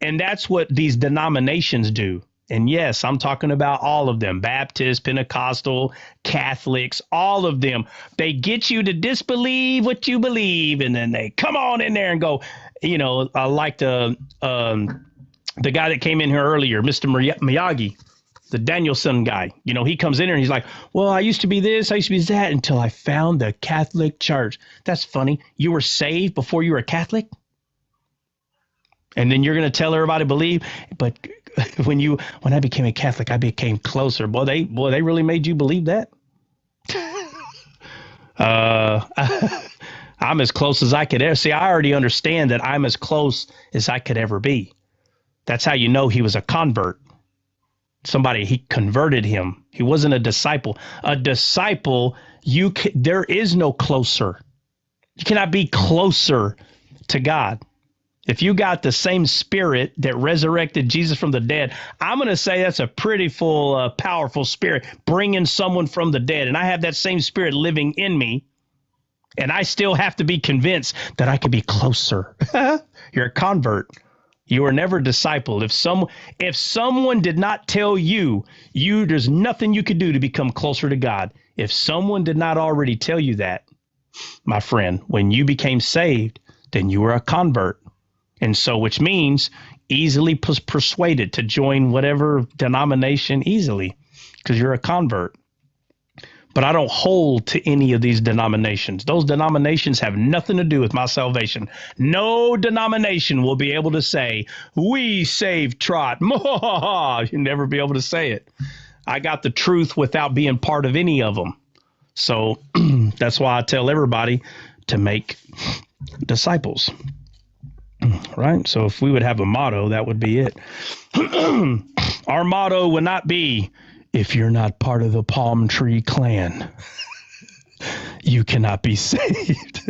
And that's what these denominations do. And yes, I'm talking about all of them, Baptist, Pentecostal, Catholics, all of them. They get you to disbelieve what you believe. And then they come on in there and go, I like the guy that came in here earlier, Mr. Miyagi, the Danielson guy. He comes in here and he's like, well, I used to be this, I used to be that until I found the Catholic Church. That's funny. You were saved before you were a Catholic? And then you're going to tell everybody to believe, but when I became a Catholic, I became closer. Boy, they really made you believe that. I'm as close as I could ever. See, I already understand that I'm as close as I could ever be. That's how you know he was a convert. He converted him. He wasn't a disciple. A disciple, there is no closer. You cannot be closer to God. If you got the same spirit that resurrected Jesus from the dead, I'm going to say that's a pretty full, powerful spirit, bringing someone from the dead. And I have that same spirit living in me. And I still have to be convinced that I could be closer. You're a convert. You were never discipled. If someone did not tell you, there's nothing you could do to become closer to God. If someone did not already tell you that, my friend, when you became saved, then you were a convert. And so, which means easily persuaded to join whatever denomination easily because you're a convert. But I don't hold to any of these denominations. Those denominations have nothing to do with my salvation. No denomination will be able to say, we saved Trot. You'll never be able to say it. I got the truth without being part of any of them. So that's why I tell everybody to make disciples. Right? So if we would have a motto, that would be it. Our motto would not be, if you're not part of the palm tree clan, you cannot be saved.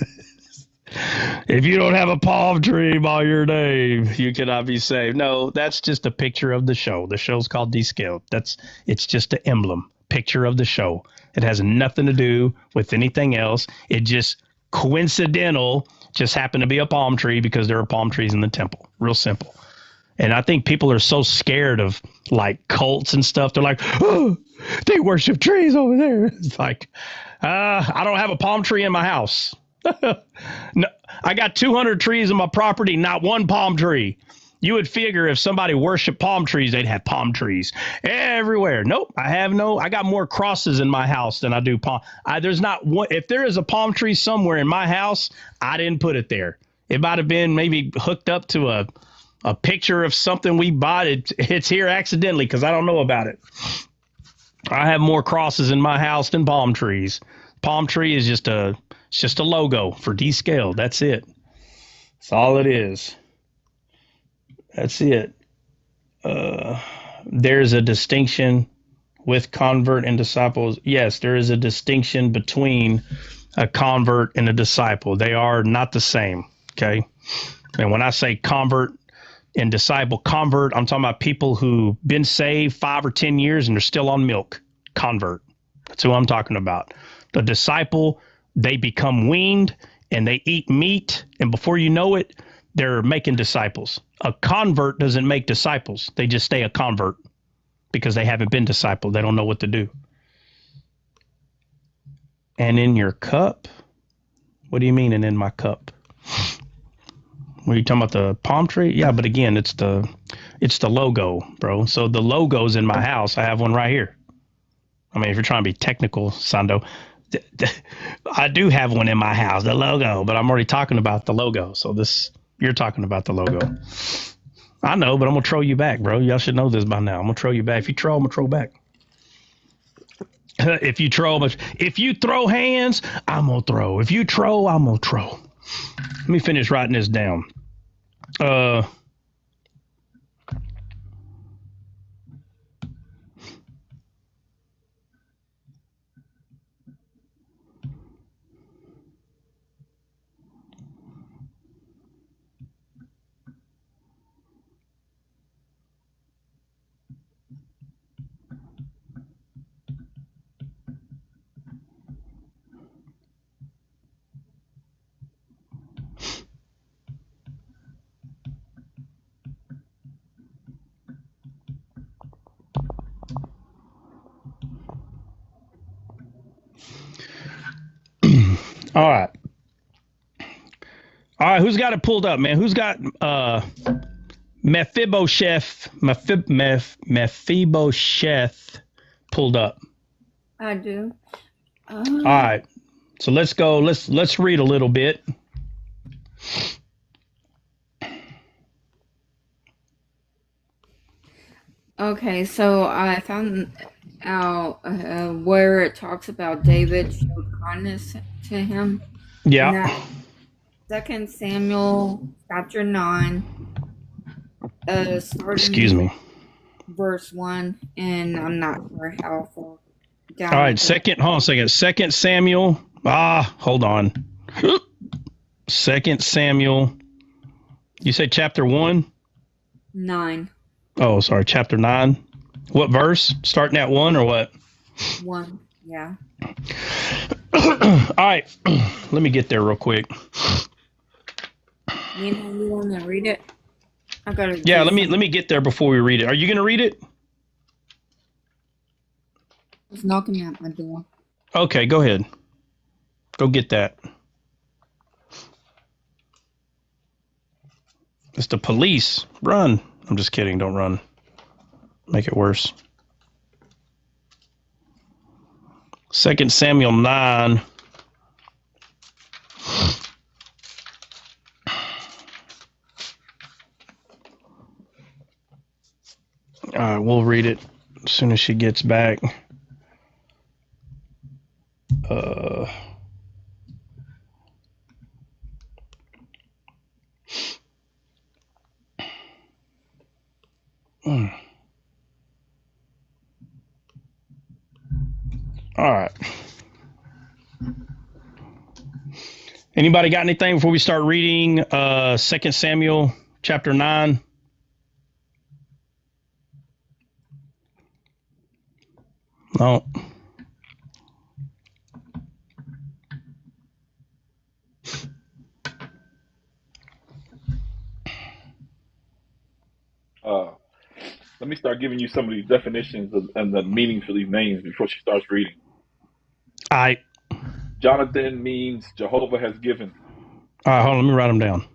If you don't have a palm tree by your name, you cannot be saved. No, that's just a picture of the show. The show's called Descaled. It's just an emblem, picture of the show. It has nothing to do with anything else. It just coincidental, just happened to be a palm tree because there are palm trees in the temple. Real simple. And I think people are so scared of like cults and stuff. They're like, oh, they worship trees over there. It's like, I don't have a palm tree in my house. No, I got 200 trees on my property, not one palm tree. You would figure if somebody worshiped palm trees, they'd have palm trees everywhere. Nope, I got more crosses in my house than I do palm. There's not one. If there is a palm tree somewhere in my house, I didn't put it there. It might have been maybe hooked up to a picture of something we bought. It's here accidentally because I don't know about it. I have more crosses in my house than palm trees. Palm tree is just a logo for Descaled. That's it. That's all it is. That's it. There's a distinction with convert and disciples. Yes, there is a distinction between a convert and a disciple. They are not the same. Okay. And when I say convert and disciple, convert, I'm talking about people who've been saved 5 or 10 years and they're still on milk. Convert. That's who I'm talking about. The disciple, they become weaned and they eat meat. And before you know it, they're making disciples. A convert doesn't make disciples. They just stay a convert because they haven't been discipled. They don't know what to do. And in your cup? What do you mean, and in my cup? Were you talking about the palm tree? Yeah, but again, it's the logo, bro. So the logo's in my house. I have one right here. I mean, if you're trying to be technical, Sando, I do have one in my house, the logo, but I'm already talking about the logo. So you're talking about the logo. I know, but I'm going to troll you back, bro. Y'all should know this by now. I'm going to troll you back. If you troll, I'm going to troll back. If you throw hands, I'm going to throw. If you troll, I'm going to troll. Let me finish writing this down. All right. All right. Who's got it pulled up, man? Who's got Mephibosheth pulled up? I do. All right. So let's go. Let's read a little bit. Okay, so I found out where it talks about David showed kindness to him. Yeah. 2 Samuel chapter 9. Excuse me. Verse 1, and I'm not sure how far down. All right, hold on a second. 2 Samuel. Hold on. 2 Samuel. You say chapter 1? 9. Oh, sorry, chapter 9. What verse? Starting at 1 or what? 1, yeah. All right, let me get there real quick. You want to read it? I gotta. Yeah, let me get there before we read it. Are you gonna read it? It's knocking at my door. Okay, go ahead. Go get that. It's the police. Run. I'm just kidding. Don't run. Make it worse. 2 Samuel 9. We'll read it as soon as she gets back. All right. Anybody got anything before we start reading 2 Samuel chapter 9? No. Let me start giving you some of these definitions and the meanings for these names before she starts reading. All right. Jonathan means Jehovah has given. All right, hold on. Let me write them down.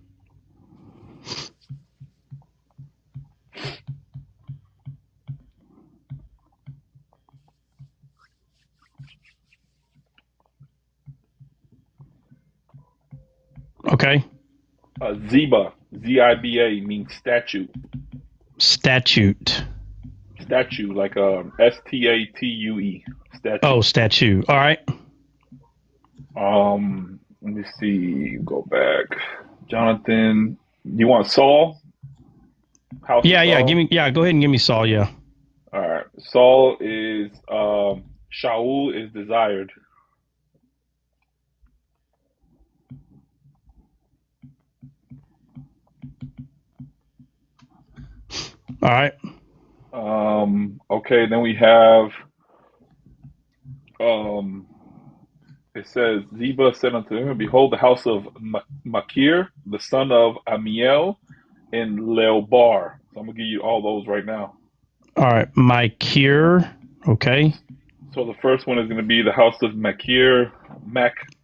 Okay. Ziba, Z-I-B-A, means statue. Statute. Statue, like S-T-A-T-U-E. Statue. Oh, statue. All right. Let me see. Go back. Jonathan. You want Saul? House yeah. Go ahead and give me Saul. Yeah. All right. Saul is Shaul is desired. All right. Okay. Then we have it says, Ziba said unto him, behold, the house of Machir, the son of Amiel, in Leobar. So I'm going to give you all those right now. All right. Machir. Okay. So the first one is going to be the house of Machir,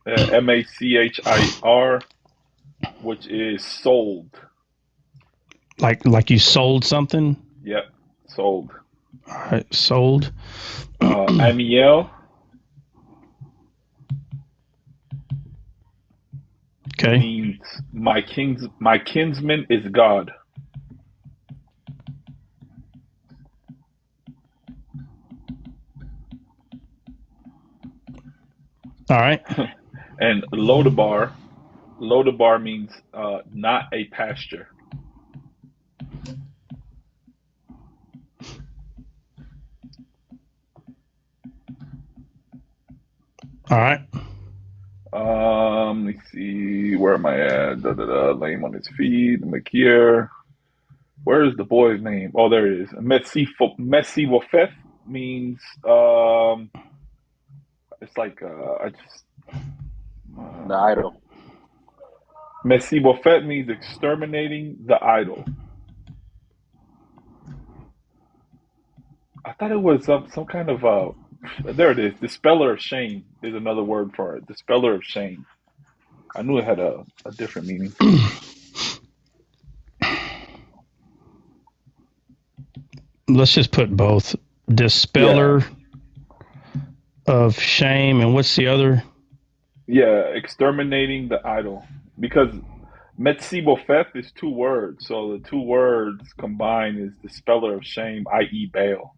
M-A-C-H-I-R, which is sold. Like you sold something? Yep. Sold. All right. Sold. Amiel. Okay. Means my kinsman is God. All right. And Lodabar means not a pasture. All right. Let me see. Where am I at? Lame on his feet. Makir. Where is the boy's name? Oh, there it is. Mephibosheth means it's like the idol. Mephibosheth means exterminating the idol. I thought it was some kind of there it is. Dispeller of shame is another word for it. Dispeller of shame. I knew it had a different meaning. Let's just put both. Dispeller of shame, and what's the other? Yeah, exterminating the idol. Because Mephibosheth is two words, so the two words combined is dispeller of shame, i.e. Baal.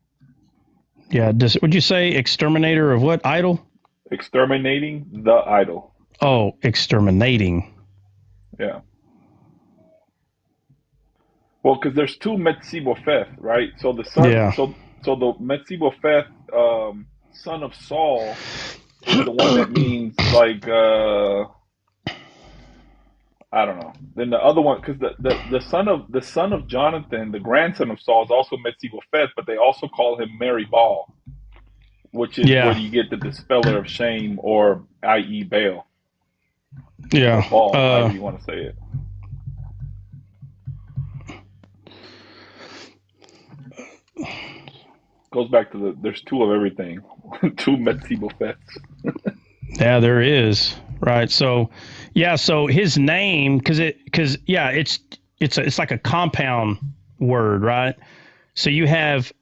Yeah, would you say exterminator of what idol? Exterminating the idol. Oh, exterminating. Yeah. Well, because there's two Mephibosheth, right? So the son, so the Mephibosheth, son of Saul, is the one that means like I don't know. Then the other one, because the son of Jonathan, the grandson of Saul, is also Mephibosheth, but they also call him Meribal, which is where you get the dispeller of shame, or i.e. Baal. Yeah. Or Baal, however you want to say it. Goes back to there's two of everything. Two Mephibosheths. Yeah, there is. Right. So, yeah. So his name, because it's like a compound word, right? So you have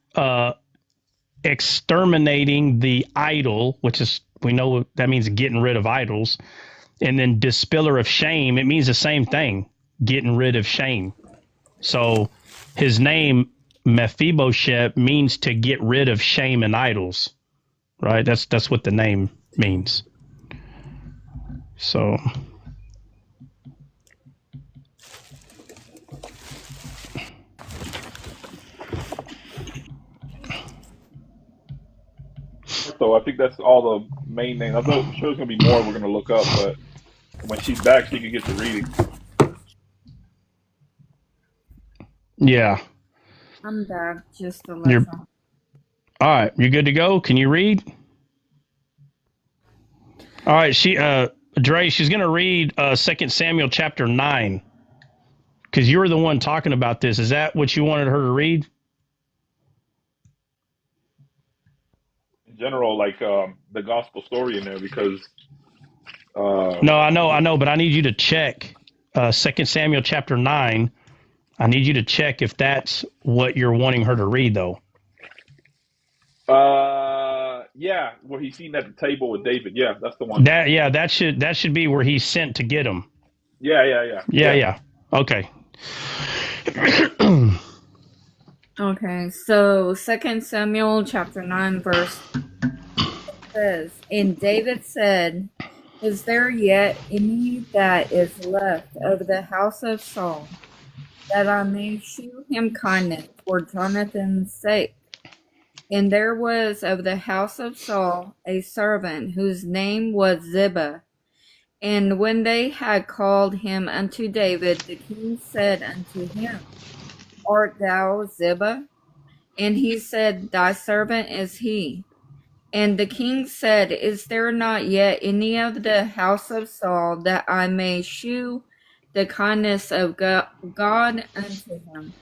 exterminating the idol, which is, we know that means getting rid of idols, and then dispiller of shame. It means the same thing, getting rid of shame. So his name Mephibosheth means to get rid of shame and idols, right? That's what the name means. So. So I think that's all the main names. I'm sure there's gonna be more we're gonna look up, but when she's back, she can get to reading. Yeah. I'm back just to listen. All right. You good to go? Can you read? All right. Dre, she's going to read 2 Samuel chapter 9, because you were the one talking about this. Is that what you wanted her to read? In general, like the gospel story in there, because. No, I know, but I need you to check 2 Samuel chapter 9. I need you to check if that's what you're wanting her to read, though. Yeah, where he's seen at the table with David. Yeah, that's the one. That should be where he's sent to get him. Yeah. Okay. Okay, so 2 Samuel chapter 9 verse says, And David said, Is there yet any that is left of the house of Saul, that I may shew him kindness for Jonathan's sake? And there was of the house of Saul a servant whose name was Ziba. And when they had called him unto David, the king said unto him, Art thou Ziba? And he said, Thy servant is he. And the king said, Is there not yet any of the house of Saul, that I may shew the kindness of God unto him?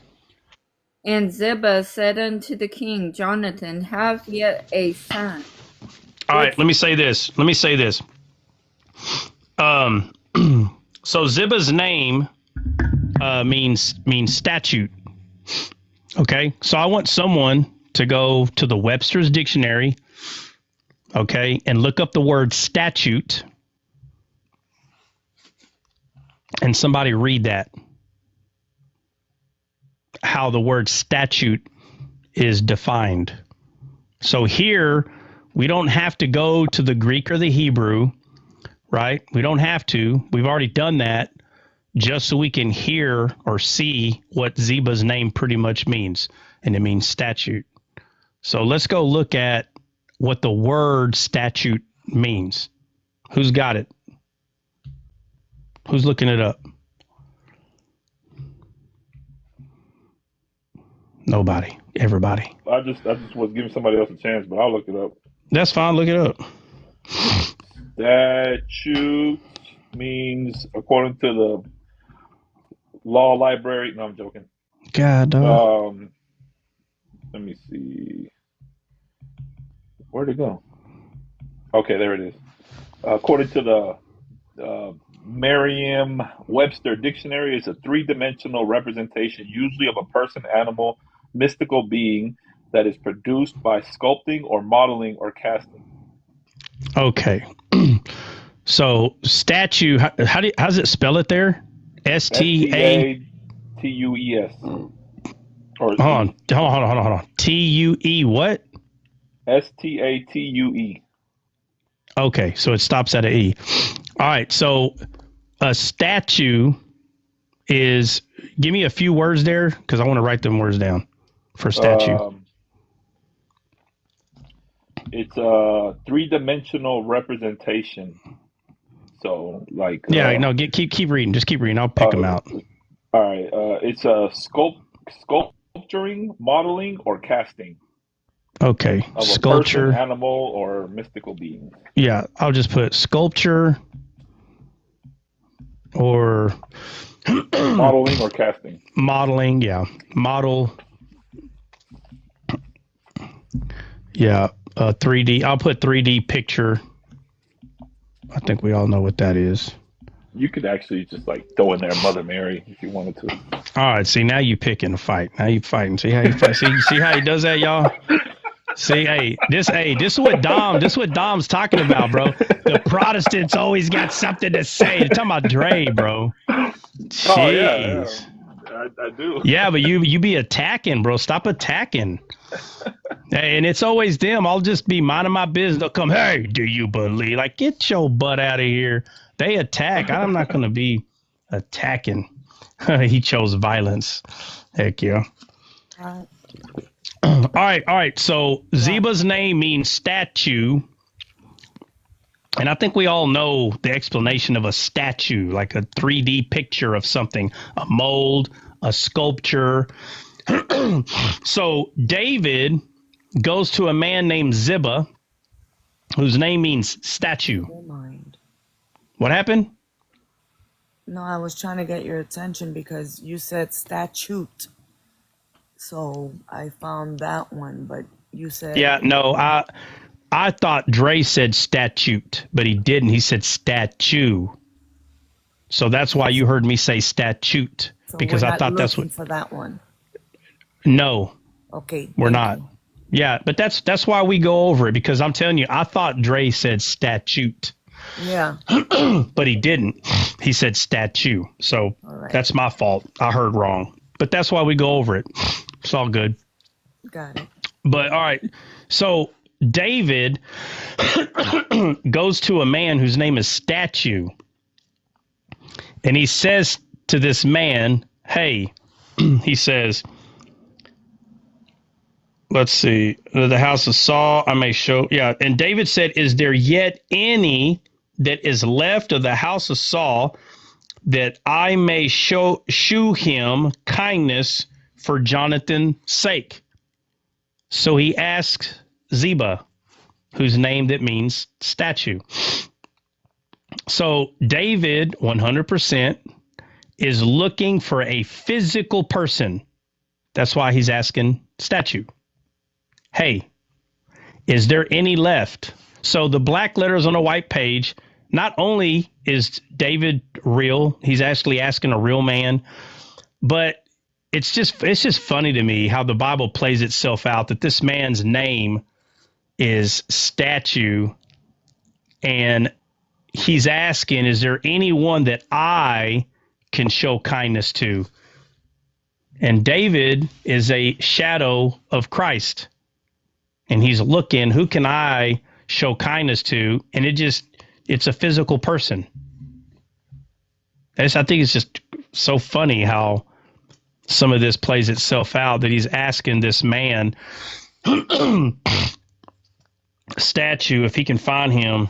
And Ziba said unto the king, Jonathan, have yet a son. All right, let me say this. So Ziba's name means statute. Okay, so I want someone to go to the Webster's Dictionary, okay, and look up the word statute, and somebody read that. How the word statute is defined. So here, we don't have to go to the Greek or the Hebrew, right? We don't have to. We've already done that just so we can hear or see what Ziba's name pretty much means, and it means statute. So let's go look at what the word statute means. Who's got it? Who's looking it up? Nobody. Everybody. I just was giving somebody else a chance, but I'll look it up. That's fine. Look it up. Statute means, according to the law library. No, I'm joking. God. Let me see. Where'd it go? Okay, there it is. According to the Merriam-Webster dictionary, it's a three-dimensional representation, usually of a person, animal, mystical being, that is produced by sculpting or modeling or casting. Okay. So statue, how's it spell it there? S-T-A-T-U-E-S. Hold on. T-U-E what? S-T-A-T-U-E. Okay, so it stops at an E. All right, so a statue is, give me a few words there, because I want to write them words down for statue. It's a three-dimensional representation. So, like... no, keep reading. Just keep reading. I'll pick them out. All right. It's a sculpturing, modeling, or casting. Okay. Of Sculpture. A person, animal, or mystical being. Yeah, I'll just put sculpture or... modeling or casting. Modeling, yeah. Model. Yeah. 3D. I'll put 3D picture. I think we all know what that is. You could actually just like throw in there Mother Mary if you wanted to. All right. See, now you picking a fight. Now you fighting. See how you fight. See how he does that, y'all. See, this is what Dom's talking about, bro. The Protestants always got something to say. They're talking about Dre, bro. Jeez. Oh yeah. I do. Yeah, but you be attacking, bro. Stop attacking. And it's always them. I'll just be minding my business. They'll come, hey, do you believe? Like, get your butt out of here. They attack. I'm not going to be attacking. He chose violence. Heck yeah. All right. So Ziba's name means statue. And I think we all know the explanation of a statue, like a 3D picture of something, a mold, a sculpture. So David goes to a man named Ziba, whose name means statue. What happened? No, I was trying to get your attention because you said statute. So I found that one, but you said... Yeah, no, I thought Dre said statute, but he didn't. He said statue. So that's why you heard me say statute, So because I thought that's what... for that one. No. Okay. We're not. Yeah, but that's why we go over it, because I'm telling you, I thought Dre said statute. Yeah. But he didn't. He said statue. So that's my fault. I heard wrong. But that's why we go over it. It's all good. Got it. But all right. So David goes to a man whose name is Statue. And he says to this man, hey, he says, let's see, the house of Saul, I may show. Yeah. And David said, is there yet any that is left of the house of Saul that I may shew him kindness for Jonathan's sake? So he asks Ziba, whose name that means statue. So David, 100%, is looking for a physical person. That's why he's asking statue. Hey, is there any left? So the black letters on a white page, not only is David real, he's actually asking a real man, but it's just funny to me how the Bible plays itself out, that this man's name is statue, and he's asking, is there anyone that I can show kindness to? And David is a shadow of Christ. And he's looking, who can I show kindness to? And it's a physical person. I think it's just so funny how some of this plays itself out, that he's asking this man, statue, if he can find him,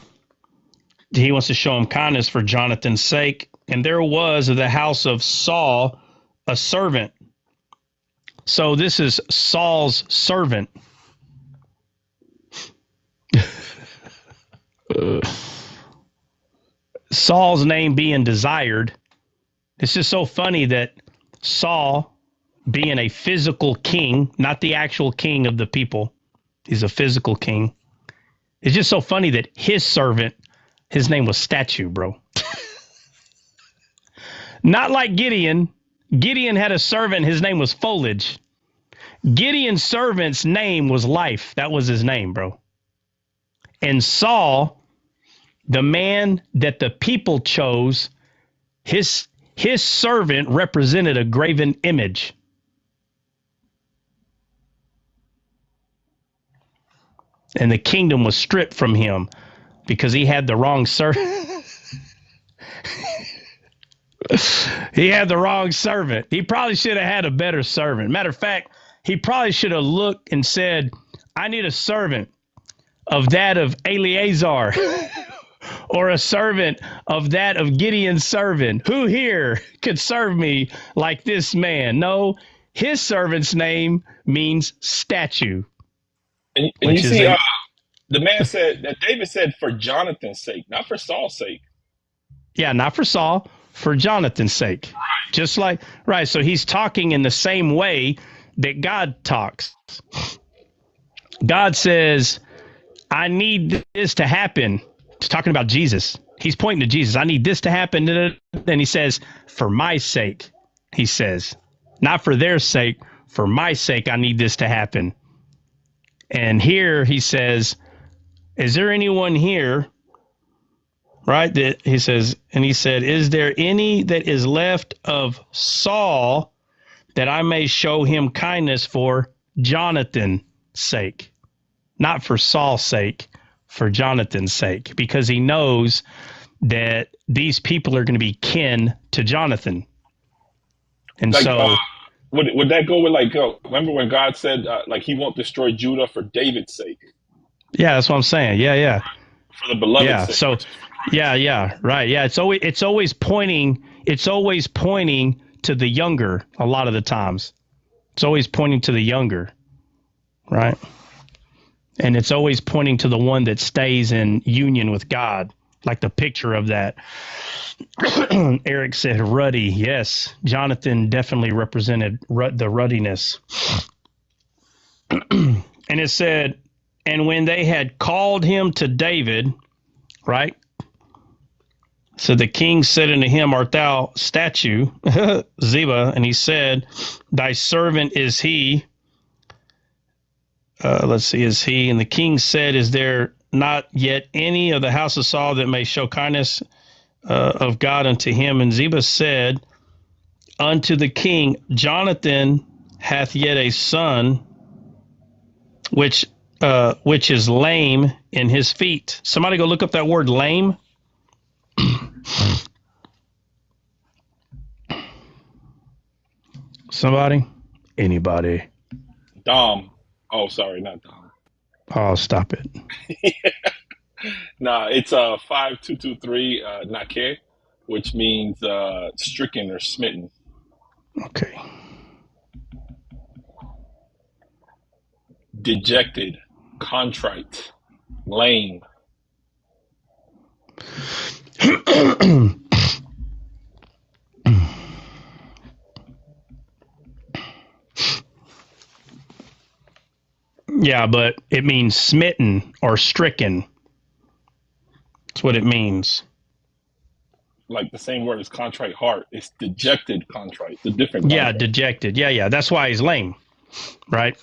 he wants to show him kindness for Jonathan's sake. And there was of the house of Saul a servant. So this is Saul's servant. Saul's name being desired. It's just so funny that Saul, being a physical king, not the actual king of the people, he's a physical king. It's just so funny that his servant, his name was statue, bro. Not like Gideon. Gideon had a servant, his name was foliage. Gideon's servant's name was life. That was his name, bro. And Saul, the man that the people chose, his servant represented a graven image. And the kingdom was stripped from him because he had the wrong servant. He had the wrong servant. He probably should have had a better servant. Matter of fact, he probably should have looked and said, I need a servant of that of Eleazar or a servant of that of Gideon's servant. Who here could serve me like this man? No, his servant's name means statue. And you see, the man said that David said for Jonathan's sake, not for Saul's sake. Yeah, not for Saul, for Jonathan's sake. Right. Just like, right. So he's talking in the same way that God talks. God says, I need this to happen. He's talking about Jesus. He's pointing to Jesus. I need this to happen. Then he says, for my sake, he says, not for their sake, for my sake, I need this to happen. And here he says, is there anyone here, right? That he says, and he said, is there any that is left of Saul that I may show him kindness for Jonathan's sake? Not for Saul's sake, for Jonathan's sake, because he knows that these people are going to be kin to Jonathan. And Like, so would that go with like, remember when God said like he won't destroy Judah for David's sake? Yeah, that's what I'm saying. Yeah. For the beloved sake. So yeah, right. Yeah, it's always pointing to the younger a lot of the times. It's always pointing to the younger, right? And it's always pointing to the one that stays in union with God, like the picture of that. Eric said Ruddy. Yes, Jonathan definitely represented the ruddiness. And it said, and when they had called him to David, right? So the king said unto him, art thou statue, Ziba? And he said, thy servant is he. Is he? And the king said, is there not yet any of the house of Saul that may show kindness of God unto him? And Ziba said unto the king, Jonathan hath yet a son, which is lame in his feet. Somebody go look up that word lame. Somebody? Anybody? Dom. Oh, sorry, not Dom. Oh, stop it. Nah, it's 5223 Nake, which means stricken or smitten. Okay. Dejected, contrite, lame. Yeah, but it means smitten or stricken. That's what it means. Like the same word as contrite heart. It's dejected contrite. The different contrite. Yeah, dejected. Yeah. That's why he's lame, right?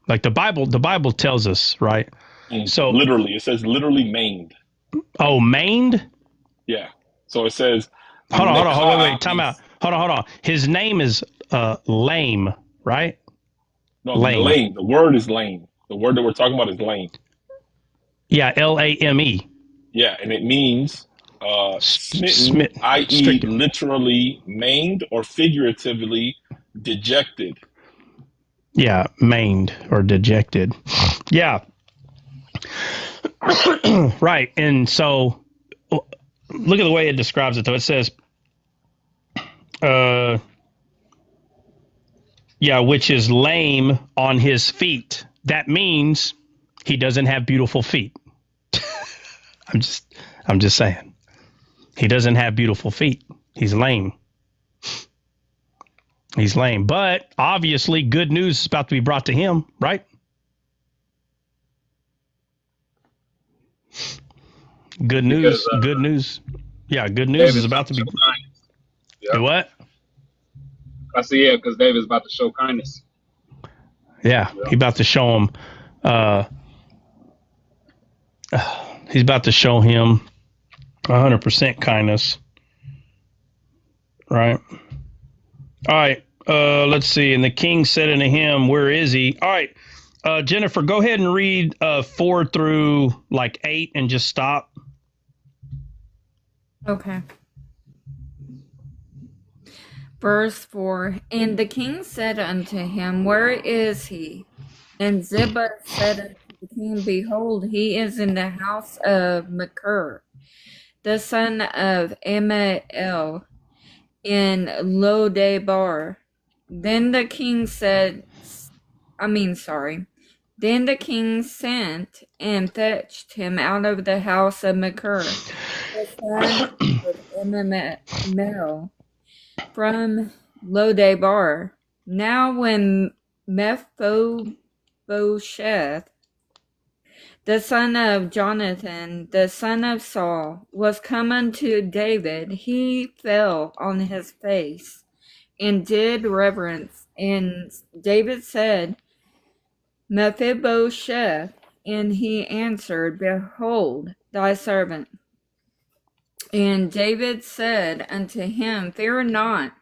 Like the Bible tells us, right? So literally, it says literally maimed. Oh, maimed? Yeah. So it says. Hold on. Wait. Time out. Hold on. His name is lame, right? No, lame. The word is lame. The word that we're talking about is lame. Yeah, Lame. Yeah, and it means smitten, i.e. literally maimed or figuratively dejected. Yeah, maimed or dejected. Yeah. Right. And so look at the way it describes it, though. It says, which is lame on his feet. That means he doesn't have beautiful feet. I'm just saying. He doesn't have beautiful feet. He's lame. He's lame. But obviously good news is about to be brought to him, right? Good news. Good news. Yeah, good news David's is about to be. Yep. What? I see, yeah, because David's about to show kindness. Yeah, he's about to show him. He's about to show him 100% kindness. Right. All right. Let's see. And the king said unto him, where is he? All right. Jennifer, go ahead and read 4 through 8 and just stop. Okay. Verse 4, and the king said unto him, where is he? And Ziba said unto the king, behold, he is in the house of Machir, the son of Ammiel, in Lodebar. Then the king sent and fetched him out of the house of Machir, the son of Ammiel, from Lodebar. Now when Mephibosheth, the son of Jonathan, the son of Saul, was come unto David, he fell on his face and did reverence. And David said, Mephibosheth, and he answered, Behold, thy servant. And David said unto him, Fear not,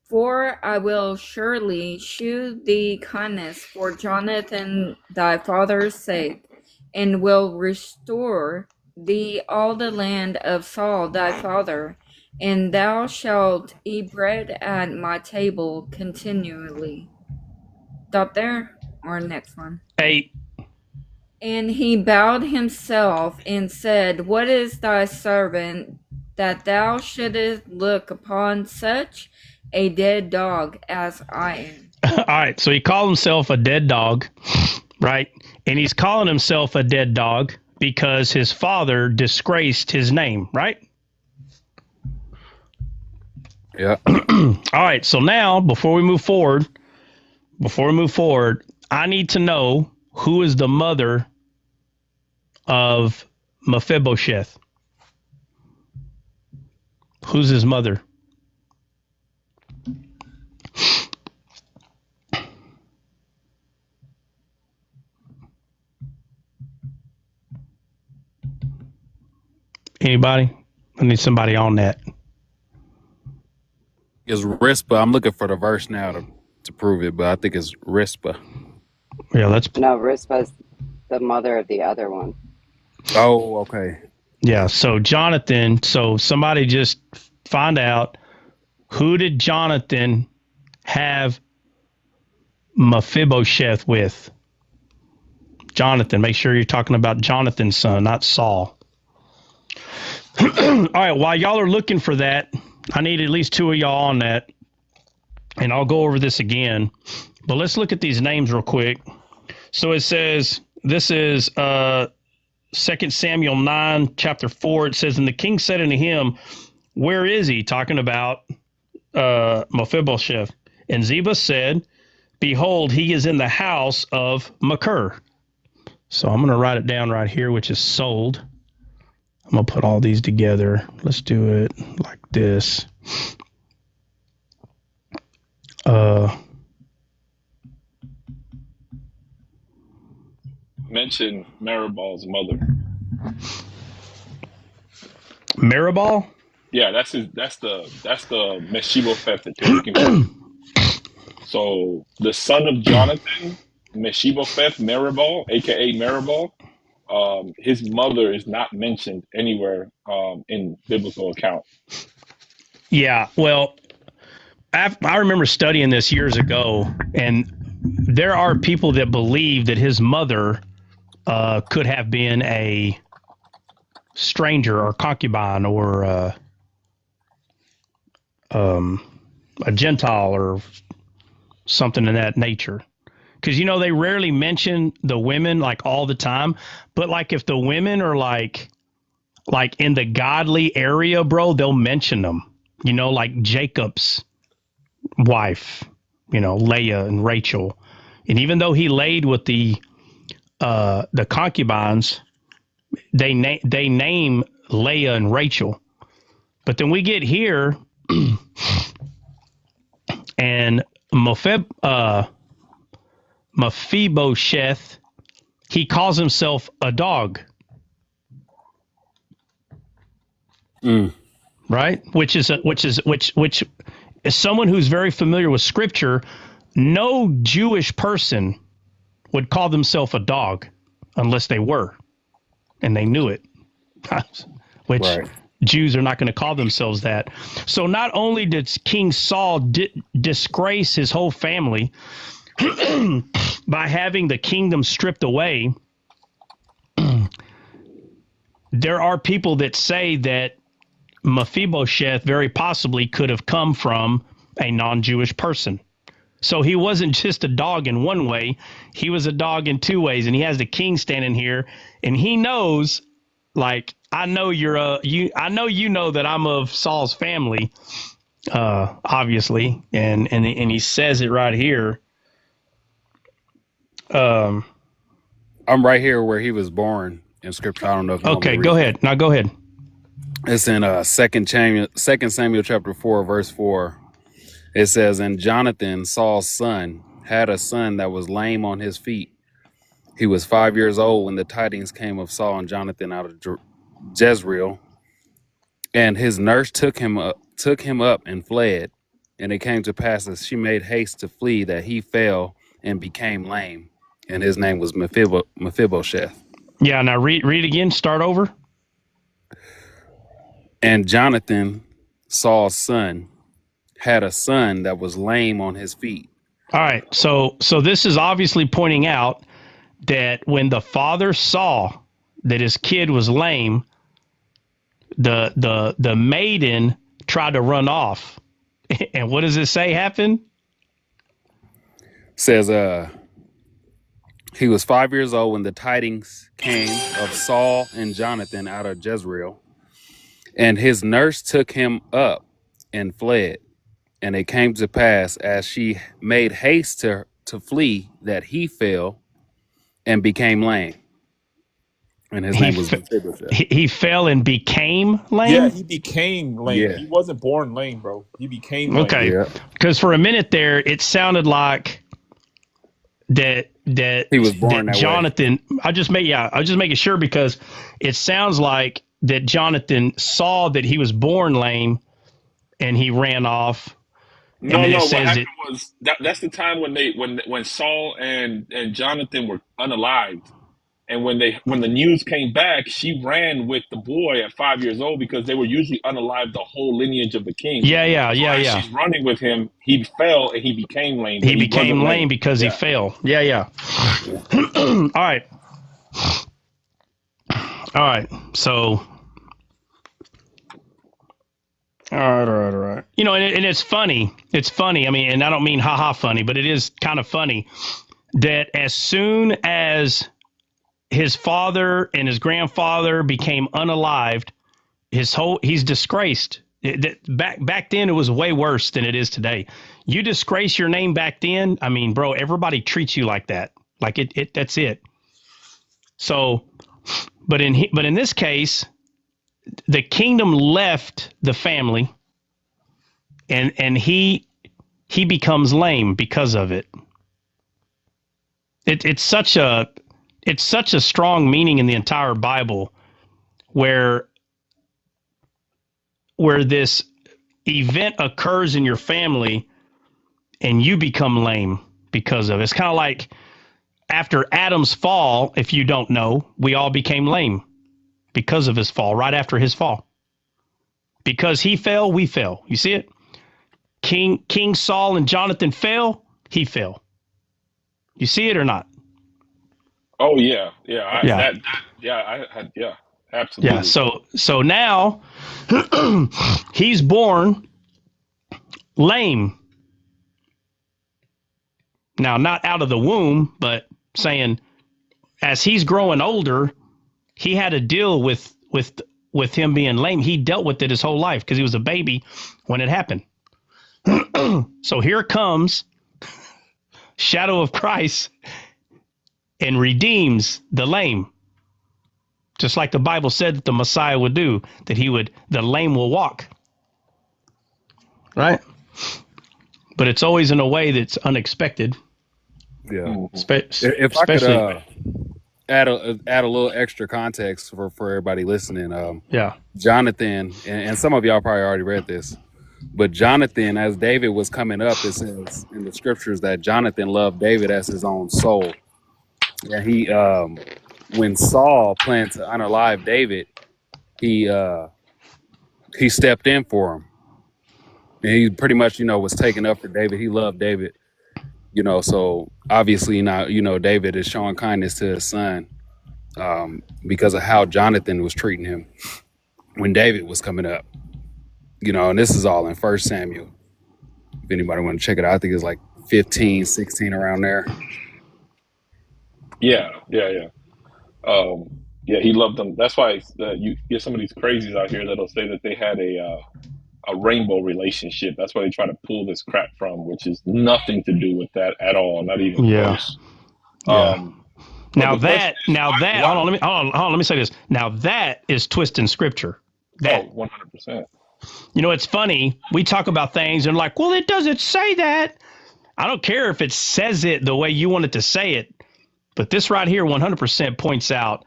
for I will surely shew thee kindness for Jonathan thy father's sake, and will restore thee all the land of Saul thy father, and thou shalt eat bread at my table continually. Stop there, or next one. 8. And he bowed himself and said, What is thy servant, that thou shouldest look upon such a dead dog as I am? All right, so he called himself a dead dog, right? And he's calling himself a dead dog because his father disgraced his name, right? Yeah. All right, so now before we move forward, I need to know who is the mother of Mephibosheth. Who's his mother? Anybody? I need somebody on that. It's Rispa. I'm looking for the verse now to prove it, but I think it's Rispa. Yeah, let's. No, Rispa's the mother of the other one. Oh, okay. Yeah, so Jonathan, so somebody just find out, who did Jonathan have Mephibosheth with? Jonathan, make sure you're talking about Jonathan's son, not Saul. All right, while y'all are looking for that, I need at least 2 of y'all on that, and I'll go over this again. But let's look at these names real quick. So it says, this is 2 Samuel 9, chapter 4. It says, And the king said unto him, Where is he? Talking about Mephibosheth. And Ziba said, Behold, he is in the house of Machir. So I'm going to write it down right here, which is sold. I'm going to put all these together. Let's do it like this. Mention Meribal's mother. Meribal? Yeah, that's the Mephibosheth that you're looking for. So the son of Jonathan, Mephibosheth, Meribal, aka Meribal, his mother is not mentioned anywhere in biblical account. Yeah, well, I remember studying this years ago, and there are people that believe that his mother could have been a stranger or concubine or a Gentile or something in that nature. Because, you know, they rarely mention the women like all the time. But like if the women are like in the godly area, bro, they'll mention them. You know, like Jacob's wife, you know, Leah and Rachel. And even though he laid with the concubines, they name Leah and Rachel. But then we get here and Mephibosheth, he calls himself a dog. Right? Which is someone who's very familiar with scripture. No Jewish person would call themselves a dog unless they were, and they knew it. Which right. Jews are not going to call themselves that. So not only did King Saul disgrace his whole family by having the kingdom stripped away, there are people that say that Mephibosheth very possibly could have come from a non-Jewish person. So he wasn't just a dog in one way, he was a dog in two ways. And he has the king standing here, and he knows, like, I know I know that I'm of Saul's family, obviously, and he says it right here. I'm right here where he was born in scripture. I don't know if you want me Okay, to go read ahead. Now go ahead. It's in 2 Samuel chapter 4, verse 4. It says, "And Jonathan, Saul's son, had a son that was lame on his feet. He was 5 years old when the tidings came of Saul and Jonathan out of Jezreel. And his nurse took him up and fled. And it came to pass as she made haste to flee that he fell and became lame. And his name was Mephibosheth. Yeah, now read again. Start over. And Jonathan, Saul's son, had a son that was lame on his feet." All right. So this is obviously pointing out that when the father saw that his kid was lame, the maiden tried to run off. And what does it say happened? Says he was 5 years old when the tidings came of Saul and Jonathan out of Jezreel. And his nurse took him up and fled. And it came to pass as she made haste to flee that he fell and became lame. And his name was Mephibosheth. He fell and became lame? Yeah, he became lame. Yeah. He wasn't born lame, bro. He became lame. Okay. Because for a minute there, it sounded like that he was born that Jonathan. Way. I just making sure because it sounds like that Jonathan saw that he was born lame and he ran off. No. What happened was that's the time when Saul and Jonathan were unalived, and when the news came back, she ran with the boy at 5 years old because they were usually unalived the whole lineage of the king. Yeah. She's running with him. He fell and he became lame. He became lame because he fell. Yeah. All right. So. All right. You know, and it's funny. It's funny. I mean, and I don't mean haha funny, but it is kind of funny that as soon as his father and his grandfather became unalived, he's disgraced. Back then, it was way worse than it is today. You disgrace your name back then. I mean, bro, everybody treats you like that. Like that's it. So, but in this case, the kingdom left the family, and he becomes lame because of it. It's such a strong meaning in the entire Bible, where this event occurs in your family, and you become lame because of it. It's kind of like after Adam's fall. If you don't know, we all became lame because of his fall, right after his fall. Because he fell, we fell. You see it? King Saul and Jonathan fell, he fell. You see it or not? Oh yeah. Absolutely. Yeah, so now he's born lame. Now, not out of the womb, but saying as he's growing older, he had to deal with him being lame. He dealt with it his whole life because he was a baby when it happened. So here comes shadow of Christ and redeems the lame. Just like the Bible said that the Messiah would do, that the lame will walk. Right? But it's always in a way that's unexpected. Yeah. If I could add a little extra context for everybody listening. Jonathan, and some of y'all probably already read this, but Jonathan, as David was coming up, it says in the scriptures that Jonathan loved David as his own soul. And he, when Saul planned to unalive David, he stepped in for him. And he pretty much, was taken up for David. He loved David, so obviously now, David is showing kindness to his son because of how Jonathan was treating him when David was coming up, and this is all in 1 Samuel. If anybody want to check it out, I think it's like 15, 16 around there. Yeah. He loved them. That's why you get some of these crazies out here that'll say that they had a rainbow relationship. That's why they try to pull this crap from, which is nothing to do with that at all. Not even close. Now that, hold on, let me say this. Now that is twisting scripture. That 100%. You know, it's funny. We talk about things and like, well, it doesn't say that. I don't care if it says it the way you want it to say it. But this right here 100% points out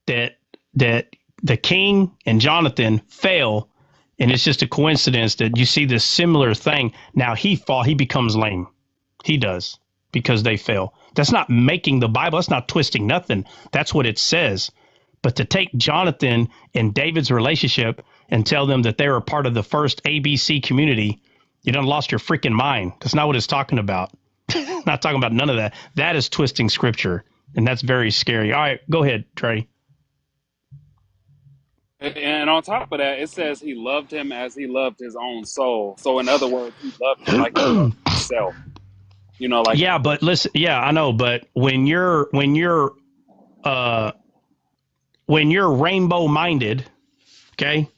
that the king and Jonathan fell. And it's just a coincidence that you see this similar thing. Now he becomes lame. He does, because they fell. That's not making the Bible. That's not twisting nothing. That's what it says. But to take Jonathan and David's relationship and tell them that they were part of the first ABC community, you done lost your freaking mind. That's not what it's talking about. Not talking about none of that. That is twisting scripture, and that's very scary. All right, go ahead, Trey. And on top of that, it says he loved him as he loved his own soul. So in other words, he loved him like he loved himself. You know, like, yeah, but listen, yeah, I know, but when you're rainbow minded, okay,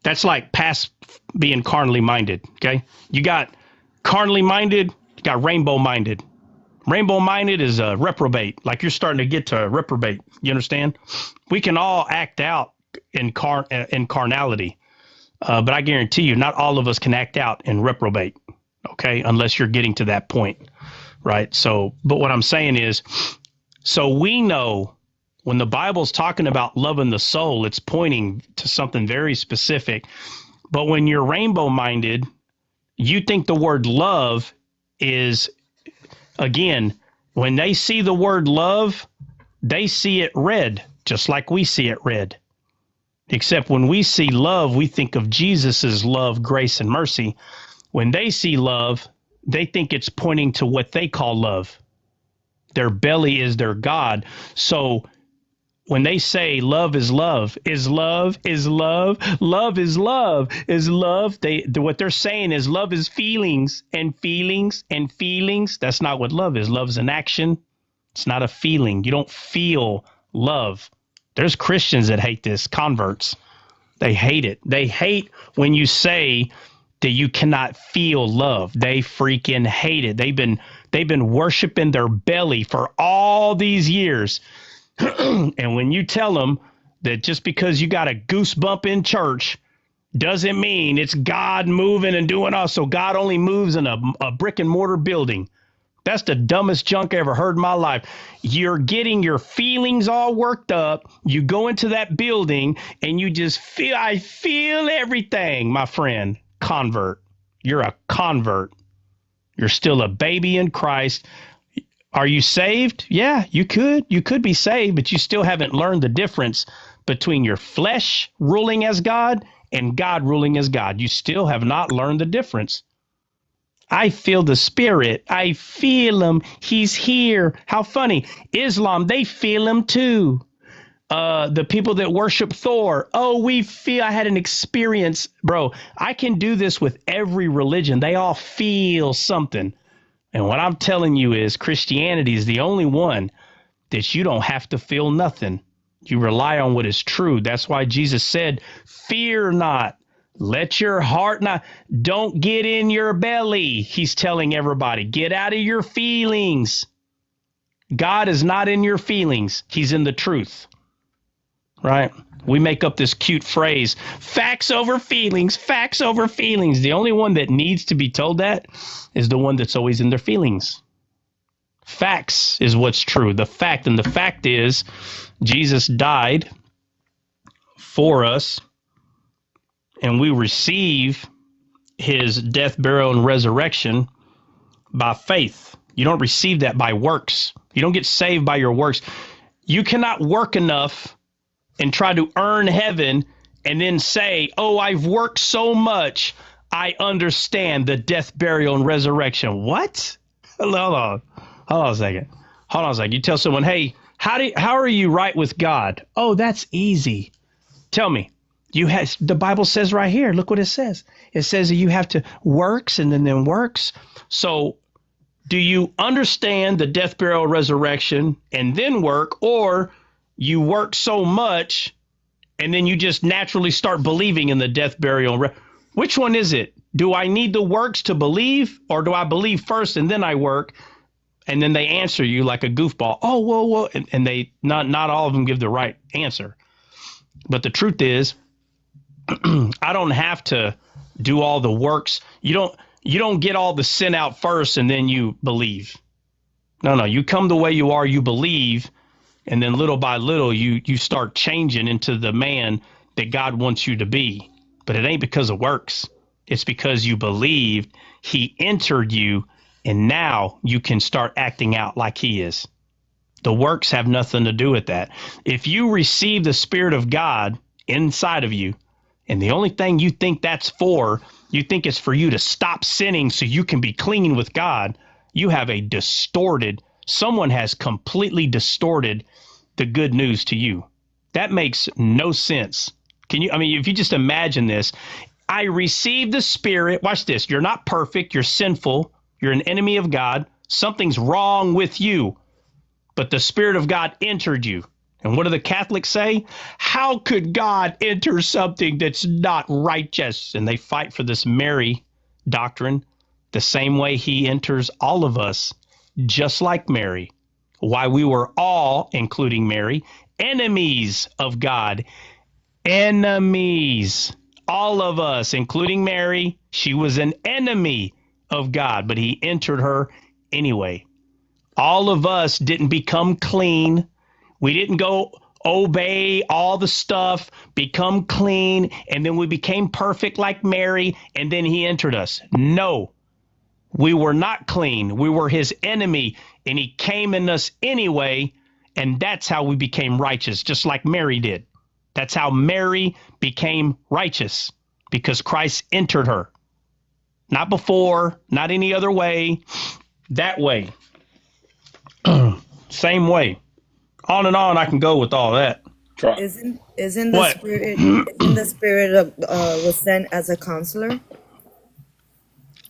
that's like past being carnally minded. Okay, you got carnally minded, you got rainbow minded. Rainbow minded is a reprobate, like you're starting to get to reprobate. You understand? We can all act out in carnality, but I guarantee you, not all of us can act out in reprobate. Okay, unless you're getting to that point, right? So, but what I'm saying is, so we know when the Bible's talking about loving the soul, it's pointing to something very specific. But when you're rainbow minded, you think the word love is, again, when they see the word love, they see it red, just like we see it red. Except when we see love, we think of Jesus's love, grace, and mercy. When they see love, they think it's pointing to what they call love. Their belly is their God. So when they say love is love, is love, is love, love is love, is love, what they're saying is love is feelings and feelings and feelings. That's not what love is. Love is an action. It's not a feeling. You don't feel love. There's Christians that hate this, converts. They hate it. They hate when you say that you cannot feel love. They freaking hate it. They've been worshiping their belly for all these years. And when you tell them that just because you got a goosebump in church doesn't mean it's God moving and doing all. So God only moves in a brick and mortar building. That's the dumbest junk I ever heard in my life. You're getting your feelings all worked up. You go into that building and you just feel, I feel everything, my friend. Convert. You're a convert. You're still a baby in Christ. Are you saved? Yeah, you could. You could be saved, but you still haven't learned the difference between your flesh ruling as God and God ruling as God. You still have not learned the difference. I feel the Spirit. I feel him. He's here. How funny. Islam, they feel him too. The people that worship Thor. Oh, we feel. I had an experience. Bro, I can do this with every religion. They all feel something. And what I'm telling you is Christianity is the only one that you don't have to feel nothing. You rely on what is true. That's why Jesus said, fear not. Let your heart not, don't get in your belly. He's telling everybody, get out of your feelings. God is not in your feelings. He's in the truth, right? We make up this cute phrase, facts over feelings, facts over feelings. The only one that needs to be told that is the one that's always in their feelings. Facts is what's true. The fact, and the fact is Jesus died for us. And we receive his death, burial, and resurrection by faith. You don't receive that by works. You don't get saved by your works. You cannot work enough and try to earn heaven and then say, oh, I've worked so much, I understand the death, burial, and resurrection. What? Hold on a second. You tell someone, hey, how are you right with God? Oh, that's easy. Tell me. The Bible says right here, look what it says. It says that you have to works and then works. So do you understand the death, burial, resurrection and then work, or you work so much and then you just naturally start believing in the death, burial, and which one is it? Do I need the works to believe, or do I believe first and then I work? and then they answer you like a goofball. Oh, well, and they not all of them give the right answer. But the truth is, I don't have to do all the works. You don't get all the sin out first and then you believe. No, you come the way you are, you believe, and then little by little you start changing into the man that God wants you to be. But it ain't because of works. It's because you believed, he entered you, and now you can start acting out like he is. The works have nothing to do with that. If you receive the Spirit of God inside of you, and the only thing you think that's for, you think it's for you to stop sinning so you can be clean with God, you have someone has completely distorted the good news to you. That makes no sense. If you just imagine this, I received the Spirit. Watch this. You're not perfect. You're sinful. You're an enemy of God. Something's wrong with you. But the Spirit of God entered you. And what do the Catholics say? How could God enter something that's not righteous? And they fight for this Mary doctrine the same way he enters all of us, just like Mary. Why we were all, including Mary, enemies of God. Enemies. All of us, including Mary, she was an enemy of God, but he entered her anyway. All of us didn't become clean. We didn't go obey all the stuff, become clean, and then we became perfect like Mary, and then he entered us. No, we were not clean. We were his enemy, and he came in us anyway, and that's how we became righteous, just like Mary did. That's how Mary became righteous, because Christ entered her. Not before, not any other way, that way. Same way. On and on I can go with all that. Isn't the spirit was sent as a counselor?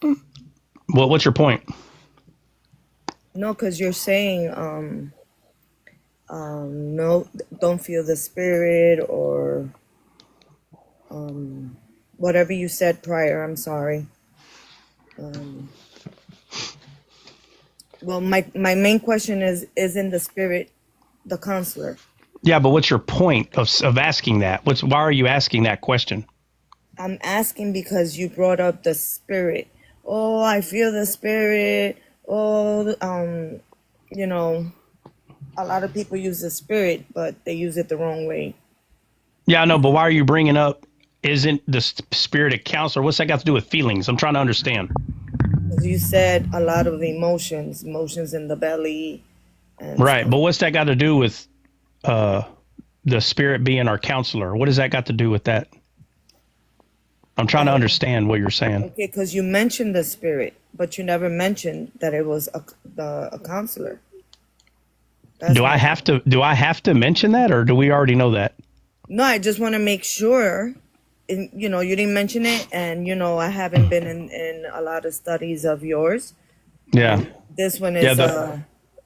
Well, what's your point? No, because you're saying no, don't feel the spirit, or whatever you said prior. I'm sorry. Well, my main question is, isn't the spirit the counselor? Yeah, but what's your point of asking that? Why are you asking that question? I'm asking because you brought up the spirit. Oh, I feel the spirit. Oh, a lot of people use the spirit, but they use it the wrong way. Yeah, I know, but why are you bringing up, isn't the spirit a counselor? What's that got to do with feelings? I'm trying to understand. You said a lot of emotions in the belly. Right, stuff. But what's that got to do with the spirit being our counselor? What does that got to do with that? I'm trying to understand what you're saying. Okay, because you mentioned the spirit, but you never mentioned that it was a counselor. Do I have to mention that, or do we already know that? No, I just want to make sure. You didn't mention it, and I haven't been in a lot of studies of yours. Yeah. This one is.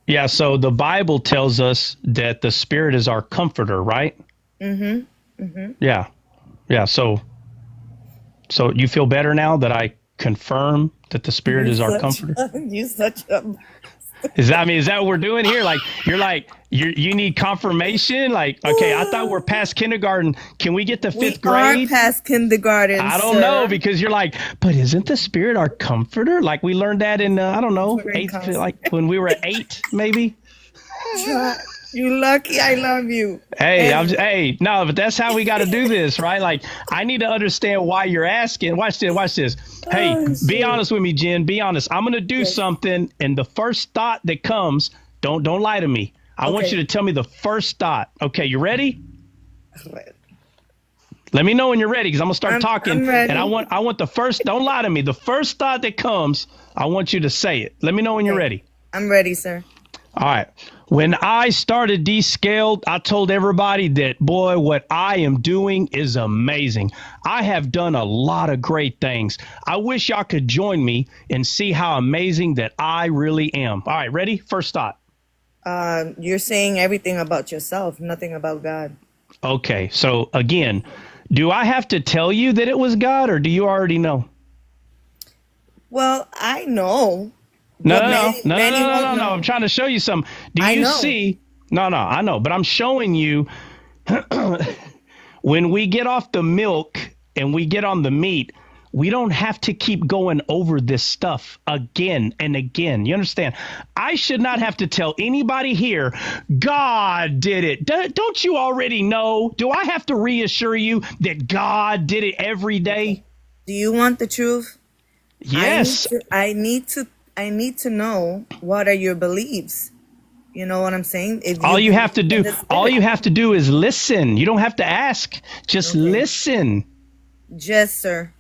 Yeah. So the Bible tells us that the Spirit is our comforter, right? Mm-hmm. Mm-hmm. Yeah. Yeah. So you feel better now that I confirm that the Spirit is our comforter? You such a. Is that what we're doing here? You need confirmation? Okay, I thought we're past kindergarten. Can we get to fifth grade? We are past kindergarten. I don't know, because you're like, but isn't the Spirit our comforter? Like we learned that in I don't know, eighth, like when we were 8, maybe. You lucky. I love you. Hey, no, but that's how we got to do this, right? Like, I need to understand why you're asking. Watch this. Hey, be honest with me, Jen. Be honest. I'm going to do something, and the first thought that comes, don't lie to me. I want you to tell me the first thought. Okay, you ready? Let me know when you're ready, because I'm going to start talking. I'm ready. And I want the first, don't lie to me. The first thought that comes, I want you to say it. Let me know when you're ready. I'm ready, sir. All right. When I started Descaled, I told everybody that, boy, what I am doing is amazing. I have done a lot of great things. I wish y'all could join me and see how amazing that I really am. All right, ready? First thought. You're saying everything about yourself, nothing about God. Okay. So again, do I have to tell you that it was God, or do you already know? Well, I know But many won't No. I'm know. trying to show you something. Do I you know. see? No, I know, but I'm showing you when we get off the milk and we get on the meat, we don't have to keep going over this stuff again and again. You understand? I should not have to tell anybody here, God did it. Don't you already know? Do I have to reassure you that God did it every day? Do you want the truth? Yes. I need to know what are your beliefs. You know what I'm saying? If All you believe have to in do, the Spirit. all you have to do is listen. You don't have to ask. Just listen. Yes, sir.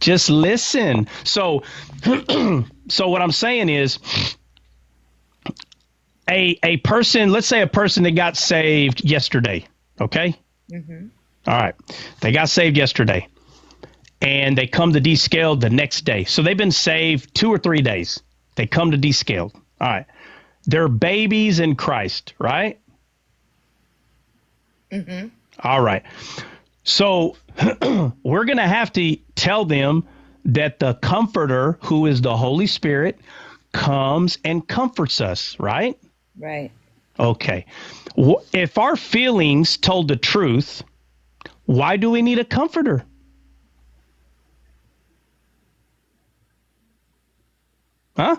Just listen. So what I'm saying is a person, let's say a person that got saved yesterday. Okay. Mm-hmm. All right. They got saved yesterday and they come to descaled the next day. So they've been saved 2 or 3 days. They come to descaled. All right. They're babies in Christ, right? Mm-hmm. All right. So we're going to have to tell them that the Comforter, who is the Holy Spirit, comes and comforts us, right? Right. Okay. If our feelings told the truth, why do we need a comforter? Huh?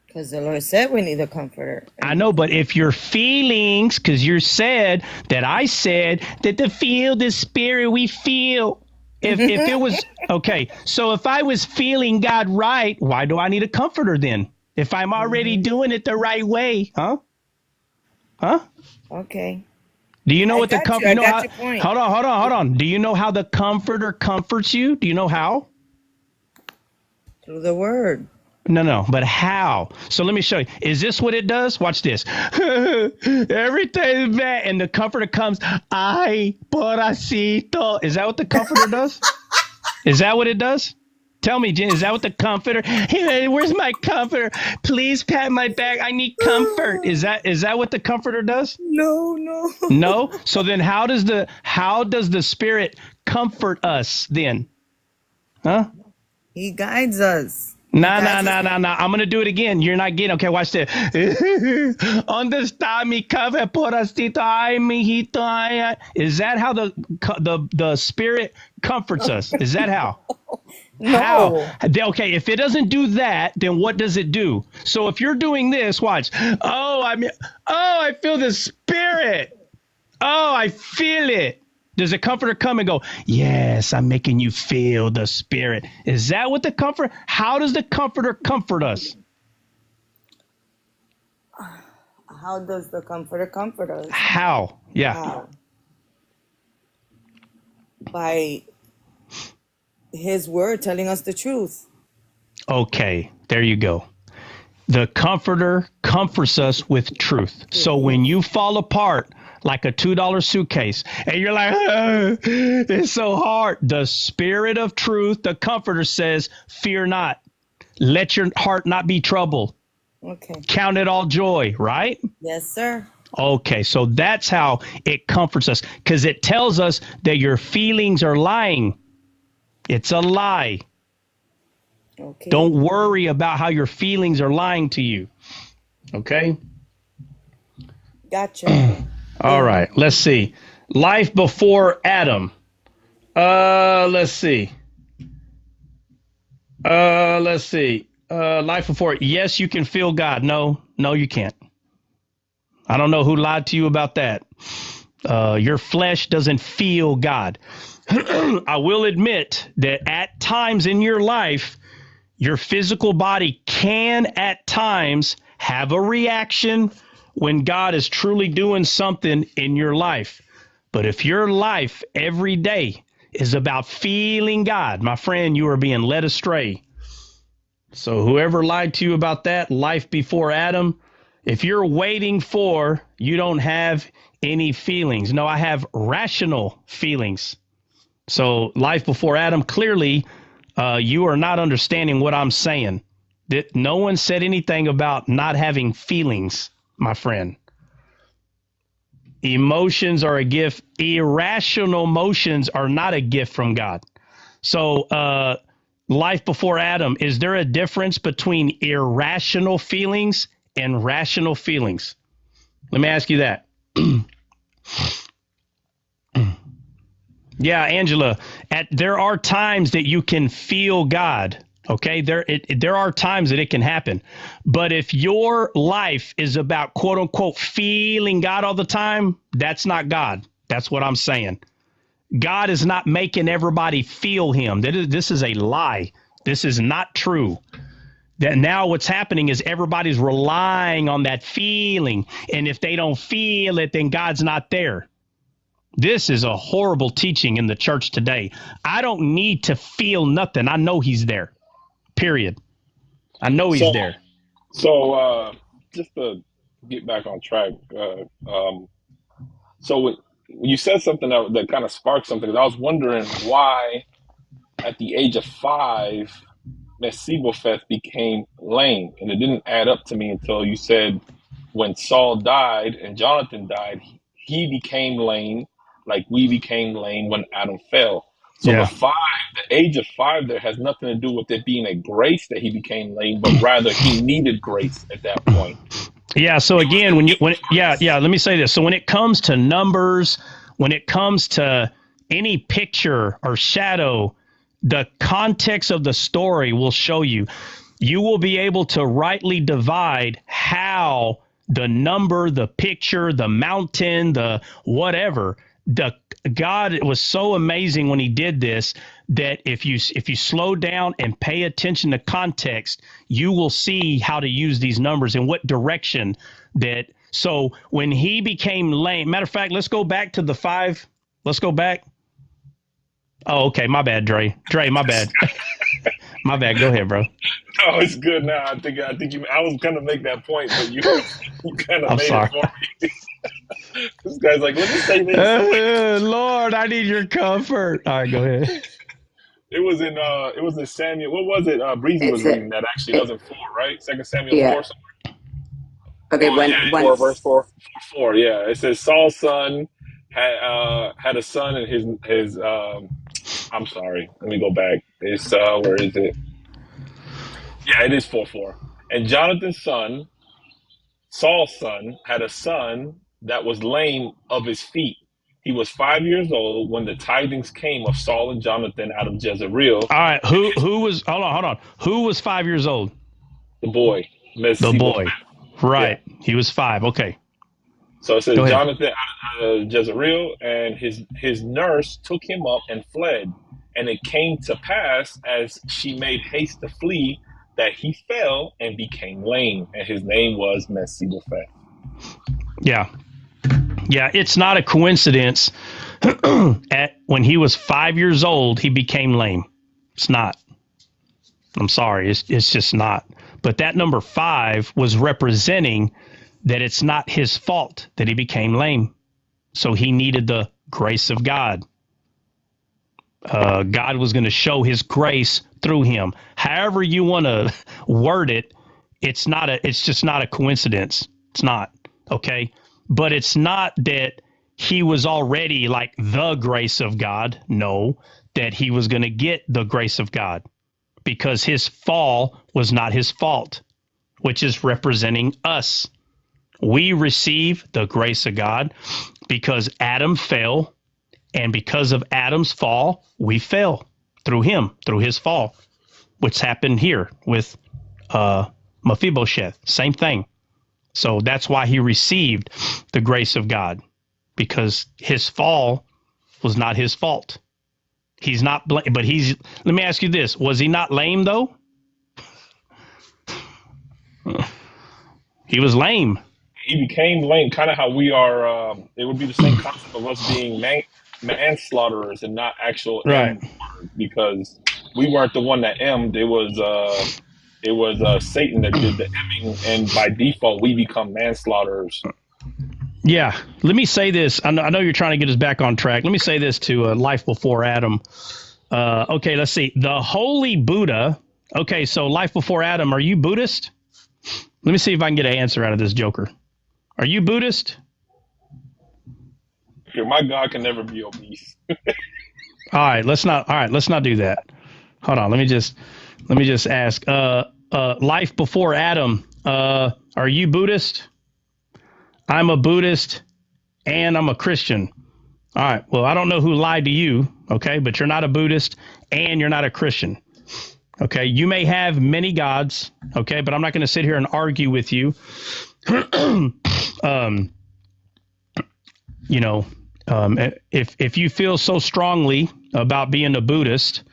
Because the Lord said we need a comforter. I know, but if your feelings, because you said that I said that the spirit we feel. If it was okay, so if I was feeling God right, why do I need a comforter then? If I'm already doing it the right way, huh? Okay. Do you know what the comforter? You know how, your point. hold on. Do you know how the Comforter comforts you? Do you know how? Through the Word. No, but how? So let me show you. Is this what it does? Watch this. Everything is bad, and the Comforter comes. Ay, poracito. Is that what the Comforter does? Is that what it does? Tell me, Jen, is that what the Comforter? Hey, where's my Comforter? Please pat my back. I need comfort. Is that what the Comforter does? No. No. So then, how does the Spirit comfort us then? Huh? He guides us. No. I'm going to do it again. You're not getting. Okay, watch this. ¿Dónde está mi café, poracito? Ay, mijito. Ay. Is that how the Spirit comforts us? Is that how? No. How? Okay, if it doesn't do that, then what does it do? So if you're doing this, watch. I feel the Spirit. Oh, I feel it. Does the Comforter come and go, yes, I'm making you feel the Spirit? Is that what the Comforter? How does the Comforter comfort us? How does the Comforter comfort us? How? Yeah. How? By His Word telling us the truth. Okay, there you go. The Comforter comforts us with truth. So when you fall apart, like a $2 suitcase, and you're like, it's so hard. The Spirit of truth, the Comforter says, fear not. Let your heart not be troubled. Okay. Count it all joy, right? Yes, sir. Okay, so that's how it comforts us, because it tells us that your feelings are lying. It's a lie. Okay. Don't worry about how your feelings are lying to you. Okay? Gotcha. All right, let's see. Life before Adam. Let's see. Life before. Yes, you can feel God. No, you can't. I don't know who lied to you about that. Your flesh doesn't feel God. I will admit that at times in your life, your physical body can at times have a reaction when God is truly doing something in your life. But if your life every day is about feeling God, my friend, you are being led astray. So whoever lied to you about that, life before Adam, if you're waiting for, you don't have any feelings. No, I have rational feelings. So life before Adam, clearly, you are not understanding what I'm saying. That no one said anything about not having feelings, my friend. Emotions are a gift. Irrational emotions are not a gift from God. So life before Adam, is there a difference between irrational feelings and rational feelings? Let me ask you that. Yeah, Angela, there are times that you can feel God. Okay, there are times that it can happen. But if your life is about, quote unquote, feeling God all the time, that's not God. That's what I'm saying. God is not making everybody feel him. This is a lie. This is not true. That now what's happening is everybody's relying on that feeling. And if they don't feel it, then God's not there. This is a horrible teaching in the church today. I don't need to feel nothing. I know he's there. Period. I know he's there. So just to get back on track, so when you said something that kind of sparked something, 'cause I was wondering why at the age of 5, Mephibosheth became lame. And it didn't add up to me until you said when Saul died and Jonathan died, he became lame like we became lame when Adam fell. So Yeah. the age of 5 there has nothing to do with it being a grace that he became lame, but rather he needed grace at that point. Yeah. So again, let me say this. So when it comes to numbers, when it comes to any picture or shadow, the context of the story will show you. You will be able to rightly divide how the number, the picture, the mountain, the whatever. God was so amazing when he did this that if you slow down and pay attention to context, you will see how to use these numbers and what direction that. So when he became lame, matter of fact, let's go back to the 5. Let's go back. Oh, okay. My bad, Dre. My bad. My bad. Go ahead, bro. Oh, it's good now. I think I was gonna make that point, but you kind of made sorry. it for me. This guy's like, let me say this. Lord, I need your comfort. All right, go ahead. It was in Samuel. What was it? Breezy was reading that actually. That was in 4, right? 2 Samuel 4 somewhere. Okay, 4 verse 4. 4. Yeah, it says Saul's son had a son, and his I'm sorry. Let me go back. It's where is it? Yeah, it is 4:4. And Jonathan's son, Saul's son, had a son that was lame of his feet. He was 5 years old when the tidings came of Saul and Jonathan out of Jezreel. All right, who was? Hold on. Who was 5 years old? The boy. The boy. Right. Yeah. He was 5. Okay. So it says Jonathan out of Jezreel, and his nurse took him up and fled. And it came to pass, as she made haste to flee, that he fell and became lame, and his name was Mephibosheth. Yeah. Yeah, it's not a coincidence. When he was 5 years old, he became lame. It's not. I'm sorry. It's just not. But that number 5 was representing that it's not his fault that he became lame. So he needed the grace of God. God was going to show his grace through him. However you want to word it, it's just not a coincidence. It's not. Okay. But it's not that he was already like the grace of God. No, that he was going to get the grace of God because his fall was not his fault, which is representing us. We receive the grace of God because Adam fell, and because of Adam's fall, we fell through his fall, which happened here with Mephibosheth. Same thing. So that's why he received the grace of God, because his fall was not his fault. He's not but let me ask you this. Was he not lame though? He was lame. He became lame, kind of how we are. It would be the same concept of us being manslaughterers and not actual right. Because we weren't the one that emmed. It was Satan that did the emming, and by default, we become manslaughterers. Yeah. Let me say this. I know you're trying to get us back on track. Let me say this to life before Adam. Okay, let's see. The Holy Buddha. Okay, so life before Adam. Are you Buddhist? Let me see if I can get an answer out of this joker. Are you Buddhist? My God can never be obese. All right, let's not do that. Hold on. Let me just ask. Life before Adam. Are you Buddhist? I'm a Buddhist, and I'm a Christian. All right. Well, I don't know who lied to you. Okay, but you're not a Buddhist, and you're not a Christian. Okay, you may have many gods. Okay, but I'm not going to sit here and argue with you. If you feel so strongly about being a Buddhist,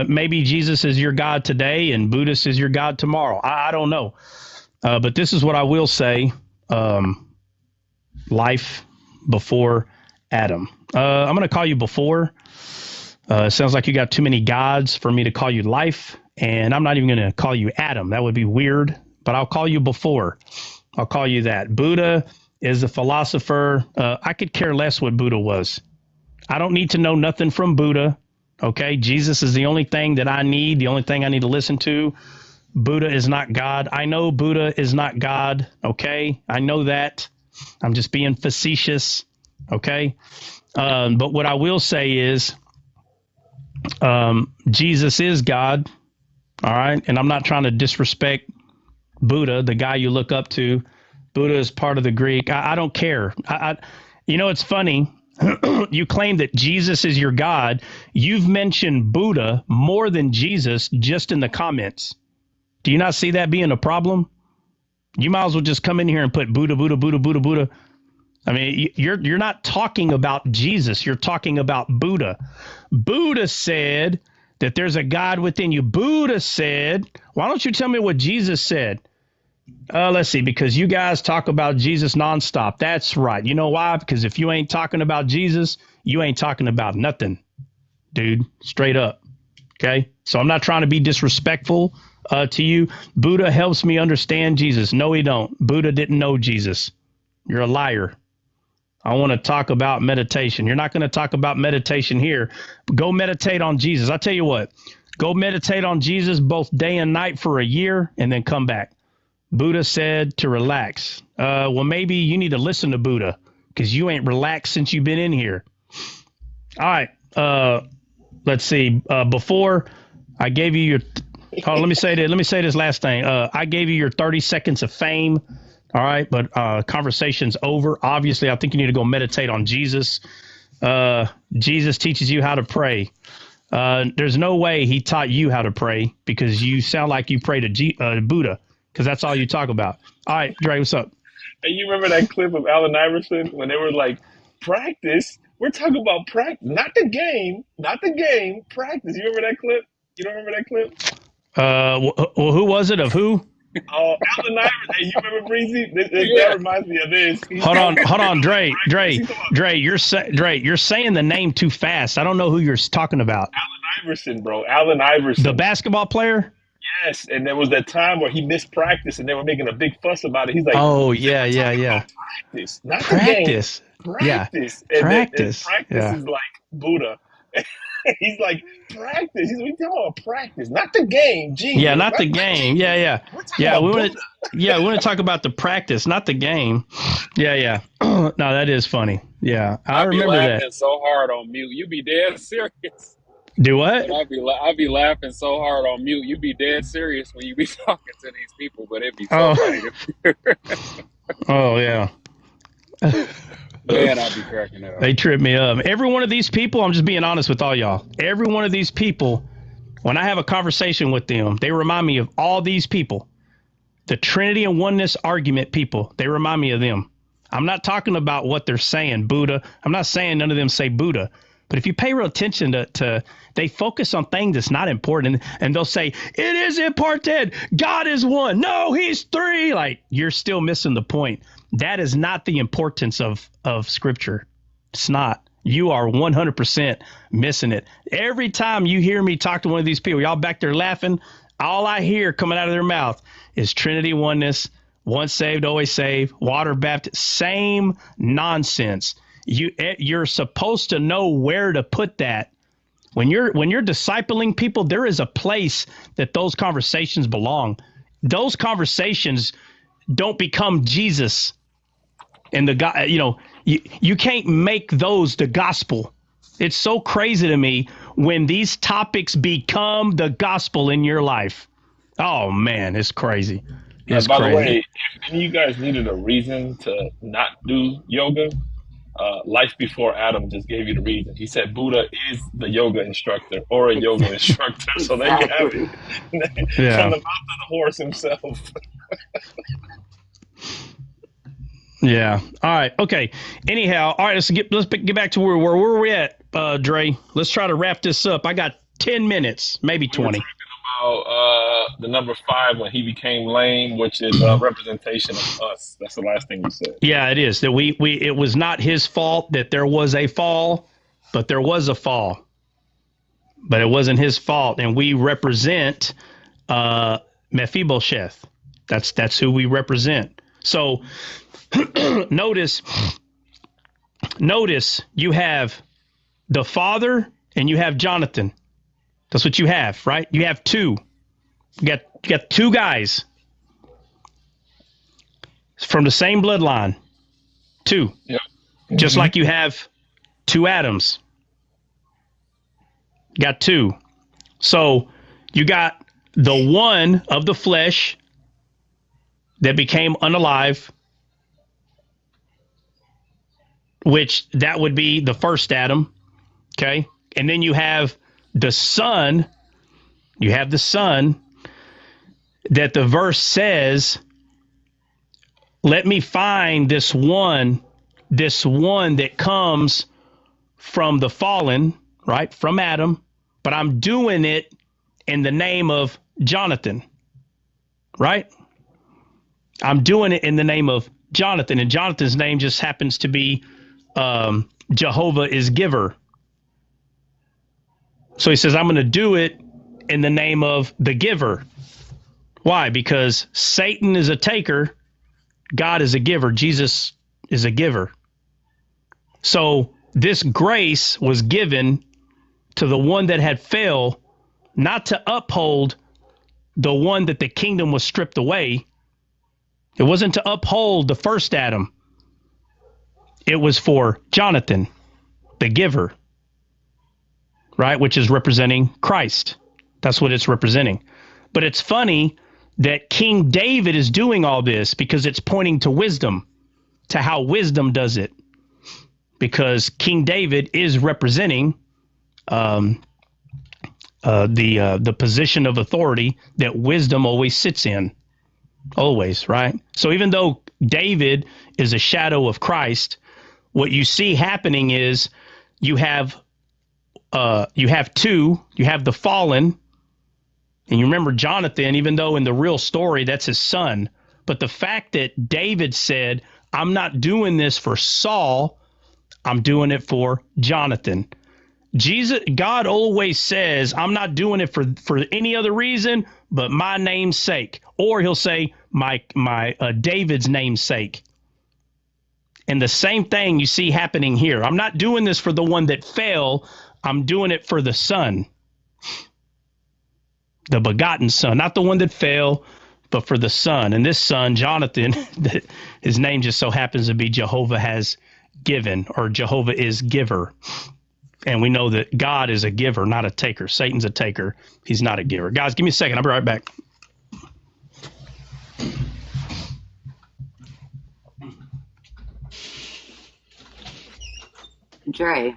maybe Jesus is your God today and Buddhist is your God tomorrow. I don't know. But this is what I will say. Life before Adam. I'm going to call you before. It sounds like you got too many gods for me to call you life. And I'm not even going to call you Adam. That would be weird. But I'll call you before. I'll call you that. Buddha is a philosopher. I could care less what Buddha was. I don't need to know nothing from Buddha. Okay, Jesus is the only thing that I need, the only thing I need to listen to. Buddha is not God. I know Buddha is not God. Okay, I know that. I'm just being facetious. Okay, but what I will say is Jesus is God. All right, and I'm not trying to disrespect Buddha, the guy you look up to. Buddha is part of the Greek. I don't care. It's funny. You claim that Jesus is your God. You've mentioned Buddha more than Jesus just in the comments. Do you not see that being a problem? You might as well just come in here and put Buddha, Buddha, Buddha, Buddha, Buddha. I mean, you're not talking about Jesus. You're talking about Buddha. Buddha said that there's a God within you. Buddha said, why don't you tell me what Jesus said? Let's see, because you guys talk about Jesus nonstop. That's right. You know why? Because if you ain't talking about Jesus, you ain't talking about nothing, dude. Straight up. Okay. So I'm not trying to be disrespectful to you. Buddha helps me understand Jesus. No, he don't. Buddha didn't know Jesus. You're a liar. I want to talk about meditation. You're not going to talk about meditation here. Go meditate on Jesus. I tell you what, go meditate on Jesus both day and night for a year and then come back. Buddha said to relax. Well, maybe you need to listen to Buddha because you ain't relaxed since you've been in here. All right. Let's see. Before I gave you your, let me say this last thing. I gave you your 30 seconds of fame. All right. But conversation's over. Obviously, I think you need to go meditate on Jesus. Jesus teaches you how to pray. There's no way he taught you how to pray because you sound like you pray to Buddha. Because that's all you talk about. All right, Dre, what's up? Hey, you remember that clip of Allen Iverson when they were like, practice? We're talking about practice, not the game, practice. You remember that clip? You don't remember that clip? Well, who was it? Of who? Oh, Allen Iverson. Hey, you remember Breezy? That reminds me of this. Hold on, Dre, you're saying the name too fast. I don't know who you're talking about. Allen Iverson, bro. Allen Iverson. The basketball player? Yes, and there was that time where he missed practice, and they were making a big fuss about it. He's like, "Oh yeah. Practice, not practice. The game. Practice, yeah. And practice. Practice is like Buddha. He's like practice. He's like, we talking about practice, not the game. Gee, yeah, not the game. Yeah. We want to talk about the practice, not the game. Yeah. No, that is funny. Yeah, I remember that. I'd be laughing so hard on mute. You be dead serious. Do what? I'd be laughing so hard on mute. You be dead serious when you be talking to these people, but it'd be so funny. Oh yeah. Man, I'd be cracking up. They trip me up. Every one of these people, I'm just being honest with all y'all. Every one of these people, when I have a conversation with them, they remind me of all these people. The Trinity and Oneness argument people, they remind me of them. I'm not talking about what they're saying, Buddha. I'm not saying none of them say Buddha. But if you pay real attention to they focus on things that's not important, and they'll say, it is important. God is one. No, he's three. Like, you're still missing the point. That is not the importance of Scripture. It's not. You are 100% missing it. Every time you hear me talk to one of these people, y'all back there laughing, all I hear coming out of their mouth is Trinity, oneness, once saved, always saved, water baptism, same nonsense. You're supposed to know where to put that. When you're discipling people, there is a place that those conversations belong. Those conversations don't become Jesus and the God. You can't make those the gospel. It's so crazy to me when these topics become the gospel in your life. Oh, man, it's crazy. It's by crazy. the way, if any of you guys needed a reason to not do yoga, Life Before Adam just gave you the reason. He said Buddha is the yoga instructor or a yoga instructor. So there you have it. From the mouth of the horse himself. Yeah. All right. Okay. Anyhow, all right. Let's get back to where were we at, Dre? Let's try to wrap this up. I got 10 minutes, maybe 20. We were talking about the number 5 when he became lame, which is a representation of us. That's the last thing you said. Yeah, it is that it was not his fault that there was a fall, but there was a fall. But it wasn't his fault, and we represent Mephibosheth. That's who we represent. So notice you have the father and you have Jonathan. That's what you have, right? You have two. You got two guys from the same bloodline. Two. Yep. Just like you have two Adams. You got two. So you got the one of the flesh that became unalive, which that would be the first Adam. Okay. And then you have the son. You have the son that the verse says, let me find this one that comes from the fallen, right? From Adam, but I'm doing it in the name of Jonathan, right? I'm doing it in the name of Jonathan, and Jonathan's name just happens to be Jehovah is giver. So he says, I'm going to do it in the name of the giver. Why? Because Satan is a taker. God is a giver. Jesus is a giver. So this grace was given to the one that had failed, not to uphold the one that the kingdom was stripped away. It wasn't to uphold the first Adam. It was for Jonathan, the giver, right? Which is representing Christ. That's what it's representing. But it's funny that King David is doing all this because it's pointing to wisdom, to how wisdom does it. Because King David is representing the position of authority that wisdom always sits in. Always, right? So even though David is a shadow of Christ, what you see happening is you have two. You have the fallen, and you remember Jonathan, even though in the real story that's his son. But the fact that David said, I'm not doing this for Saul, I'm doing it for Jonathan. God always says, I'm not doing it for any other reason but my name's sake. Or he'll say, my David's name's sake. And the same thing you see happening here. I'm not doing this for the one that fell. I'm doing it for the son. The begotten son. Not the one that fell, but for the son. And this son, Jonathan, his name just so happens to be Jehovah has given, or Jehovah is giver. And we know that God is a giver, not a taker. Satan's a taker. He's not a giver. Guys, give me a second. I'll be right back. Dre.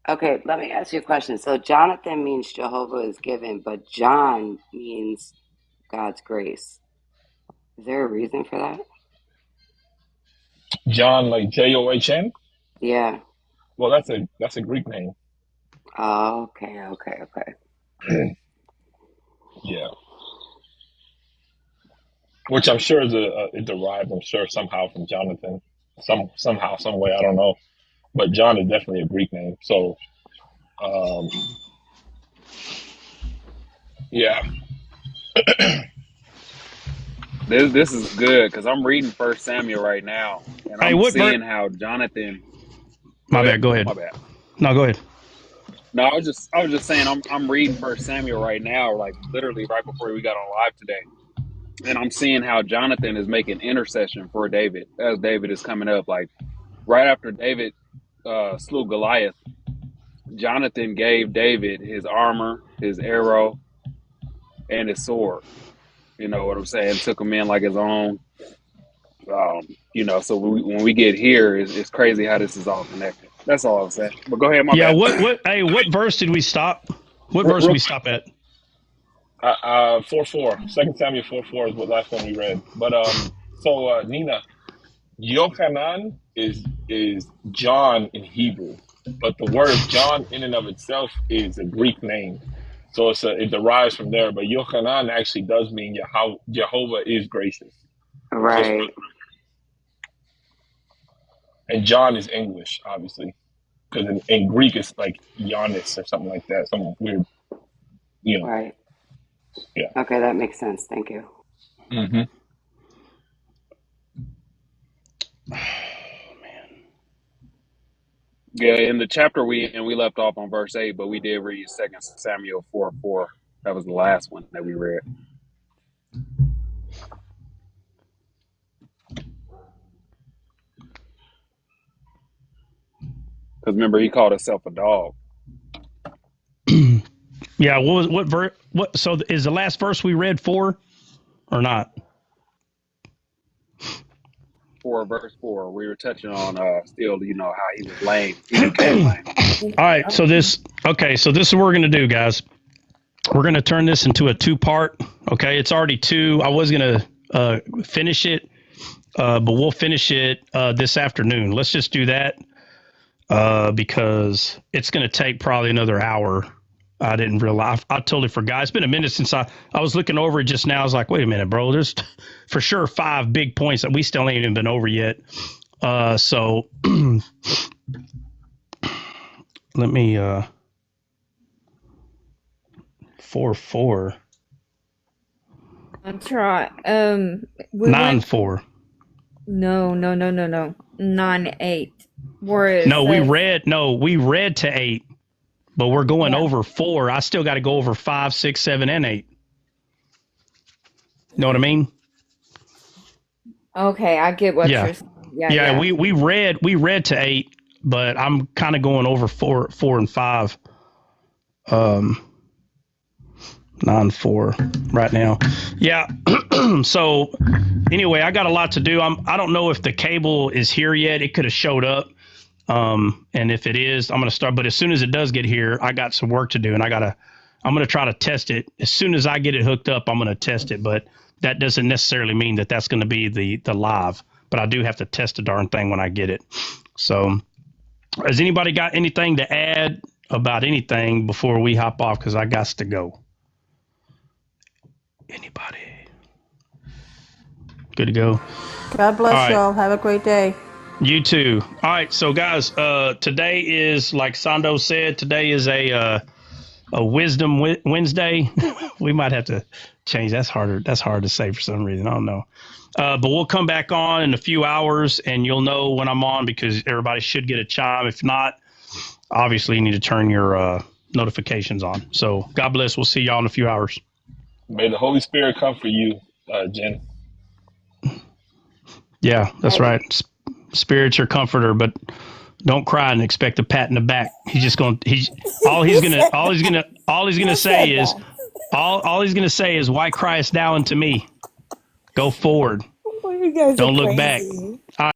Okay, let me ask you a question. So Jonathan means Jehovah is given, but John means God's grace. Is there a reason for that? John, like John? Yeah. Well, that's a Greek name. Oh, okay. Yeah. Which I'm sure is it derived, I'm sure, somehow from Jonathan. Somehow, some way, I don't know. But John is definitely a Greek name. So, yeah. This is good because I'm reading 1 Samuel right now, and I'm seeing how Jonathan. My bad. Go ahead. No, go ahead. No, I was just saying I'm reading 1 Samuel right now, like literally right before we got on live today, and I'm seeing how Jonathan is making intercession for David as David is coming up. Like right after David slew Goliath, Jonathan gave David his armor, his arrow, and his sword. You know what I'm saying? Took him in like his own. So when we get here, it's crazy how this is all connected. That's all I'm saying. But go ahead, my Yeah. bad. What verse did we stop? What verse did we stop at? 4:4. 2 Samuel 4:4 is what last one we read. But Nina, Yochanan is John in Hebrew, but the word John in and of itself is a Greek name, so it derives from there. But Yochanan actually does mean Jehovah is gracious. Right. And John is English, obviously, because in Greek it's like Giannis or something like that, some weird, Right. Yeah. Okay, that makes sense. Thank you. Mm-hmm. Yeah, in the chapter we left off on verse 8, but we did read 2 Samuel 4:4. That was the last one that we read. Because remember, he called himself a dog. Yeah. What verse? What? So is the last verse we read 4 or not? 4 verse 4. We were touching on still, how he was lame. He became lame. All right. So this is what we're going to do, guys. We're going to turn this into a 2-part. Okay. It's already 2. I was going to finish it, but we'll finish it this afternoon. Let's just do that because it's going to take probably another hour. I didn't realize. I totally forgot. It's been a minute since I was looking over it just now. I was like, wait a minute, bro. There's for sure 5 big points that we still ain't even been over yet. So let me 4:4. I'll try. 9:4. No. 9:8. Where we read to 8, but we're going over 4. I still got to go over 5, 6, 7, and 8. You know what I mean? Okay, I get what you're saying. Yeah. We read to 8, but I'm kind of going over 4 and 5. 9:4 right now. Yeah. So anyway, I got a lot to do. I don't know if the cable is here yet. It could have showed up. And if it is, I'm going to start. But as soon as it does get here, I got some work to do, and I'm going to try to test it. As soon as I get it hooked up, I'm going to test it. But that doesn't necessarily mean that that's going to be the live. But I do have to test the darn thing when I get it. So has anybody got anything to add about anything before we hop off? Because I got to go. Anybody? Good to go. God bless you all. Have a great day. You too. All right, so guys, today is, like Sando said, today is a Wisdom Wednesday. We might have to change. That's hard to say for some reason. I don't know. But we'll come back on in a few hours, and you'll know when I'm on because everybody should get a chime. If not, obviously you need to turn your notifications on. So God bless. We'll see y'all in a few hours. May the Holy Spirit come for you, Jen. Yeah, that's right. Spirit's your comforter, but don't cry and expect a pat in the back. All he's gonna say is, why criest thou unto me? Go forward. You guys don't are look crazy. back.